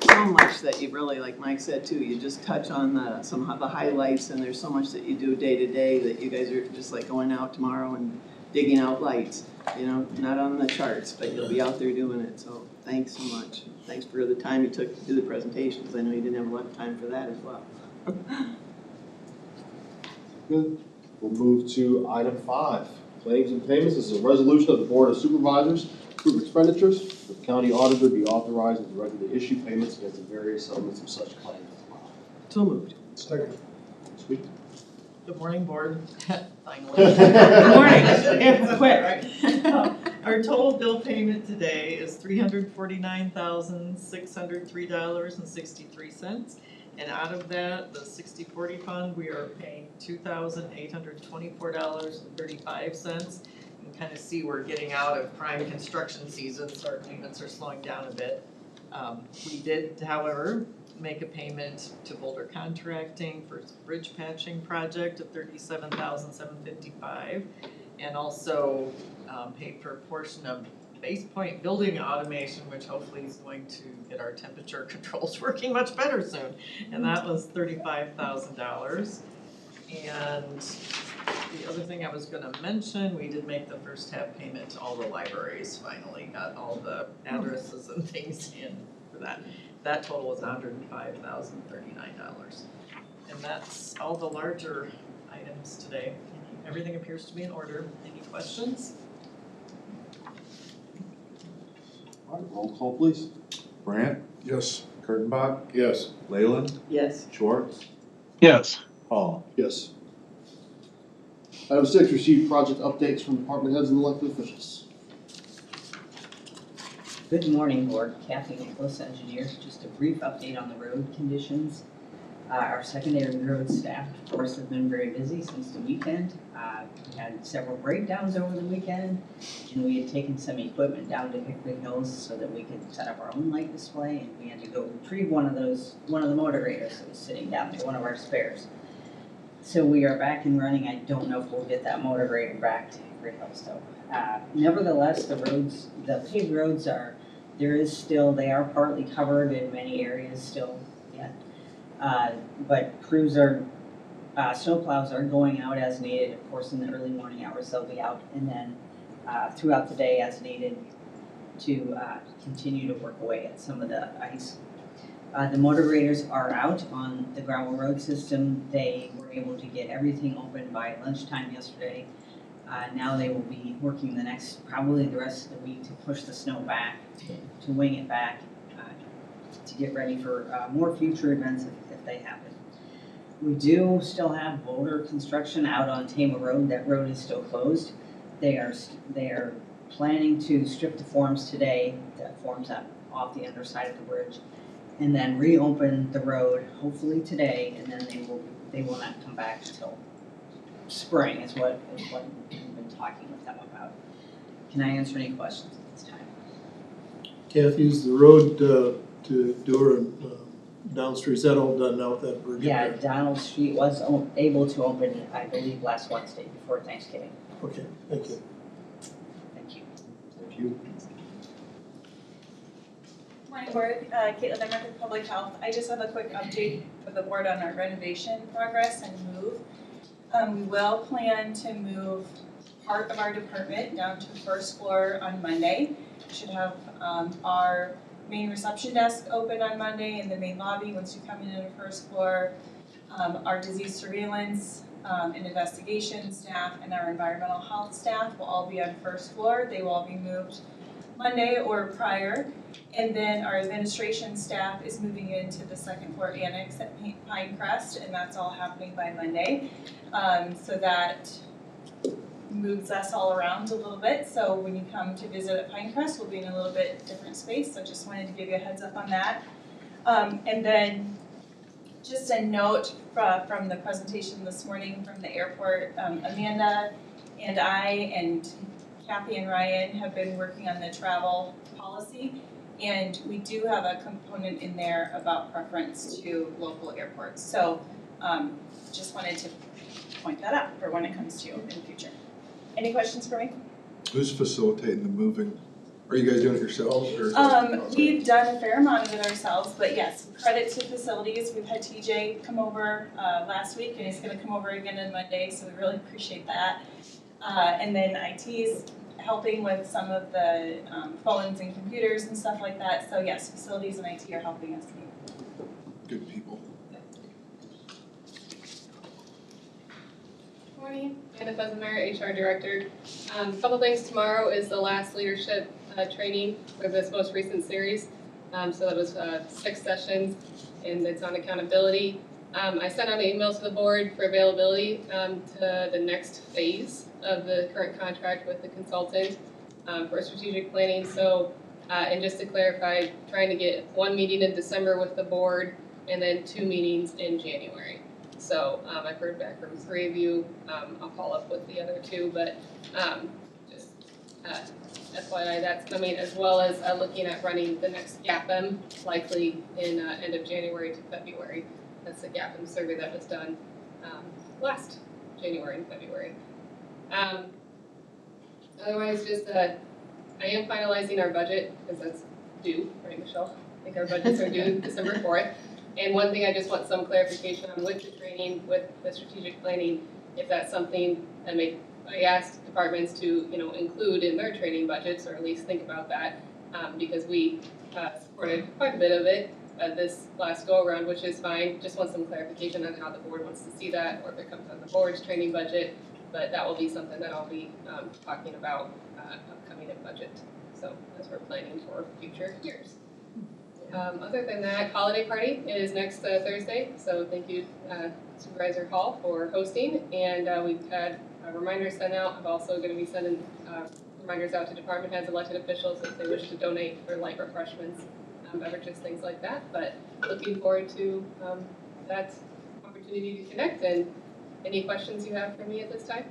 So much that you really, like Mike said too, you just touch on some of the highlights, and there's so much that you do day to day that you guys are just like going out tomorrow and digging out lights, not on the charts, but you'll be out there doing it, so thanks so much. Thanks for the time you took to do the presentations. I know you didn't have a lot of time for that as well.
Good. We'll move to item 5, claims and payments. This is a resolution of the Board of Supervisors to approve expenditures. The county auditor be authorized and directed to issue payments against the various settlements of such claims.
So moved.
Second.
Sweet.
Good morning, board. Finally.
Good morning. It's quick.
Our total bill payment today is $349,603.63. And out of that, the 60/40 fund, we are paying $2,824.35. You can kind of see we're getting out of prime construction season, so our payments are slowing down a bit. We did, however, make a payment to Boulder Contracting for bridge patching project of $37,755, and also paid for a portion of Base Point building automation, which hopefully is going to get our temperature controls working much better soon, and that was $35,000. And the other thing I was gonna mention, we did make the first half payment to all the libraries, finally got all the addresses and things in for that. That total was $105,039. And that's all the larger items today. Everything appears to be in order. Any questions?
All right, roll call, please.
Brandt,
Yes.
Kurtenbach,
Yes.
Leyland,
Yes.
Schwartz,
Yes.
Hall.
Yes. Item 6, receive project updates from department heads and elected officials.
Good morning, Board. Kathy Nicholas, engineer. Just a brief update on the road conditions. Our secondary road staff, of course, have been very busy since the weekend. We had several breakdowns over the weekend, and we had taken some equipment down to Hickory Hills so that we could set up our own light display, and we had to go retrieve one of the motor graders that was sitting down there, one of our spares. So we are back and running. I don't know if we'll get that motor grader back to Hickory Hills though. Nevertheless, the paved roads they are partly covered in many areas still yet. But snowplows are going out as needed. Of course, in the early morning hours they'll be out, and then throughout the day as needed to continue to work away at some of the ice. The motor graders are out on the gravel road system. They were able to get everything open by lunchtime yesterday. Now they will be working probably the rest of the week to push the snow back, to wing it back, to get ready for more future events if they happen. We do still have boulder construction out on Tama Road. That road is still closed. They are planning to strip the forms today, the forms off the underside of the bridge, and then reopen the road hopefully today, and then they will not come back until spring is what we've been talking with them about. Can I answer any questions at this time?
Kathy, is the road to Dura Down Street, is that all done now with that bridge?
Yeah, Donald Street was able to open, I believe, last Wednesday before Thanksgiving.
Okay, thank you.
Thank you.
Thank you.
Morning Board, Caitlin Emmerich with Public Health. I just have a quick update for the board on our renovation progress and move. We will plan to move part of our department down to the first floor on Monday. We should have our main reception desk open on Monday in the main lobby once you come in on the first floor. Our disease surveillance and investigation staff and our environmental health staff will all be on first floor. They will all be moved Monday or prior. And then our administration staff is moving into the second floor annex at Pinecrest, and that's all happening by Monday. So that moves us all around a little bit. So when you come to visit at Pinecrest, we'll be in a little bit different space. So just wanted to give you a heads up on that. And then just a note from the presentation this morning from the airport, Amanda and I and Kathy and Ryan have been working on the travel policy, and we do have a component in there about preference to local airports. So just wanted to point that out for when it comes to you in the future. Any questions for me?
Who's facilitating the moving? Are you guys doing it yourselves or? Is it
We've done a fair amount of it ourselves, but yes, credit to facilities. We've had TJ come over last week, and he's gonna come over again on Monday, so we really appreciate that. And then IT's helping with some of the phones and computers and stuff like that. So yes, facilities and IT are helping us.
Good people.
Morning, Anna Fesenmeyer, HR Director. A couple things. Tomorrow is the last leadership training for this most recent series. So that was 6 sessions, and it's on accountability. I sent out an email to the board for availability to the next phase of the current contract with the consultant for strategic planning. So, and just to clarify, trying to get 1 meeting in December with the board and then 2 meetings in January. So I've heard back from 3 of you. I'll follow up with the other 2, but just FYI, that's coming, as well as looking at running the next GAPM, likely in end of January to February. That's the GAPM survey that was done last January and February. Otherwise, just I am finalizing our budget because that's due, right, Michelle? I think our budgets are due December 4th. And one thing I just want some clarification on with the training, with the strategic planning, if that's something I asked departments to, include in their training budgets, or at least think about that, because we supported quite a bit of it this last go around, which is fine. Just want some clarification on how the board wants to see that, or if it comes on the board's training budget. But that will be something that I'll be talking about upcoming in budget. So as we're planning for future years. Other than that, holiday party is next Thursday. So thank you, Supervisor Hall, for hosting. And we've had reminders sent out. I'm also going to be sending reminders out to department heads, elected officials, if they wish to donate for light refreshments, beverages, things like that. But looking forward to that opportunity to connect. And any questions you have for me at this time?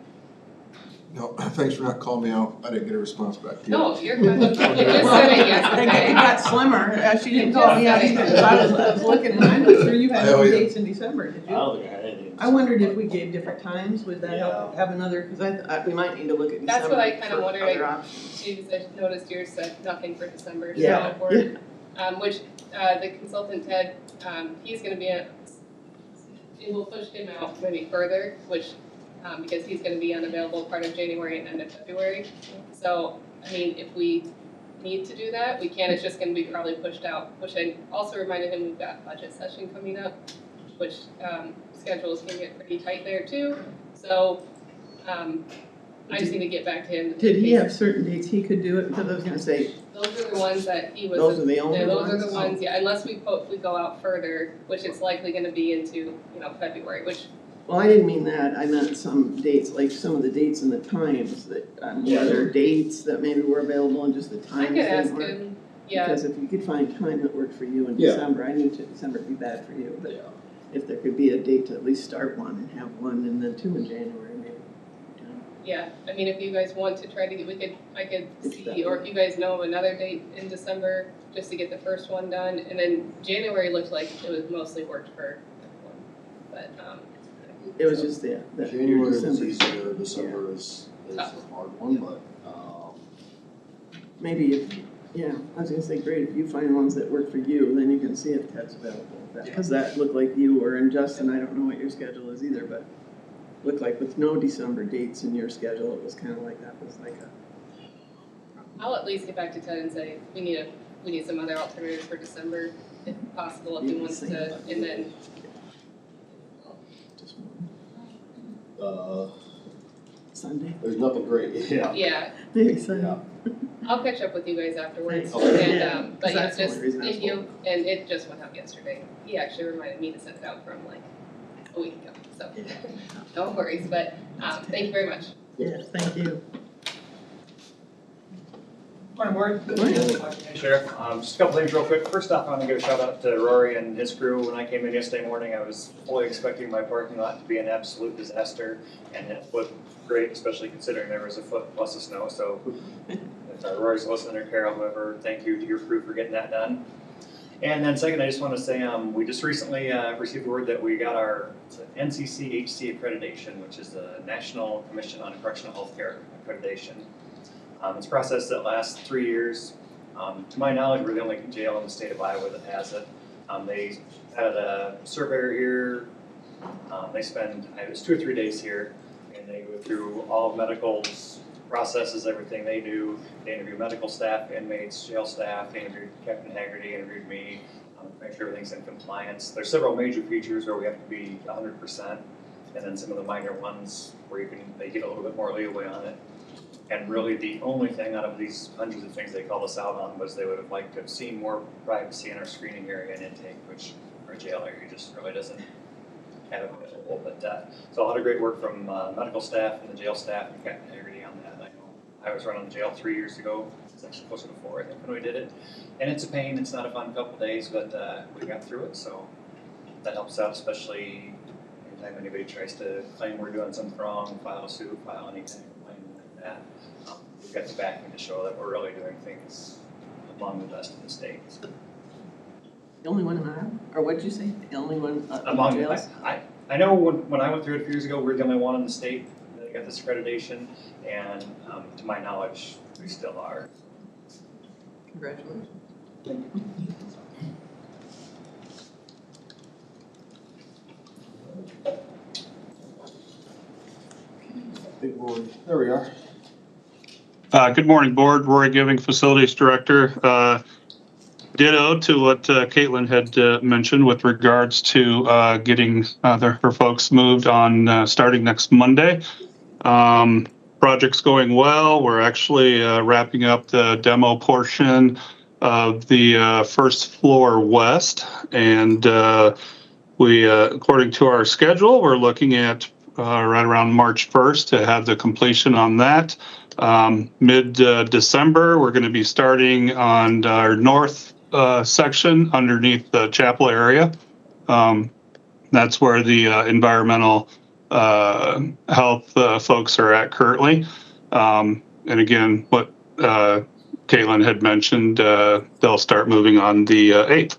No, thanks for not calling me out. I didn't get a response back to you.
No, you're good. You just said it yesterday.
I got slimmer. She didn't call me out either, because I was looking, and I'm not sure you had any dates in December, did you?
I don't think I had anything.
I wondered if we gave different times, would that help have another, because we might need to look at December.
That's what I kind of wondered.
I
noticed yours said nothing for December.
Yeah.
So which the consultant Ted, he's going to be it will push him out maybe further, which because he's going to be unavailable part of January and end of February. So, I mean, if we need to do that, we can. It's just going to be probably pushed out, which I also reminded him we've got budget session coming up, which schedules can get pretty tight there too. So, I just need to get back to him.
Did he have certain dates he could do it? Because I was going to say.
Those are the ones that he was.
Those are the only ones?
Those are the ones, yeah, unless we go out further, which it's likely going to be into, February, which.
Well, I didn't mean that. I meant some dates, like some of the dates and the times that, were there dates that maybe were available and just the times?
I could ask him, yeah.
Because if you could find time that worked for you in December, I knew December would be bad for you, but if there could be a date to at least start one and have one and then 2 in January, maybe.
Yeah, I mean, if you guys want to try to get, I could see, or if you guys know another date in December, just to get the first one done, and then January looked like it was mostly worked for everyone, but,
it was just the
January was
December.
easier, December is a hard one, but,
maybe if Yeah, I was gonna say, great, if you find ones that work for you, then you can see if Ted's available. Because that looked like you were, and Justin, I don't know what your schedule is either, but looked like with no December dates in your schedule, it was kind of like that was like a.
I'll at least get back to Ted and say, we need some other alternatives for December, if possible, if he wants to, and then.
Sunday.
There's nothing great, yeah.
Yeah.
Maybe Sunday.
I'll catch up with you guys afterwards,
Thanks.
and,
Yeah,
but yeah,
that's the
just,
only reason I
thank
was
you, and it just went out yesterday. He actually reminded me to send it out from like a week ago, so, no worries, but, thank you very much.
Yeah, thank you.
Morning, Board.
Good morning.
Hey, Sheriff. Just a couple things real quick. First off, I want to give a shout out to Rory and his crew. When I came in yesterday morning, I was fully expecting my parking lot to be an absolute disaster, and it looked great, especially considering there was a foot plus of snow. So if Rory's listening or Carol, whoever, thank you to your crew for getting that done. And then second, I just want to say we just recently received word that we got our NCCHC accreditation, which is the National Commission on Correctional Healthcare accreditation. It's a process that lasts 3 years. To my knowledge, we're the only jail in the state of Iowa that has it. They had a surveyor here. They spend, it was 2 or 3 days here, and they go through all of medical's processes, everything they do. They interview medical staff, inmates, jail staff. They interviewed Captain Haggerty, interviewed me, make sure everything's in compliance. There's several major features where we have to be 100%, and then some of the minor ones where they get a little bit more leeway on it. And really the only thing out of these hundreds of things they called us out on was they would have liked to have seen more privacy in our screening area and intake, which our jail area just really doesn't have available. But so a lot of great work from medical staff and the jail staff and Captain Haggerty on that. I know I was running the jail 3 years ago. It's actually closer to 4, I think, when we did it. And it's a pain. It's not a fun couple days, but we got through it. So that helps out, especially anytime anybody tries to claim we're doing something wrong, file a suit, file anything. We've got the backing to show that we're really doing things among the best in the state.
The only one in Iowa? Or what'd you say? The only one
Among,
jails?
I know when I went through it a few years ago, we were the only one in the state that got this accreditation, and to my knowledge, we still are.
Congratulations.
Big Rory. There we are.
Good morning, Board. Rory Giving, Facilities Director. Ditto to what Caitlin had mentioned with regards to getting her folks moved on starting next Monday. Project's going well. We're actually wrapping up the demo portion of the first floor west, and we, according to our schedule, we're looking at right around March 1st to have the completion on that. Mid-December, we're going to be starting on our north section underneath the chapel area. That's where the environmental health folks are at currently. And again, what Caitlin had mentioned, they'll start moving on the 8th.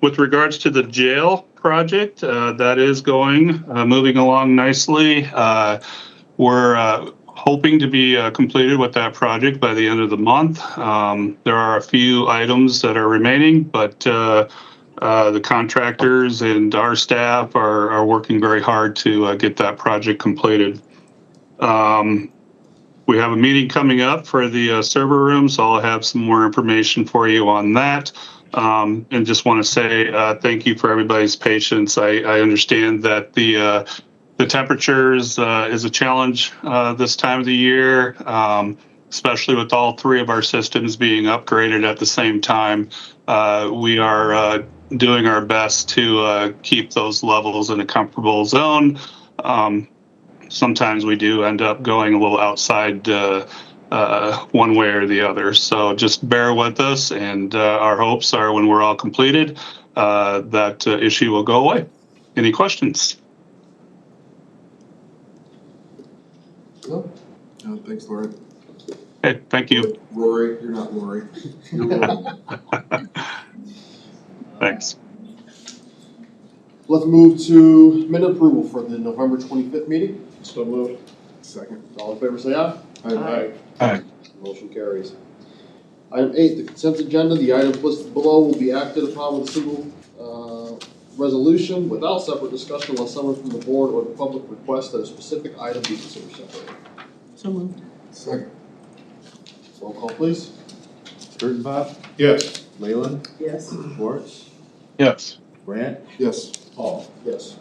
With regards to the jail project, that is moving along nicely. We're hoping to be completed with that project by the end of the month. There are a few items that are remaining, but the contractors and our staff are working very hard to get that project completed. We have a meeting coming up for the server room, so I'll have some more information for you on that. And just want to say thank you for everybody's patience. I understand that the temperatures is a challenge this time of the year, especially with all 3 of our systems being upgraded at the same time. We are doing our best to keep those levels in a comfortable zone. Sometimes we do end up going a little outside one way or the other. So just bear with us, and our hopes are when we're all completed, that issue will go away. Any questions?
No, thanks, Lauren.
Okay, thank you.
Rory, you're not Lori. You're Rory.
Thanks.
Let's move to minute approval for the November 25th meeting.
So moved. Second.
All in favor, say aye.
Aye.
Aye.
Motion carries. Item 8, the consent agenda. The items listed below will be acted upon with a single resolution without separate discussion unless someone from the board or the public requests that a specific item be considered separately.
So moved.
Second.
Roll call, please.
Kurttenbach,
Yes.
Leyland,
Yes.
Schwartz,
Yes.
Grant,
Yes.
Paul.
Yes.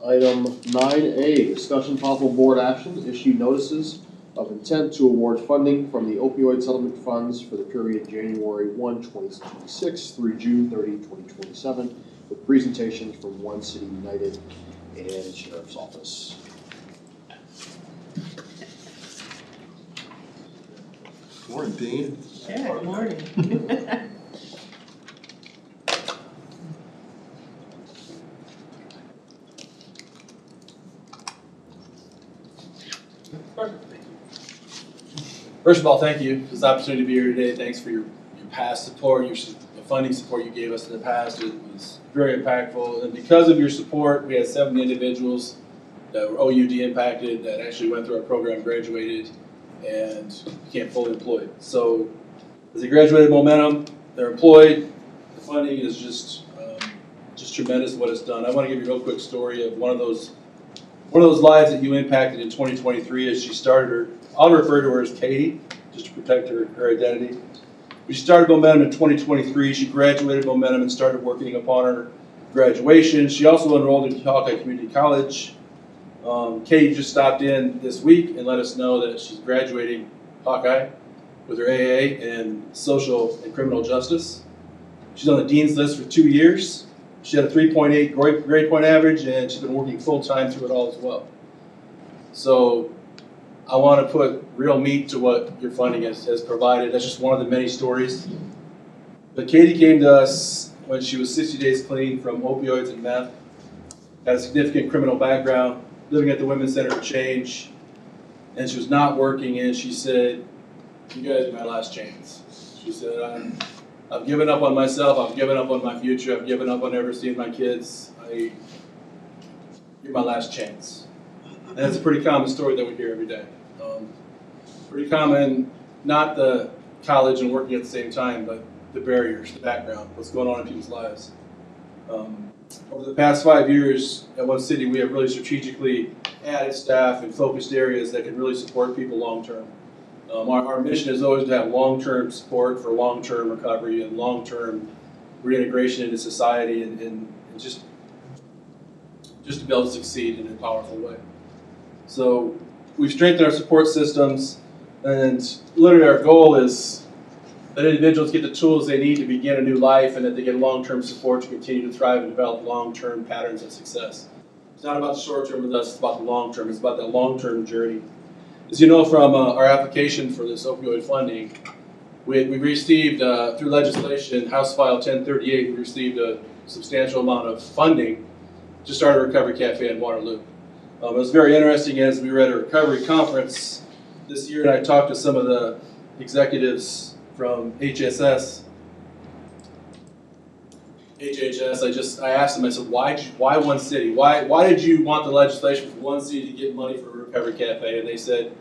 Item 9A, discussion possible board action, issue notices of intent to award funding from the opioid settlement funds for the period January 1, 2026 through June 30, 2027, with presentations from One City United and Sheriff's Office.
Morning, Dean.
Yeah, good morning.
First of all, thank you for this opportunity to be here today. Thanks for your past support, the funding support you gave us in the past. It was very impactful. And because of your support, we had 7 individuals that were OUD impacted that actually went through our program, graduated, and became fully employed. So as they graduated momentum, they're employed. The funding is just tremendous what it's done. I want to give you a real quick story of one of those lives that you impacted in 2023 as she started her. I'll refer to her as Katie, just to protect her identity. She started Momentum in 2023. She graduated Momentum and started working upon her graduation. She also enrolled in Hawkeye Community College. Katie just stopped in this week and let us know that she's graduating Hawkeye with her AA in Social and Criminal Justice. She's on the Dean's List for 2 years. She had a 3.8 grade point average, and she's been working full-time through it all as well. So I want to put real meat to what your funding has provided. That's just one of the many stories. But Katie came to us when she was 60 days clean from opioids and meth, had a significant criminal background, living at the Women's Center for Change, and she was not working, and she said, "You guys are my last chance." She said, I've given up on myself, I've given up on my future, I've given up on ever seeing my kids. You're my last chance. And that's a pretty common story that we hear every day. Pretty common, not the college and working at the same time, but the barriers, the background, what's going on in people's lives. Over the past 5 years at One City, we have really strategically added staff in focused areas that can really support people long term. Our mission is always to have long-term support for long-term recovery and long-term reintegration into society and just to be able to succeed in a powerful way. So we've strengthened our support systems, and literally our goal is that individuals get the tools they need to begin a new life and that they get long-term support to continue to thrive and develop long-term patterns of success. It's not about the short-term with us, it's about the long-term. It's about that long-term journey. As you know from our application for this opioid funding, we received, through legislation, House File 1038, we received a substantial amount of funding to start a recovery cafe in Waterloo. It was very interesting as we were at a recovery conference this year, and I talked to some of the executives from HHS. I asked them, I said, why One City? Why did you want the legislation for One City to get money for a recovery cafe? And they said,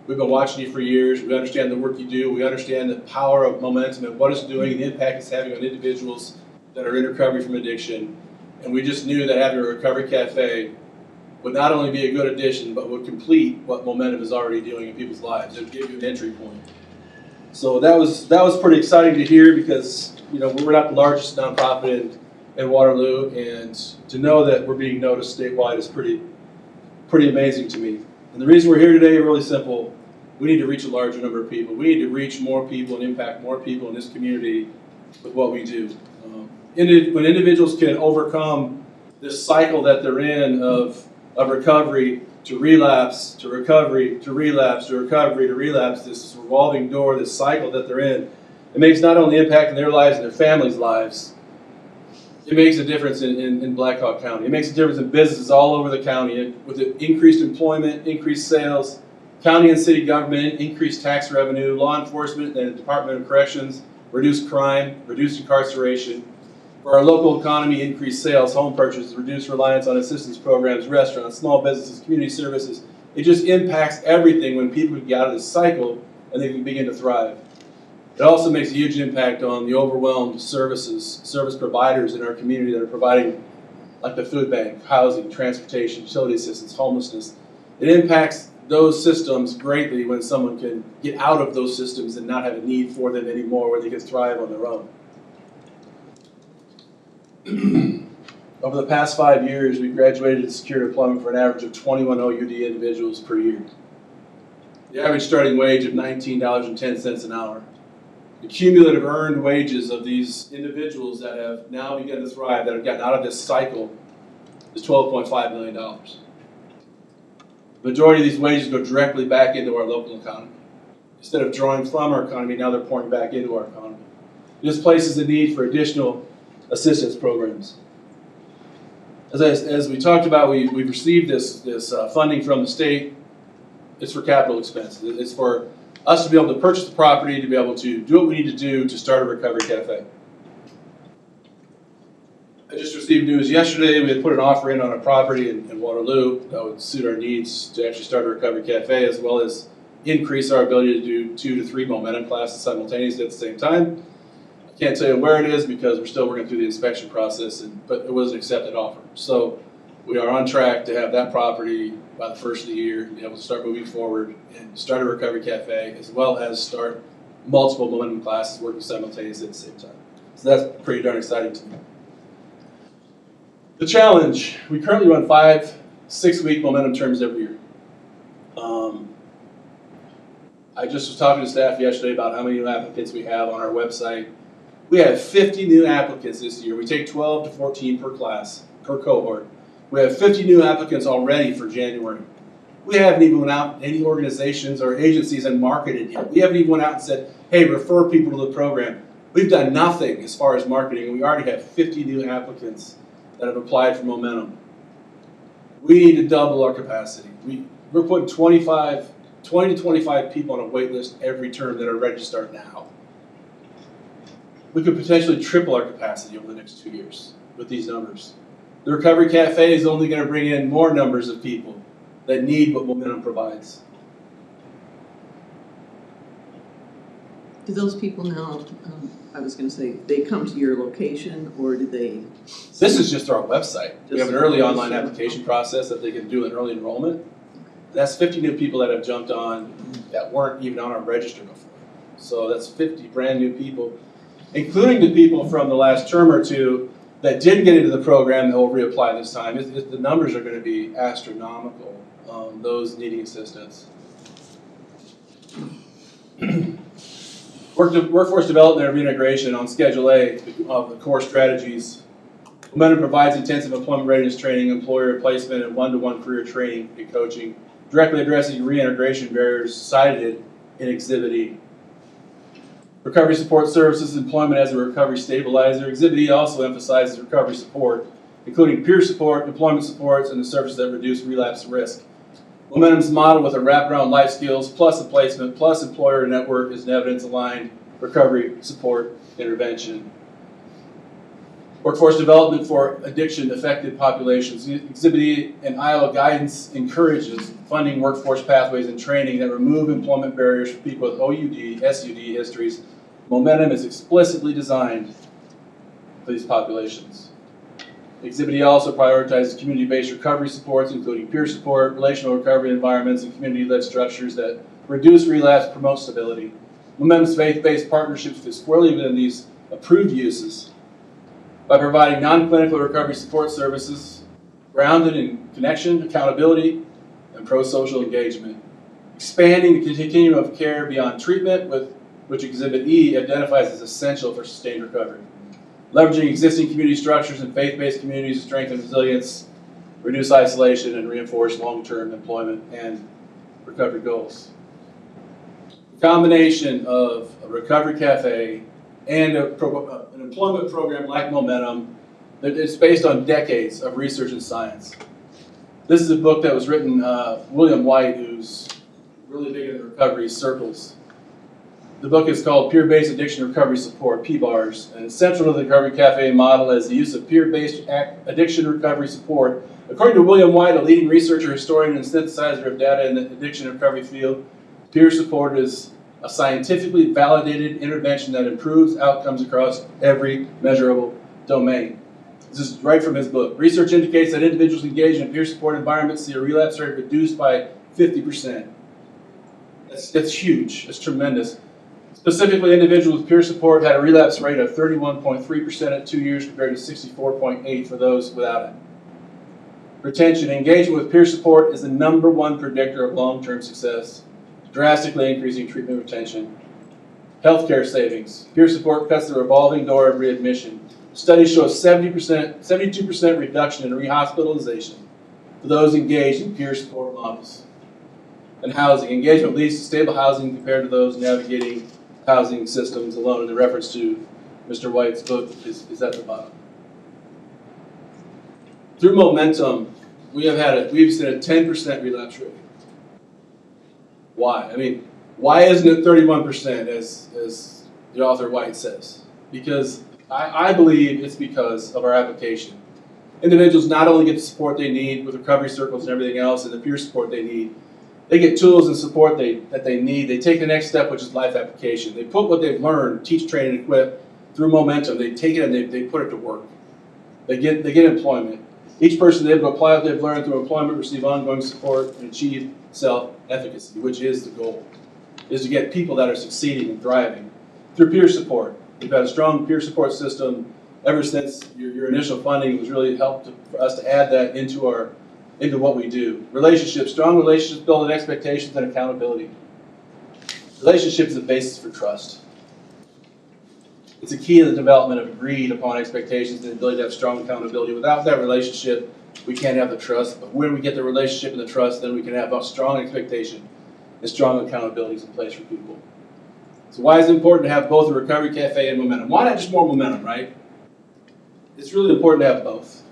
we've been watching you for years. We understand the work you do. We understand the power of momentum and what it's doing and the impact it's having on individuals that are in recovery from addiction. And we just knew that having a recovery cafe would not only be a good addition, but would complete what momentum is already doing in people's lives. It would give you an entry point. So that was pretty exciting to hear because we're not the largest nonprofit in Waterloo, and to know that we're being noticed statewide is pretty amazing to me. And the reason we're here today is really simple. We need to reach a larger number of people. We need to reach more people and impact more people in this community with what we do. When individuals can overcome this cycle that they're in of recovery to relapse, to recovery, to relapse, to recovery, to relapse, this revolving door, this cycle that they're in, it makes not only impact in their lives and their families' lives, it makes a difference in Black Hawk County. It makes a difference in businesses all over the county with increased employment, increased sales, county and city government, increased tax revenue, law enforcement and the Department of Corrections, reduced crime, reduced incarceration. For our local economy, increased sales, home purchases, reduced reliance on assistance programs, restaurants, small businesses, community services. It just impacts everything when people get out of this cycle and they can begin to thrive. It also makes a huge impact on the overwhelmed service providers in our community that are providing, like the food bank, housing, transportation, utility assistance, homelessness. It impacts those systems greatly when someone can get out of those systems and not have a need for them anymore, where they can thrive on their own. Over the past 5 years, we've graduated and secured employment for an average of 21 OUD individuals per year. The average starting wage of $19.10 an hour. The cumulative earned wages of these individuals that have now begun to thrive, that have gotten out of this cycle, is $12.5 million. The majority of these wages go directly back into our local economy. Instead of drawing from our economy, now they're pouring back into our economy. This places the need for additional assistance programs. As we talked about, we've received this funding from the state. It's for capital expenses. It's for us to be able to purchase the property, to be able to do what we need to do to start a recovery cafe. I just received news yesterday. We had put an offer in on a property in Waterloo that would suit our needs to actually start a recovery cafe, as well as increase our ability to do 2 to 3 momentum classes simultaneously at the same time. I can't tell you where it is because we're still working through the inspection process, but it was an accepted offer. So we are on track to have that property by the first of the year, and be able to start moving forward and start a recovery cafe, as well as start multiple momentum classes working simultaneously at the same time. So that's pretty darn exciting to me. The challenge, we currently run 5 6-week momentum terms every year. I just was talking to staff yesterday about how many new applicants we have on our website. We have 50 new applicants this year. We take 12 to 14 per class, per cohort. We have 50 new applicants already for January. We haven't even went out to any organizations or agencies and marketed yet. We haven't even went out and said, hey, refer people to the program. We've done nothing as far as marketing, and we already have 50 new applicants that have applied for momentum. We need to double our capacity. We're putting 20 to 25 people on a wait list every term that are ready to start now. We could potentially triple our capacity over the next 2 years with these numbers. The Recovery Cafe is only going to bring in more numbers of people that need what momentum provides.
Do those people now, I was going to say, they come to your location, or do they?
This is just our website. We have an early online application process that they can do an early enrollment. That's 50 new people that have jumped on that weren't even on our register before. So that's 50 brand new people, including the people from the last term or two that didn't get into the program that will reapply this time. The numbers are going to be astronomical, those needing assistance. Workforce development and reintegration on Schedule A of the core strategies. Momentum provides intensive employment readiness training, employer placement, and one-to-one career training and coaching, directly addressing reintegration barriers cited in Exhibit E. Recovery support services, employment as a recovery stabilizer. Exhibit E also emphasizes recovery support, including peer support, employment supports, and the services that reduce relapse risk. Momentum's model with a wraparound life skills plus a placement plus employer network is an evidence-aligned recovery support intervention. Workforce development for addiction-affected populations. Exhibit E and Iowa guidance encourages funding workforce pathways and training that remove employment barriers for people with OUD, SUD histories. Momentum is explicitly designed for these populations. Exhibit E also prioritizes community-based recovery supports, including peer support, relational recovery environments, and community-led structures that reduce relapse, promote stability. Momentum's faith-based partnerships fit squarely within these approved uses by providing non-clinical recovery support services grounded in connection, accountability, and pro-social engagement. Expanding the continuum of care beyond treatment, with which Exhibit E identifies as essential for sustained recovery. Leveraging existing community structures and faith-based communities to strengthen resilience, reduce isolation, and reinforce long-term employment and recovery goals. The combination of a recovery cafe and an employment program like Momentum that is based on decades of research and science. This is a book that was written, William White, who's really big in the recovery circles. The book is called Peer-Based Addiction Recovery Support, PBARS, and it's central to the Recovery Cafe model as the use of peer-based addiction recovery support. According to William White, a leading researcher, historian, and synthesizer of data in the addiction recovery field, peer support is a scientifically validated intervention that improves outcomes across every measurable domain. This is right from his book. Research indicates that individuals engaged in peer support environments see a relapse rate reduced by 50%. That's huge. That's tremendous. Specifically, individuals with peer support had a relapse rate of 31.3% at 2 years compared to 64.8% for those without it. Retention. Engagement with peer support is the #1 predictor of long-term success, drastically increasing treatment retention. Healthcare savings. Peer support cuts the revolving door of readmission. Studies show a 72% reduction in rehospitalization for those engaged in peer support models. And housing. Engagement leads to stable housing compared to those navigating housing systems alone. And the reference to Mr. White's book is at the bottom. Through momentum, we've seen a 10% relapse rate. Why? I mean, why isn't it 31% as the author White says? Because I believe it's because of our application. Individuals not only get the support they need with recovery circles and everything else and the peer support they need, they get tools and support that they need. They take the next step, which is life application. They put what they've learned, teach, train, and equip through momentum. They take it and they put it to work. They get employment. Each person is able to apply what they've learned through employment, receive ongoing support, and achieve self-efficacy, which is the goal, is to get people that are succeeding and thriving. Through peer support, we've had a strong peer support system ever since your initial funding. It was really helped for us to add that into what we do. Relationships, strong relationships build on expectations and accountability. Relationship is the basis for trust. It's a key in the development of agreed upon expectations and the ability to have strong accountability. Without that relationship, we can't have the trust. But when we get the relationship and the trust, then we can have a strong expectation and strong accountabilities in place for people. So why is it important to have both a recovery cafe and momentum? Why not just more momentum, right? It's really important to have both.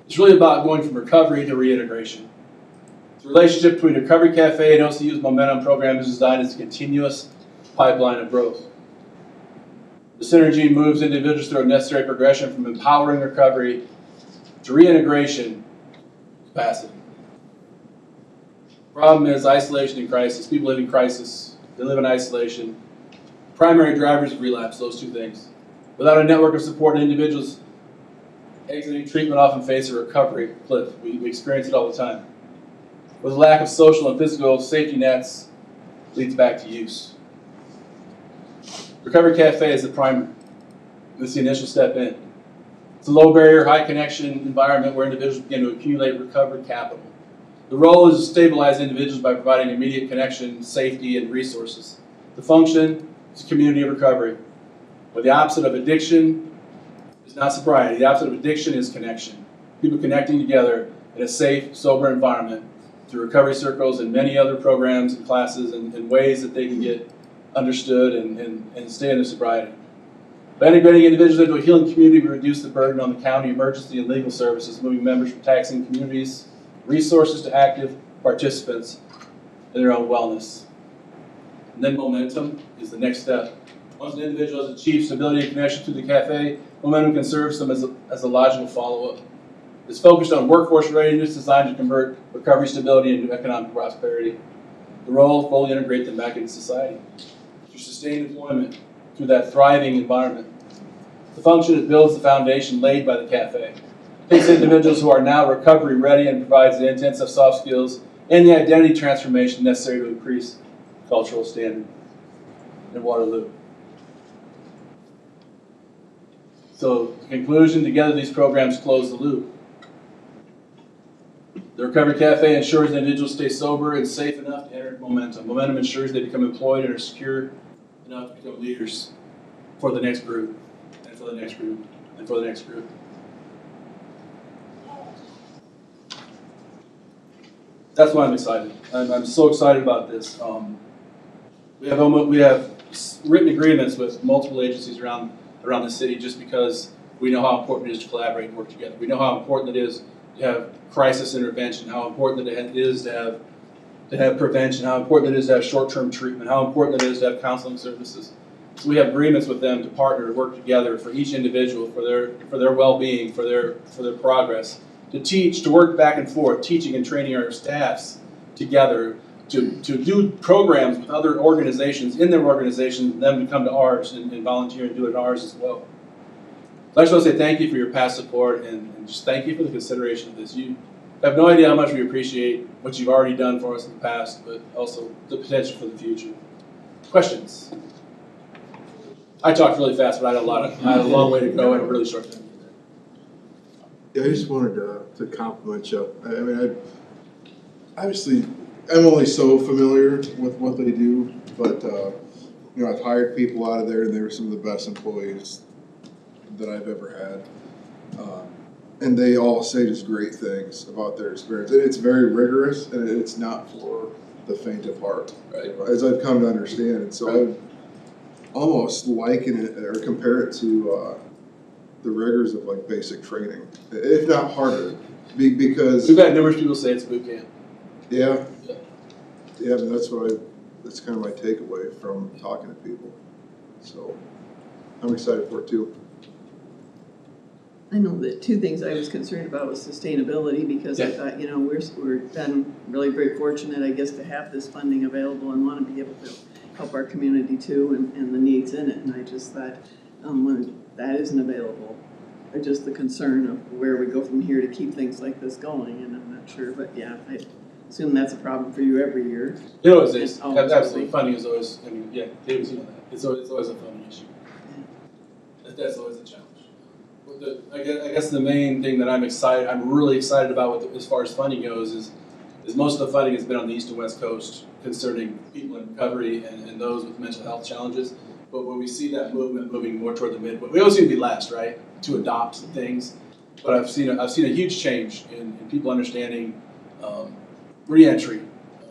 It's really about going from recovery to reintegration. The relationship between Recovery Cafe and OCU's Momentum program is designed as a continuous pipeline of growth. The synergy moves individuals through a necessary progression from empowering recovery to reintegration capacity. Problem is isolation and crisis. People live in crisis. They live in isolation. Primary drivers of relapse, those two things. Without a network of support, individuals exiting treatment often face a recovery cliff. We experience it all the time. With a lack of social and physical safety nets, leads back to use. Recovery Cafe is the primer. It's the initial step in. It's a low barrier, high connection environment where individuals begin to accumulate recovery capital. The role is to stabilize individuals by providing immediate connection, safety, and resources. The function is a community of recovery, where the opposite of addiction is not sobriety. The opposite of addiction is connection. People connecting together in a safe, sober environment through recovery circles and many other programs and classes and ways that they can get understood and stay in their sobriety. By integrating individuals into a healing community, we reduce the burden on the county emergency and legal services, moving members from taxing communities, resources to active participants in their own wellness. And then momentum is the next step. Once an individual has achieved stability and connection to the cafe, momentum can serve them as a logical follow-up. It's focused on workforce readiness designed to convert recovery stability into economic prosperity. The role is fully integrate them back into society through sustained employment, through that thriving environment. The function it builds the foundation laid by the cafe. It takes individuals who are now recovery ready and provides the intensive soft skills and the identity transformation necessary to increase cultural standard in Waterloo. So, in conclusion, together these programs close the loop. The Recovery Cafe ensures that individuals stay sober and safe enough to enter momentum. Momentum ensures they become employed and are secure enough to become leaders for the next group, and for the next group, and for the next group. That's why I'm excited. I'm so excited about this. We have written agreements with multiple agencies around the city just because we know how important it is to collaborate and work together. We know how important it is to have crisis intervention, how important it is to have prevention, how important it is to have short-term treatment, how important it is to have counseling services. So we have agreements with them to partner, to work together for each individual, for their well-being, for their progress, to teach, to work back and forth, teaching and training our staffs together, to do programs with other organizations, in their organizations, them to come to ours and volunteer and do it at ours as well. So I just want to say thank you for your past support and just thank you for the consideration of this. You have no idea how much we appreciate what you've already done for us in the past, but also the potential for the future. Questions? I talked really fast, but I had a long way to go and a really short time.
Yeah, I just wanted to compliment you. I mean, obviously, I'm only so familiar with what they do, but you know, I've hired people out of there, and they were some of the best employees that I've ever had. And they all say just great things about their experience. And it's very rigorous, and it's not for the faint of heart,
right?
As I've come to understand. And so I would almost liken it or compare it to the rigors of like basic training, if not harder, because
we've had numerous people say it's boot camp.
Yeah, but that's kind of my takeaway from talking to people. So I'm excited for it too.
I know that two things I was concerned about was sustainability, because I thought, you know, we're been really very fortunate, I guess, to have this funding available and want to be able to help our community too and the needs in it. And I just thought when that isn't available, just the concern of where we go from here to keep things like this going, and I'm not sure, but yeah, I assume that's a problem for you every year.
It always is.
Oh,
Absolutely. Funding is always, I mean, yeah, David's, you know that. It's always a funding issue. That's always a challenge. I guess the main thing that I'm really excited about as far as funding goes is most of the funding has been on the East and West Coast concerning people in recovery and those with mental health challenges. But when we see that movement moving more toward the Midwest, we always seem to be last, right, to adopt things. But I've seen a huge change in people understanding reentry,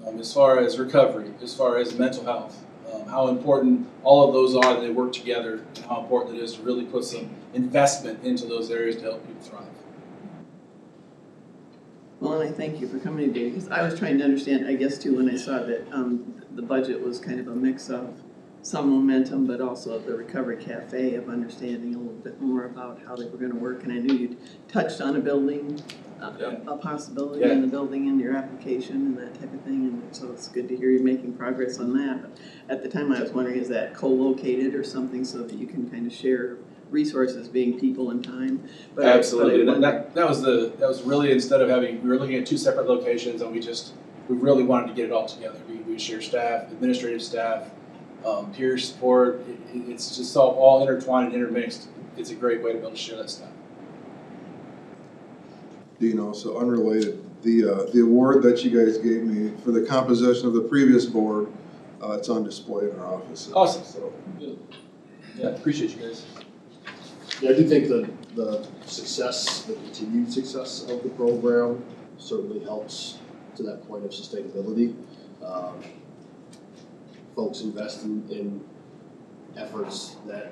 as far as recovery, as far as mental health, how important all of those are, that they work together, and how important it is to really put some investment into those areas to help people thrive.
Well, and I thank you for coming today, because I was trying to understand, I guess too, when I saw that the budget was kind of a mix of some momentum, but also the Recovery Cafe, of understanding a little bit more about how they were going to work. And I knew you'd touched on a building, a possibility in the building in your application and that type of thing. And so it's good to hear you making progress on that. But at the time I was wondering, is that co-located or something so that you can kind of share resources, being people and time? But
absolutely. That was really, instead of we were looking at two separate locations, and we really wanted to get it all together. We share staff, administrative staff, peer support. It's just all intertwined and intermixed. It's a great way to be able to share that stuff.
You know, so unrelated, the award that you guys gave me for the composition of the previous board, it's on display in our office.
Awesome. So, good. Yeah, appreciate you guys.
Yeah, I do think the success, the continued success of the program certainly helps to that point of sustainability. Folks invest in efforts that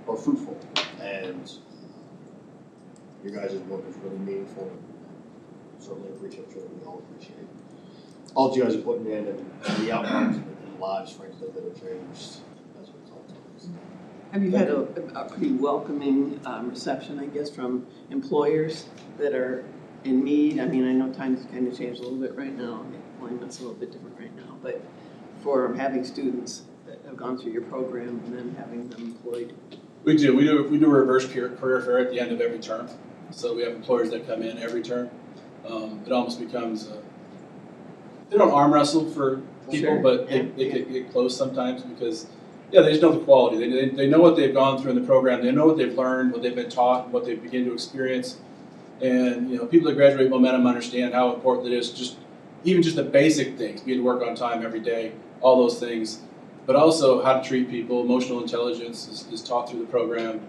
are fruitful, and your guys' work is really meaningful. Certainly appreciate what we all appreciate. All that you guys are putting in and the outcomes and lives, frankly, that have changed as a result of this.
Have you had a pretty welcoming reception, I guess, from employers that are in need? I mean, I know times kind of changed a little bit right now. Employment's a little bit different right now, but for having students that have gone through your program and then having them employed.
We do a reverse career fair at the end of every term. So we have employers that come in every term. It almost becomes they don't arm wrestle for people, but they get close sometimes because they just know the quality. They know what they've gone through in the program. They know what they've learned, what they've been taught, what they begin to experience. And people that graduate Momentum understand how important it is. Even just the basic things, being to work on time every day, all those things, but also how to treat people. Emotional intelligence is taught through the program.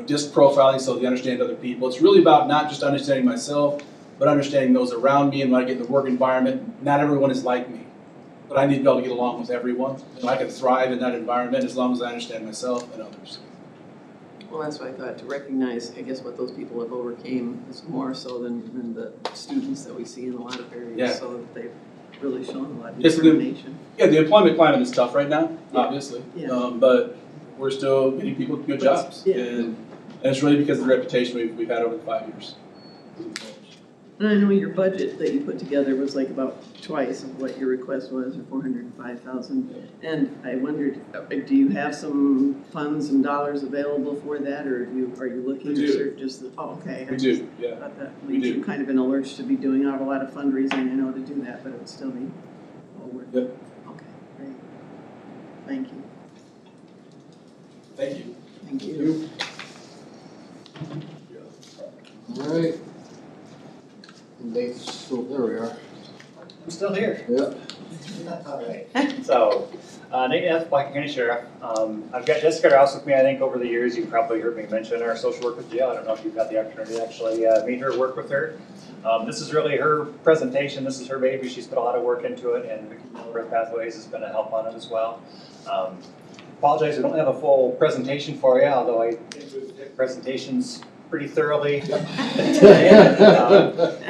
Disc profiling, so they understand other people. It's really about not just understanding myself, but understanding those around me. And when I get in the work environment, not everyone is like me, but I need to be able to get along with everyone. And I can thrive in that environment as long as I understand myself and others.
Well, that's what I thought, to recognize, I guess, what those people have overcame is more so than the students that we see in a lot of areas, so that they've really shown a lot of determination.
The employment climate is tough right now, obviously, but we're still getting people good jobs, and it's really because of the reputation we've had over the 5 years.
And I know your budget that you put together was like about twice of what your request was, or 405,000. And I wondered, do you have some funds and dollars available for that, or are you looking
We
to
do.
serve just the, oh, okay.
We do, yeah.
Thought that
We
leaves
do.
you kind of in a lurch to be doing out a lot of fundraising, I know, to do that, but it would still be well worth it.
Yep.
Okay, great. Thank you.
Thank you.
Thank you.
All right. Nate's still, there we are.
I'm still here.
Yeah.
All right. So, Nate F., Black County Sheriff. I've got Jessica Rouse with me. I think over the years you've probably heard me mention our social work with jail. I don't know if you've had the opportunity to actually meet her, work with her. This is really her presentation. This is her baby. She's put a lot of work into it, and Vicki Breath Pathways has been a help on it as well. Apologize, we don't have a full presentation for you, although I did presentations pretty thoroughly.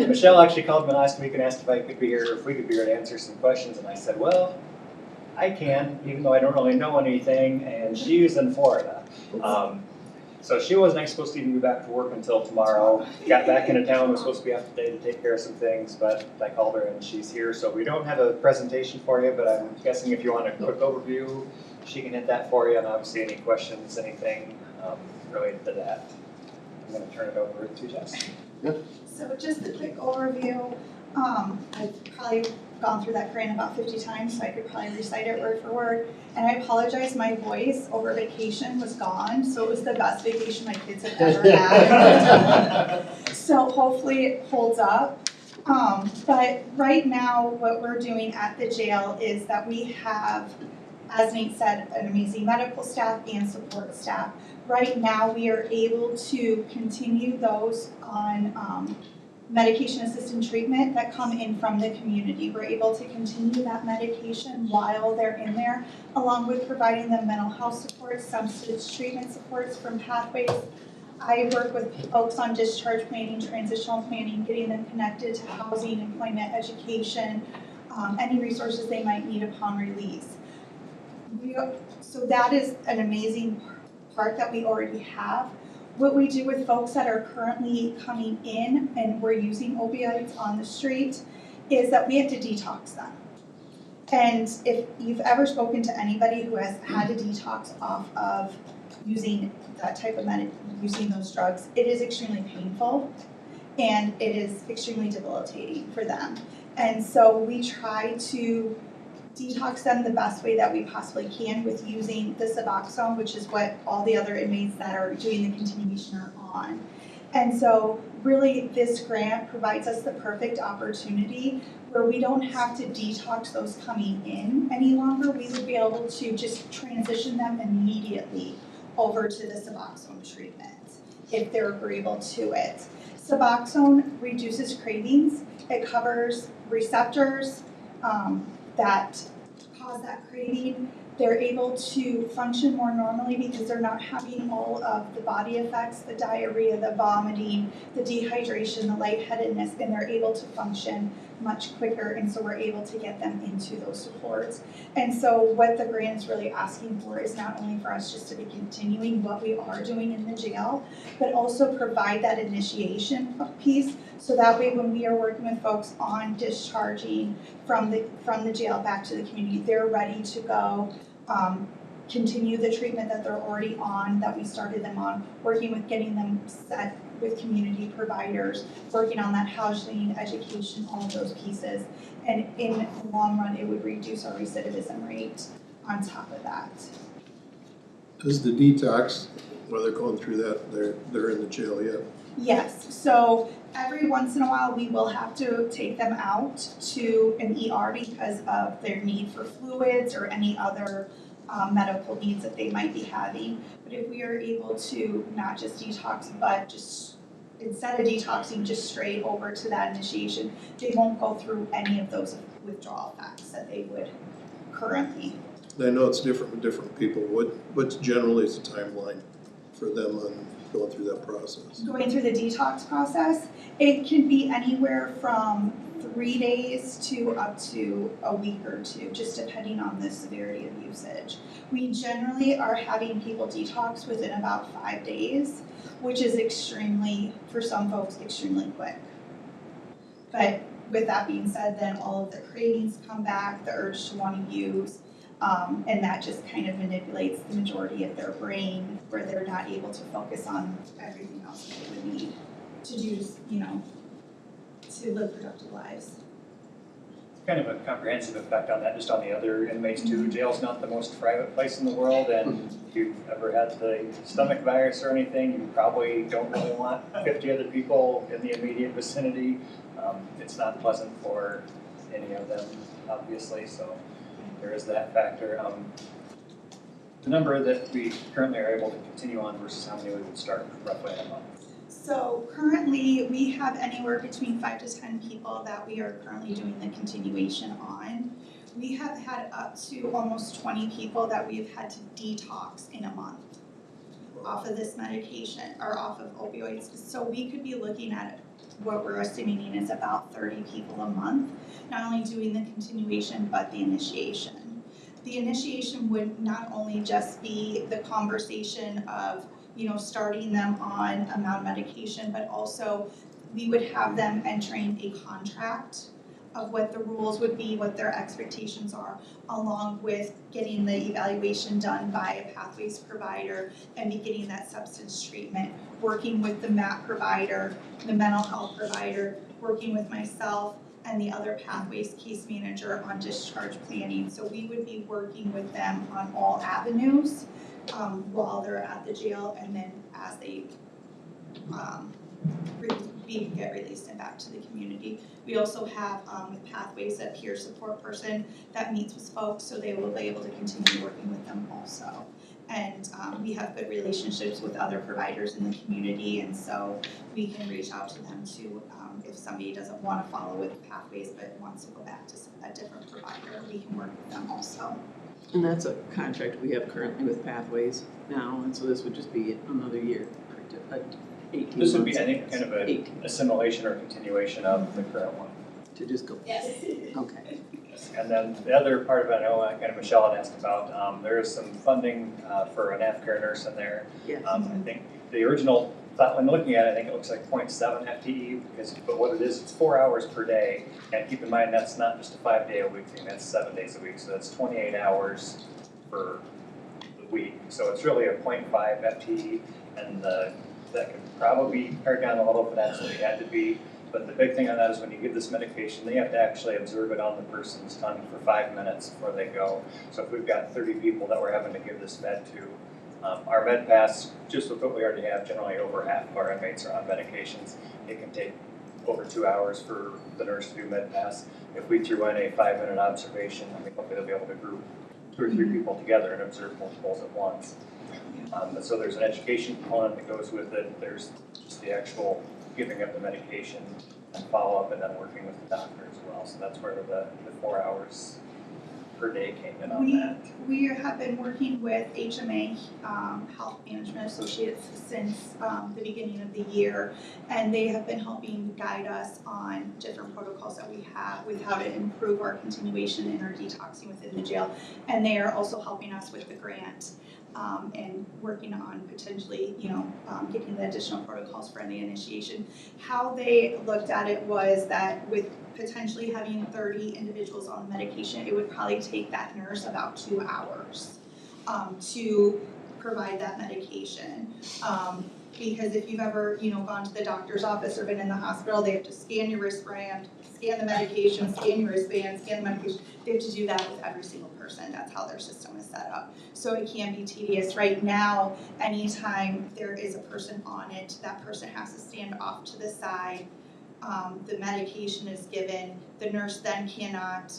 Michelle actually called me last week and asked if we could be here to answer some questions, and I said, well, I can, even though I don't really know anything, and she's in Florida. So she wasn't supposed to even be back to work until tomorrow. Got back into town, was supposed to be out today to take care of some things, but I called her and she's here. So we don't have a presentation for you, but I'm guessing if you want a quick overview, she can hit that for you, and obviously any questions, anything related to that. I'm going to turn it over to Jess.
So just a quick overview. I've probably gone through that grant about 50 times, so I could probably recite it word for word. And I apologize, my voice over vacation was gone, so it was the best vacation my kids have ever had. So hopefully it holds up. But right now, what we're doing at the jail is that we have, as Nate said, an amazing medical staff and support staff. Right now, we are able to continue those on medication-assisted treatment that come in from the community. We're able to continue that medication while they're in there, along with providing them mental health support, substance treatment supports from Pathways. I work with folks on discharge planning, transitional planning, getting them connected to housing, employment, education, any resources they might need upon release. So that is an amazing part that we already have. What we do with folks that are currently coming in and we're using opioids on the street is that we have to detox them. And if you've ever spoken to anybody who has had to detox off of using that type of using those drugs, it is extremely painful and it is extremely debilitating for them. And so we try to detox them the best way that we possibly can with using the Suboxone, which is what all the other inmates that are doing the continuation are on. And so really this grant provides us the perfect opportunity where we don't have to detox those coming in any longer. We would be able to just transition them immediately over to the Suboxone treatment if they're agreeable to it. Suboxone reduces cravings. It covers receptors that cause that craving. They're able to function more normally because they're not having all of the body effects, the diarrhea, the vomiting, the dehydration, the lightheadedness, and they're able to function much quicker, and so we're able to get them into those supports. And so what the grant is really asking for is not only for us just to be continuing what we are doing in the jail, but also provide that initiation piece, so that way when we are working with folks on discharging from the jail back to the community, they're ready to go, continue the treatment that they're already on, that we started them on, working with getting them set with community providers, working on that housing, education, all of those pieces. And in the long run, it would reduce our recidivism rate on top of that.
Is the detox, while they're going through that, they're in the jail yet?
Yes, so every once in a while, we will have to take them out to an ER because of their need for fluids or any other medical needs that they might be having. But if we are able to not just detox, but just instead of detoxing just straight over to that initiation, they won't go through any of those withdrawal effects that they would currently.
I know it's different with different people. What generally is the timeline for them on going through that process?
Going through the detox process, it can be anywhere from 3 days to up to a week or two, just depending on the severity of usage. We generally are having people detox within about 5 days, which is extremely, for some folks, extremely quick. But with that being said, then all of the cravings come back, the urge to want to use, and that just kind of manipulates the majority of their brain where they're not able to focus on everything else that they would need to do, you know, to live productive lives.
Kind of a comprehensive effect on that, just on the other inmates too. Jail's not the most private place in the world, and if you've ever had the stomach virus or anything, you probably don't really want 50 other people in the immediate vicinity. It's not pleasant for any of them, obviously, so there is that factor. The number that we currently are able to continue on versus how many we would start roughly in a month.
So currently, we have anywhere between 5 to 10 people that we are currently doing the continuation on. We have had up to almost 20 people that we have had to detox in a month off of this medication, or off of opioids. So we could be looking at what we're estimating is about 30 people a month, not only doing the continuation, but the initiation. The initiation would not only just be the conversation of, you know, starting them on amount of medication, but also we would have them entering a contract of what the rules would be, what their expectations are, along with getting the evaluation done by a pathways provider and beginning that substance treatment, working with the MAP provider, the mental health provider, working with myself and the other pathways case manager on discharge planning. So we would be working with them on all avenues while they're at the jail, and then as they get released and back to the community. We also have with Pathways a peer support person that meets with folks, so they will be able to continue working with them also. And we have good relationships with other providers in the community, and so we can reach out to them too if somebody doesn't want to follow with Pathways but wants to go back to a different provider. We can work with them also.
And that's a contract we have currently with Pathways now, and so this would just be another year, 18 months.
This would be, I think, kind of a assimilation or continuation of the current one.
To just go.
Yes.
Okay.
And then the other part of it, I know kind of Michelle had asked about, there is some funding for an aftercare nurse in there.
Yes.
I think the original thought, when looking at it, I think it looks like 0.7 FTE, but what it is, it's 4 hours per day. And keep in mind, that's not just a 5-day-a-week thing, that's 7 days a week, so that's 28 hours per the week. So it's really a 0.5 FTE, and that could probably be pared down a little if it absolutely had to be. But the big thing on that is when you give this medication, they have to actually observe it on the person's tongue for 5 minutes before they go. So if we've got 30 people that we're having to give this med to, our med pass, just with what we already have, generally over half of our inmates are on medications. It can take over 2 hours for the nurse to do med pass. If we threw in a 5-minute observation, I mean, hopefully they'll be able to group 2 or 3 people together and observe multiples at once. So there's an education component that goes with it. There's just the actual giving up the medication and follow-up, and then working with the doctor as well. So that's where the 4 hours per day came in on that.
We have been working with HMA, Health Management Associates, since the beginning of the year, and they have been helping guide us on different protocols that we have with how to improve our continuation and our detoxing within the jail. And they are also helping us with the grant and working on potentially, getting the additional protocols for the initiation. How they looked at it was that with potentially having 30 individuals on the medication, it would probably take that nurse about 2 hours to provide that medication. Because if you've ever, gone to the doctor's office or been in the hospital, they have to scan your wristband, scan the medication, scan your wristband, scan the medication. They have to do that with every single person. That's how their system is set up. So it can be tedious. Right now, anytime there is a person on it, that person has to stand off to the side. The medication is given. The nurse then cannot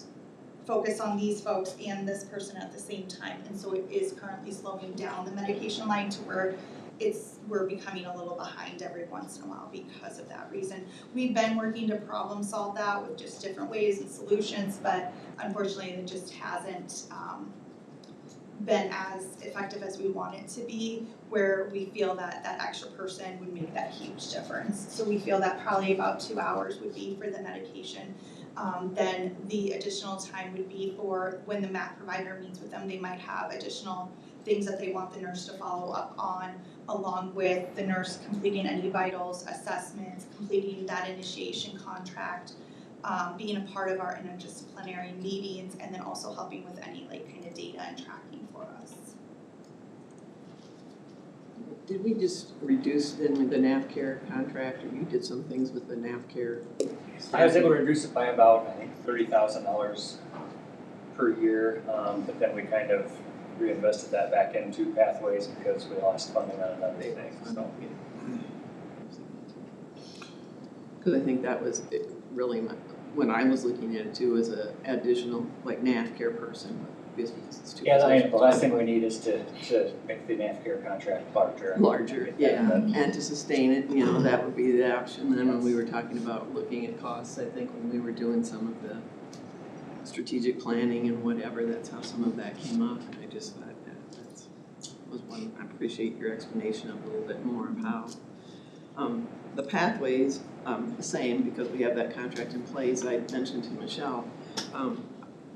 focus on these folks and this person at the same time. And so it is currently slowing down the medication line to where we're becoming a little behind every once in a while because of that reason. We've been working to problem solve that with just different ways and solutions, but unfortunately it just hasn't been as effective as we want it to be, where we feel that that extra person would make that huge difference. So we feel that probably about 2 hours would be for the medication. Then the additional time would be for when the MAP provider meets with them, they might have additional things that they want the nurse to follow up on, along with the nurse completing any vitals, assessments, completing that initiation contract, being a part of our interdisciplinary meetings, and then also helping with any like kind of data and tracking for us.
Did we just reduce then the NAVCare contract, or you did some things with the NAVCare?
I was able to reduce it by about, I think, $30,000 per year, but then we kind of reinvested that back into pathways because we lost funding on another thing, so.
Because I think that was really when I was looking at it too, as a additional like NAVCare person, because it's too.
Yeah, I know, the last thing we need is to make the NAVCare contract larger.
Larger, yeah, and to sustain it, you know, that would be the option. Then when we were talking about looking at costs, I think when we were doing some of the strategic planning and whatever, that's how some of that came up. And I just thought that was one, I appreciate your explanation of a little bit more of how. The pathways, the same, because we have that contract in place. I mentioned to Michelle,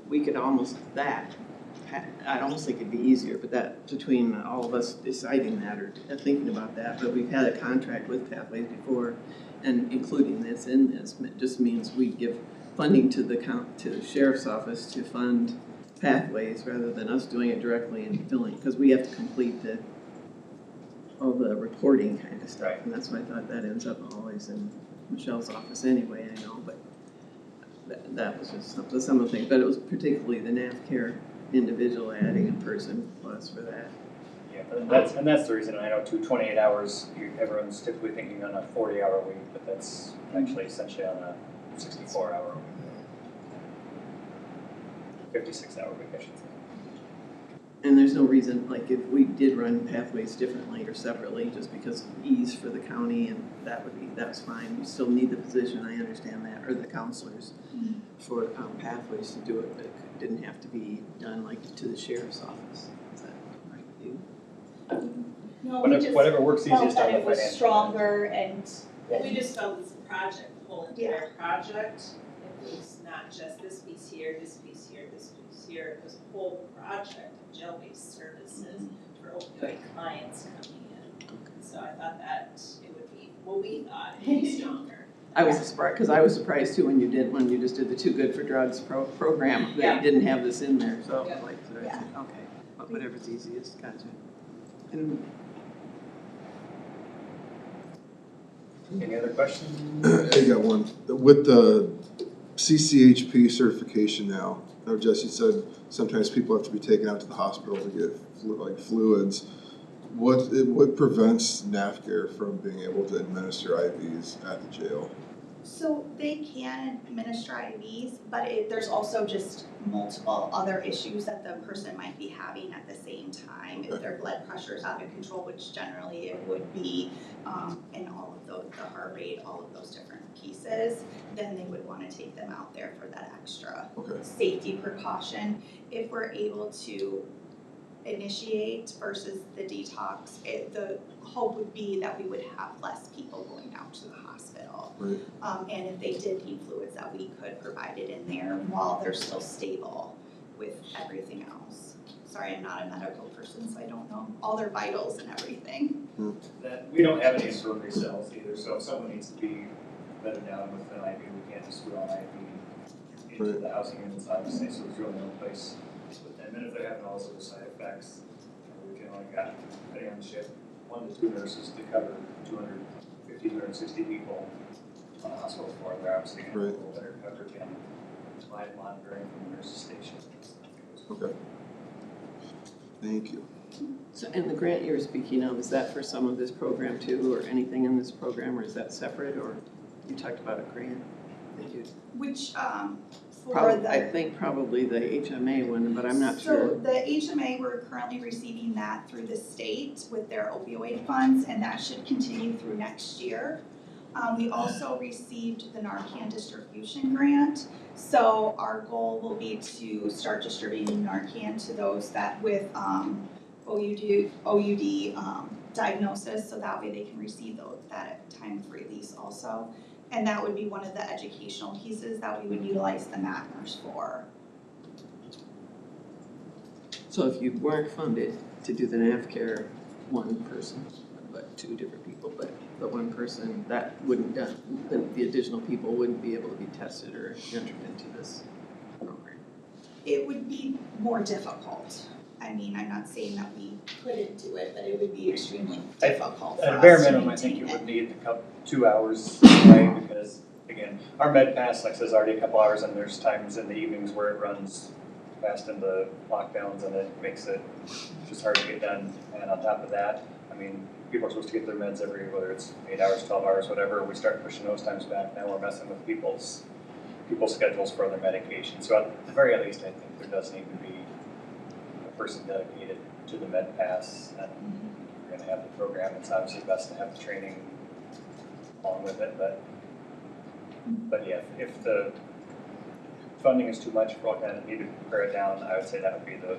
we could almost, I'd almost think it'd be easier, but that between all of us deciding that or thinking about that, but we've had a contract with Pathways before, and including this in this, it just means we give funding to the sheriff's office to fund Pathways rather than us doing it directly and billing, because we have to complete all the reporting kind of stuff, and that's why I thought that ends up always in Michelle's office anyway, I know, but that was just some of the things, but it was particularly the NAVCare individual adding a person plus for that.
Yeah, and that's the reason. I know 28 hours, everyone's typically thinking on a 40-hour week, but that's actually essentially on a 64-hour week. 56-hour week, I should say.
And there's no reason, like if we did run Pathways differently or separately, just because of ease for the county, and that's fine. We still need the position, I understand that, or the counselors for Pathways to do it, but it didn't have to be done like to the sheriff's office. Is that right with you?
No,
Whatever works easiest on the
it was
financial
stronger and.
We just felt as a project, the whole entire project, it was not just this piece here, this piece here, this piece here, it was a whole project of jail-based services for opioid clients coming in. So I thought that it would be, we thought it would be stronger.
I was surprised, because I was surprised too when you just did the Too Good for Drugs program, that you didn't have this in there, so I was like, okay, but whatever's easiest, gotcha. And
Any other questions?
I got one. With the CCHP certification now, I know Jesse said sometimes people have to be taken out to the hospital to get fluids. What prevents NAVCare from being able to administer IVs at the jail?
So they can administer IVs, but there's also just multiple other issues that the person might be having at the same time. If their blood pressure is out of control, which generally it would be, and all of those, the heart rate, all of those different pieces, then they would want to take them out there for that extra safety precaution. If we're able to initiate versus the detox, the hope would be that we would have less people going out to the hospital.
Right.
And if they did need fluids, that we could provide it in there while they're still stable with everything else. Sorry, I'm not a medical person, so I don't know all their vitals and everything.
That we don't have any infirmary cells either, so if someone needs to be bedded down with an IV, we can't just put on IV into the housing units, obviously, so there's really no place to put them. And if they're having all those other side effects, we can only got, depending on the shift, 1 to 2 nurses to cover 250, 260 people on a hospital floor. They're obviously going to have a little better coverage and live monitoring from the nurses station.
Okay. Thank you.
So, and the grant you're speaking of, is that for some of this program too, or anything in this program, or is that separate, or you talked about a grant?
Which,
I think probably the HMA one, but I'm not sure.
So the HMA, we're currently receiving that through the state with their opioid funds, and that should continue through next year. We also received the Narcan distribution grant, so our goal will be to start distributing Narcan to those that with OUD diagnosis, so that way they can receive that at time of release also. And that would be one of the educational pieces that we would utilize the MAC nurse for.
So if you weren't funded, to do the NAF care, one person, but two different people, but the one person, that wouldn't done, the additional people wouldn't be able to be tested or entered into this program.
It would be more difficult. I mean, I'm not saying that we couldn't do it, but it would be extremely difficult for
At a
us
bare
to
minimum, I think you
maintain
would need 2 hours, right? Because again, our med pass, like I said, is already a couple hours, and there's times in the evenings where it runs fast into lockdowns, and it makes it just hard to get done. And on top of that, I mean, people are supposed to get their meds every, whether it's 8 hours, 12 hours, whatever. We start pushing those times back. Now we're messing with people's schedules for other medications. So at the very least, I think there does need to be a person dedicated to the med pass, and if you're gonna have the program, it's obviously best to have the training along with it, but yeah, if the funding is too much for all kind of need to pare it down, I would say that would be the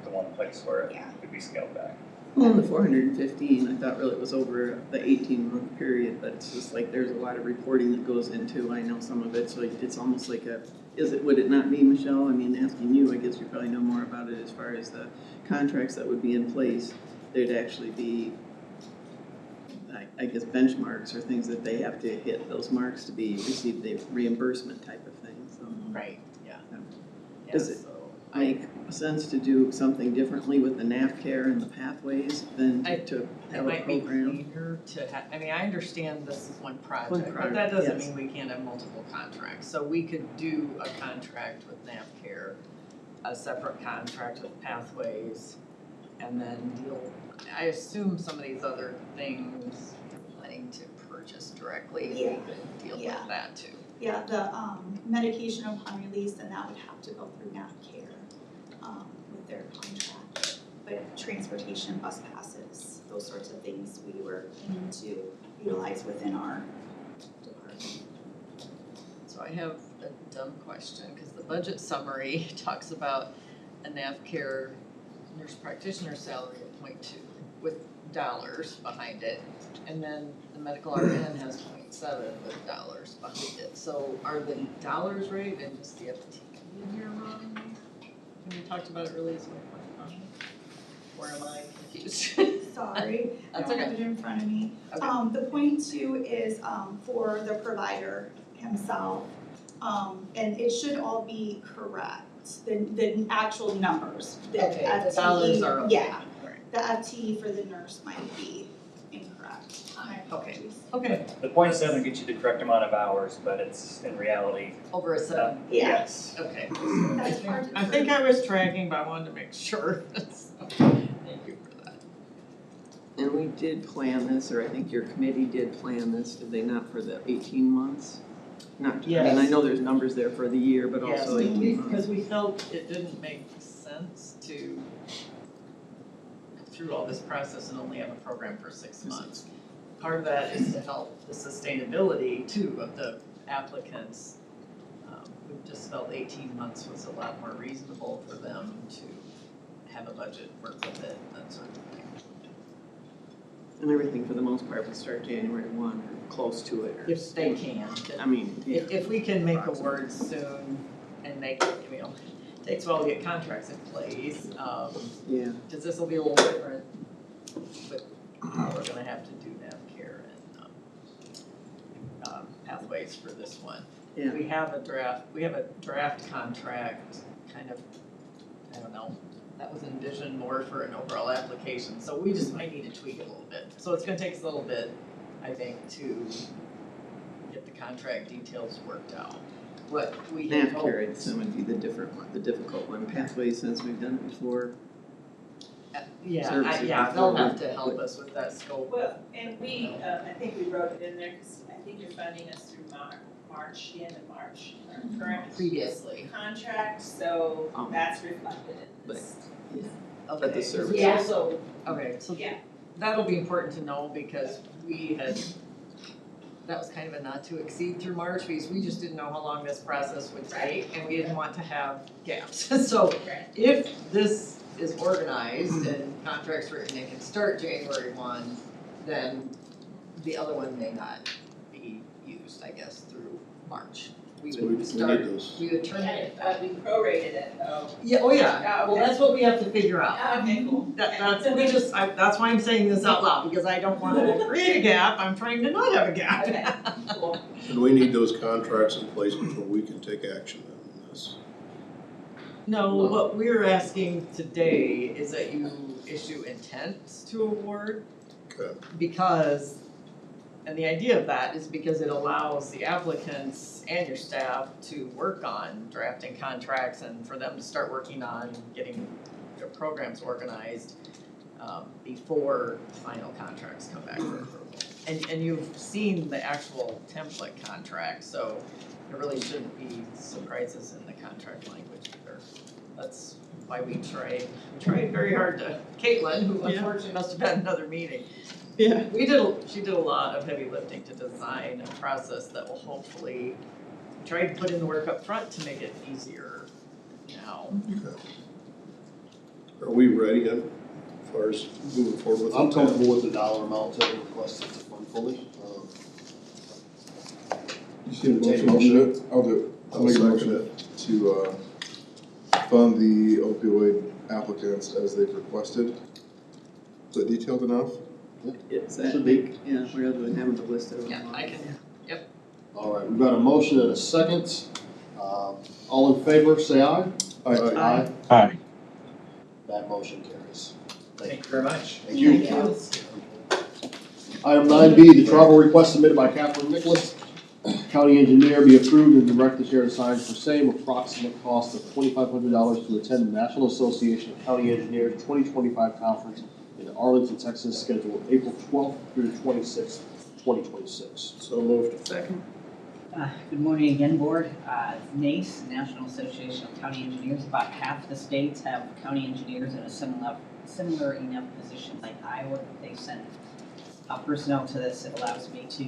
one place where it could be scaled back.
Well, the 415, I thought really was over the 18-month period, but it's just like there's a lot of reporting that goes into, I know some of it, so it's almost like would it not be, Michelle? I mean, asking you, I guess you probably know more about it as far as the contracts that would be in place. There'd actually be, I guess, benchmarks or things that they have to hit those marks to receive the reimbursement type of thing, so.
Right, yeah.
Does it make sense to do something differently with the NAF care and the pathways than to have a
It might be
program?
cleaner to have, I mean, I understand this is one project, but
project,
that doesn't
yes.
mean we can't have multiple contracts. So we could do a contract with NAFCare, a separate contract with Pathways, and then I assume some of these other things you're planning to purchase directly, we could deal with that too.
Yeah, the medication upon release, then that would have to go through NAPCare with their contract. But transportation, bus passes, those sorts of things we were planning to utilize within our department.
So I have a dumb question, because the budget summary talks about a NAFCare nurse practitioner salary of 0.2 with dollars behind it, and then the medical RN has 0.7 with dollars behind it. So are the dollars right and just the FTE in here wrong? When you talked about it earlier, is my point wrong? Or am I confused?
Sorry, I
That's
don't
okay.
have it in front of me.
Okay.
The 0.2 is for the provider himself, and it should all be correct, the actual numbers.
Okay, the
FTE,
dollars are okay.
Yeah, the FTE for the nurse might be incorrect. My apologies.
Okay.
The 0.7 gets you the correct amount of hours, but it's in reality.
Over a 7?
Yes.
Okay.
That's hard to
I think I was tracking, but I wanted to make sure. Thank you for that.
And we did plan this, or I think your committee did plan this, did they not, for the 18 months? Not, I mean, I
Yes.
know there's numbers there for the year, but
Yes,
also 18 months.
because we felt it didn't make sense to go through all this process and only have a program for 6 months. Part of that is to help the sustainability too of the applicants. We just felt 18 months was a lot more reasonable for them to have a budget, work with it, that sort of thing.
And everything for the most part would start January 1 or close to it. Or
If they can.
I mean, yeah.
If we can make a word soon and make, it takes a while to get contracts in place.
Yeah.
Because this will be a little different with how we're gonna have to do NAVCare and pathways for this one.
Yeah.
We have a draft contract, kind of, I don't know, that was envisioned more for an overall application, so we just might need to tweak it a little bit. So it's gonna take us a little bit, I think, to get the contract details worked out. What we had hoped.
NAFCare, I'd assume would be the difficult one. Pathways, since we've done it before. Services
They'll
before.
have to help us with that scope.
Well, and we, I think we wrote it in there, because I think you're funding us through March, the end of March, our current
Previously.
contract, so that's reflected in this.
But the service.
We also, okay, so
Yeah.
that'll be important to know, because we had, that was kind of a not to exceed through March, because we just didn't know how long this process would take, and we didn't want to have gaps. So if this is organized and contracts written and can start January 1, then the other one may not be used, I guess, through March. we
So we
would
need
start,
those.
we would turn it.
We prorated it though.
Yeah, oh yeah,
Yeah,
well,
okay.
that's what we have to figure out.
Okay, cool.
That's that's why I'm saying this out loud, because I don't wanna create a gap, I'm trying to not have a gap.
Okay, cool.
And we need those contracts in place before we can take action on this.
No, what we're asking today is that you issue intents to award.
Okay.
Because, and the idea of that is because it allows the applicants and your staff to work on drafting contracts and for them to start working on getting their programs organized before final contracts come back for approval. And you've seen the actual template contract, so there really shouldn't be surprises in the contract language either. That's why we tried very hard to, Caitlin, who unfortunately must have had another meeting.
Yeah.
She did a lot of heavy lifting to design a process that will hopefully try to put in the work up front to make it easier now.
Okay. Are we ready then, as far as moving forward with?
I'm comfortable with the dollar amounts that were requested to fund fully.
You see the motion? I'll do it. I'll make a motion to fund the opioid applicants as they've requested. Is that detailed enough?
It's
Should be.
yeah, rather than having to list it.
Yeah, I can, yep.
All right, we've got a motion and a second. All in favor, say aye.
Aye.
Aye.
That motion carries.
Thank you very much.
Thank you. Item 9B, the travel request submitted by Catherine Nicholas, county engineer, be approved and direct the chair to sign for same approximate cost of $2,500 to attend the National Association of County Engineers 2025 conference in Arlington, Texas, scheduled April 12th through 26th, 2026.
So moved.
Second.
Good morning again, board. NACE, National Association of County Engineers, about half the states have county engineers in a similar enough position like Iowa. They send personnel to this. It allows me to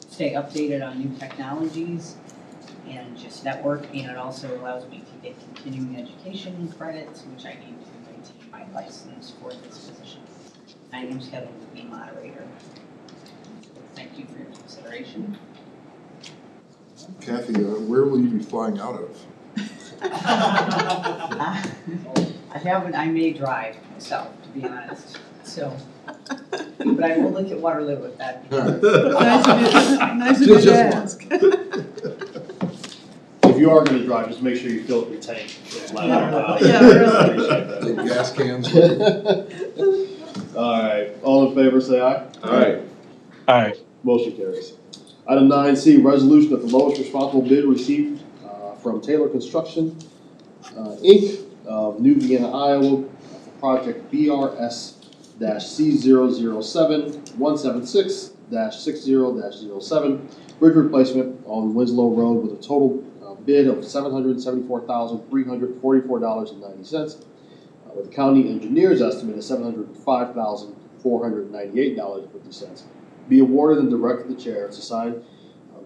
stay updated on new technologies and just network, and it also allows me to get continuing education credits, which I need to maintain my license for this position. I am scheduled to be moderator. Thank you for your consideration.
Kathy, where will you be flying out of?
I may drive myself, to be honest, so, but I will look at Waterloo if that.
Nice of you to ask.
If you are gonna drive, just make sure you fill up your tank.
Yeah, really.
Big gas cans.
All right, all in favor, say aye.
Aye.
Aye.
Motion carries. Item 9C, resolution that the lowest responsible bid received from Taylor Construction, Inc. of New Vienna, Iowa, for project BRS-C007176-60-07, bridge replacement on Winslow Road with a total bid of $774,344.90, with the county engineer's estimate of $705,498.50. Be awarded and direct the chair to sign a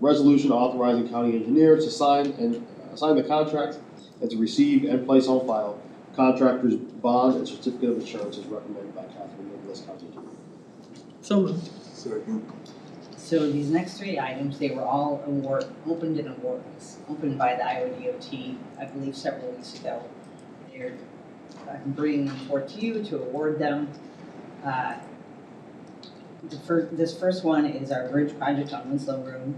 resolution authorizing county engineer to sign the contract and to receive and place on file contractor's bond and certificate of insurance as recommended by Catherine Nicholas, county engineer.
So moved.
Second.
So these next three items, they were all opened by the Iowa DOT, I believe several weeks ago. I'm bringing them forth to you to award them. This first one is our bridge project on Winslow Road.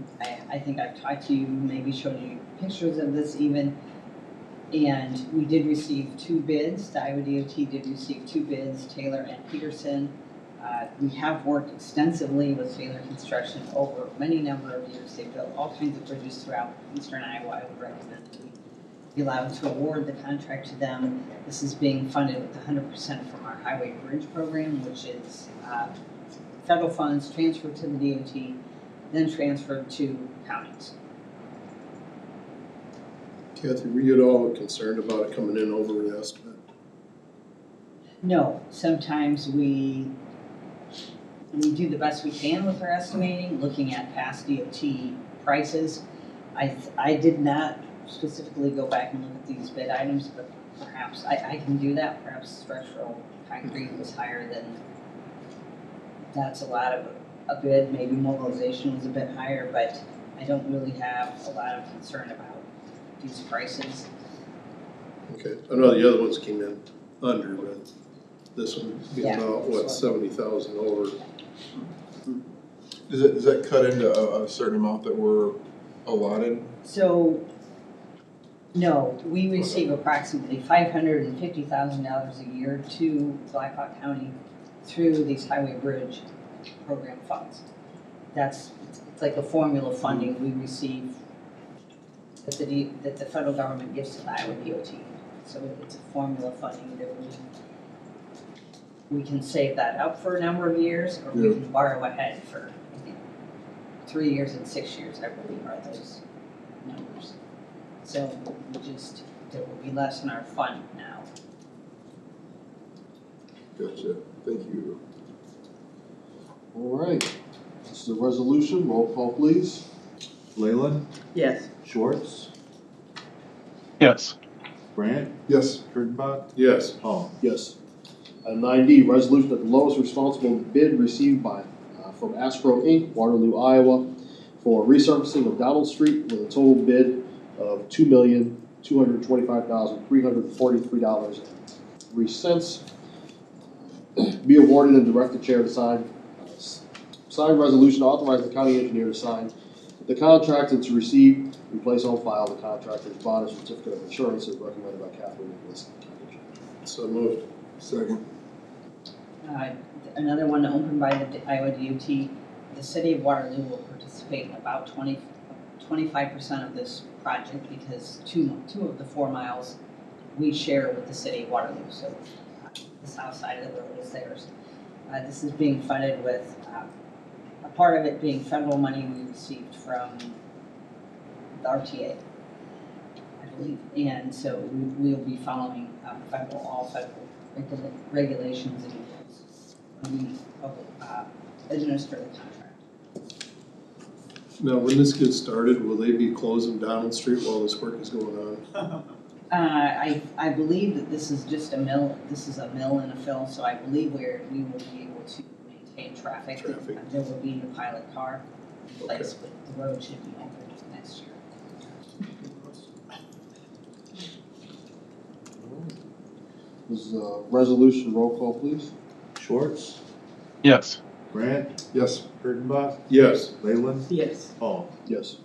I think I've talked to you, maybe showed you pictures of this even. And we did receive two bids. The Iowa DOT did receive two bids, Taylor and Peterson. We have worked extensively with Taylor Construction over many number of years. They've built all kinds of bridges throughout eastern Iowa. I would recommend that we be allowed to award the contract to them. This is being funded with 100% from our highway bridge program, which is federal funds transferred to the DOT, then transferred to counties.
Kathy, were you at all concerned about it coming in over the estimate?
No, sometimes we do the best we can with our estimating, looking at past DOT prices. I did not specifically go back and look at these bid items, but perhaps I can do that. Perhaps structural concrete was higher than, that's a lot of a bid. Maybe mobilization was a bit higher, but I don't really have a lot of concern about these prices.
Okay, I know the other ones came in under, but this one being
Yeah.
about, what, 70,000 over.
Does that cut into a certain amount that we're allotted?
So, no, we receive approximately $550,000 a year to Blackhawk County through these highway bridge program funds. It's like a formula funding we receive that the federal government gives to the Iowa DOT. So it's a formula funding that we can save that up for a number of years, or we can borrow ahead for, I think, 3 years and 6 years, I believe, are those numbers. So there will be less in our fund now.
Gotcha, thank you.
All right, this is a resolution, roll call please.
Leyland,
Yes.
Schwartz,
Yes.
Grant,
Yes.
Kurttenbach,
Yes.
Paul.
Yes. Item 9D, resolution that the lowest responsible bid received from Astro Inc., Waterloo, Iowa, for resurfacing of Donald Street with a total bid of $2,225,343.03. Be awarded and direct the chair to sign. Signed resolution authorizing the county engineer to sign the contract and to receive and place on file the contractor's bond and certificate of insurance as recommended by Catherine Nicholas.
So moved.
Second.
Another one opened by the Iowa DOT, the city of Waterloo will participate in about 25% of this project because two of the 4 miles we share with the city of Waterloo, so the south side of the road is theirs. This is being funded with a part of it being federal money we received from the RTA, I believe, and so we will be following all federal regulations and rules when we administer the contract.
Now, when this gets started, will they be closing Donald Street while this work is going on?
I believe that this is just a mill, this is a mill and a fill, so I believe we will be able to maintain traffic. There will be a pilot car in place, but the road should be open next year.
This is a resolution, roll call please.
Schwartz,
Yes.
Grant,
Yes.
Kurttenbach,
Yes.
Leyland,
Yes.
Paul.
Yes.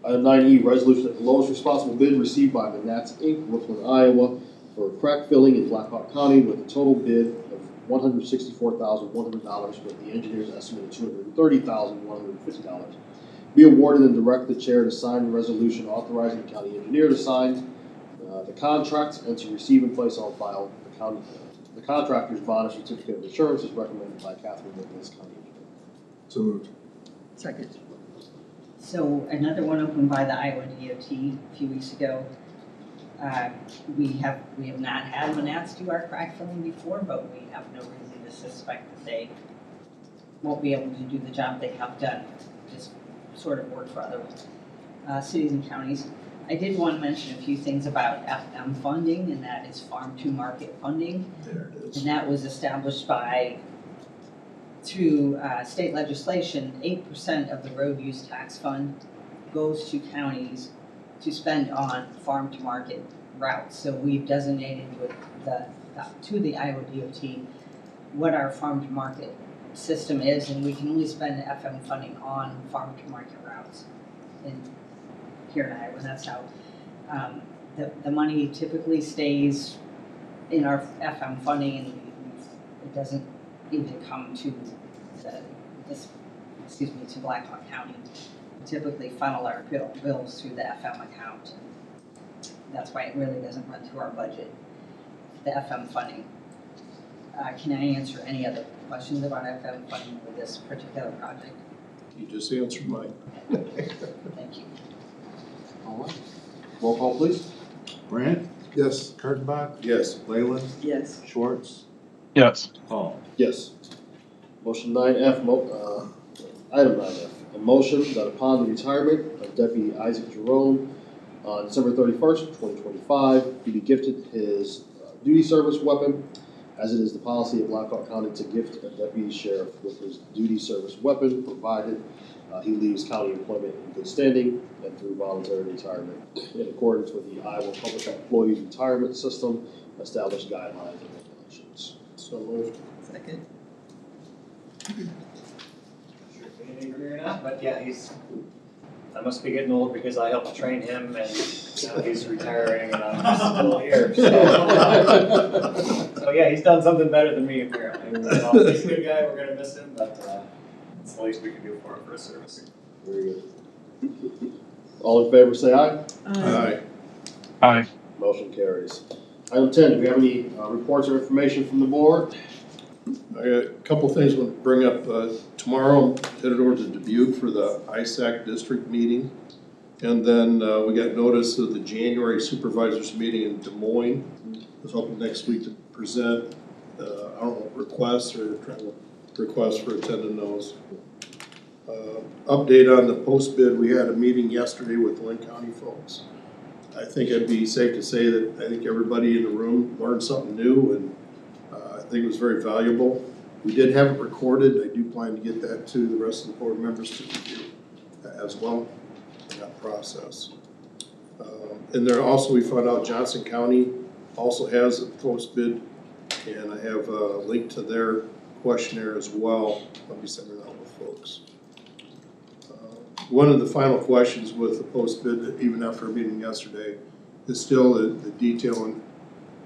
Item 9E, resolution that the lowest responsible bid received by Manats Inc., Brooklyn, Iowa, for crack filling in Blackhawk County with a total bid of $164,100 with the engineer's estimate of $230,150. Be awarded and direct the chair to sign the resolution authorizing the county engineer to sign the contract and to receive and place on file the contractor's bond and certificate of insurance as recommended by Catherine Nicholas, county engineer.
So moved.
Second.
So another one opened by the Iowa DOT a few weeks ago. We have not had Manats do our crack filling before, but we have no reason to suspect that they won't be able to do the job they have done, just sort of work for other cities and counties. I did want to mention a few things about FM funding, and that is farm to market funding.
There it is.
And that was established through state legislation. 8% of the road use tax fund goes to counties to spend on farm to market routes. So we've designated to the Iowa DOT what our farm to market system is, and we can only spend FM funding on farm to market routes here in Iowa. That's how the money typically stays in our FM funding, and it doesn't even come to to Blackhawk County. We typically funnel our bills through the FM account. That's why it really doesn't run through our budget, the FM funding. Can I answer any other questions about FM funding with this particular project?
You just answered mine.
Thank you.
All right. Roll call please.
Grant,
Yes.
Kurttenbach,
Yes.
Leyland,
Yes.
Schwartz,
Yes.
Paul.
Yes. Motion 9F, item 9F, a motion that upon the retirement of Deputy Isaac Jerome on December 31st, 2025, he be gifted his duty service weapon as it is the policy of Blackhawk County to gift a deputy sheriff with his duty service weapon, provided he leaves county employment in good standing and through voluntary retirement in accordance with the Iowa Public Employees Retirement System established guidelines and regulations.
So moved.
Second.
Sure if you agree or not, but yeah, I must be getting old because I helped train him and now he's retiring and I'm still here, so. So yeah, he's done something better than me apparently. Well, he's a good guy, we're gonna miss him, but it's the least we can do for him for his service.
Very good. All in favor, say aye.
Aye.
Aye.
Motion carries. Item 10, do we have any reports or information from the board?
I got a couple things I want to bring up. Tomorrow, I'm headed over to Dubuque for the ISAC district meeting. And then we got notice of the January Supervisors meeting in Des Moines. I was hoping next week to present, I don't know, requests or requests for attending those. Update on the post bid, we had a meeting yesterday with Lynn County folks. I think it'd be safe to say that I think everybody in the room learned something new, and I think it was very valuable. We did have it recorded. I do plan to get that to the rest of the board members to review as well in that process. And there also, we found out Johnson County also has a post bid, and I have a link to their questionnaire as well. I'll be sending that with folks. One of the final questions with the post bid, even after our meeting yesterday, is still the detail on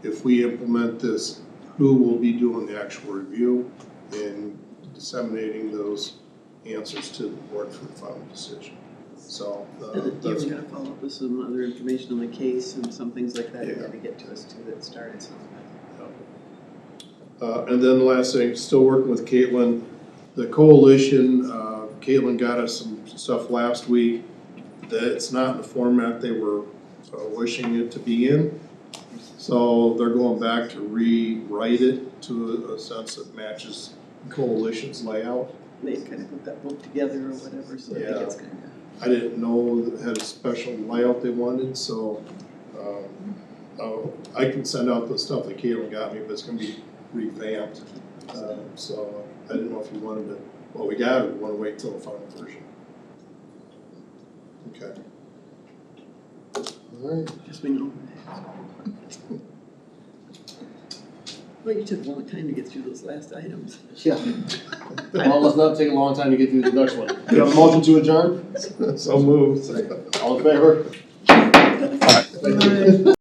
if we implement this, who will be doing the actual review and disseminating those answers to the board for the final decision. So
You
that's
were gonna follow up with some other information on the case and some things like that you had to get to us too that started some of that.
and then the last thing, still working with Caitlin, the coalition, Caitlin got us some stuff last week that it's not in the format they were wishing it to be in. So they're going back to rewrite it to a sense that matches the coalition's layout.
They kind of put that book together or whatever, so I think it's kind of.
I didn't know that it had a special layout they wanted, so I can send out the stuff that Caitlin got me, but it's gonna be revamped. So I didn't know if you wanted to, well, we got it, we wanna wait till the final version. Okay.
All right.
Guess we know. Well, you took a long time to get through those last items.
Yeah. Well, let's not take a long time to get through the next one. Do you have a motion to adjourn?
So moved.
All in favor?
Aye.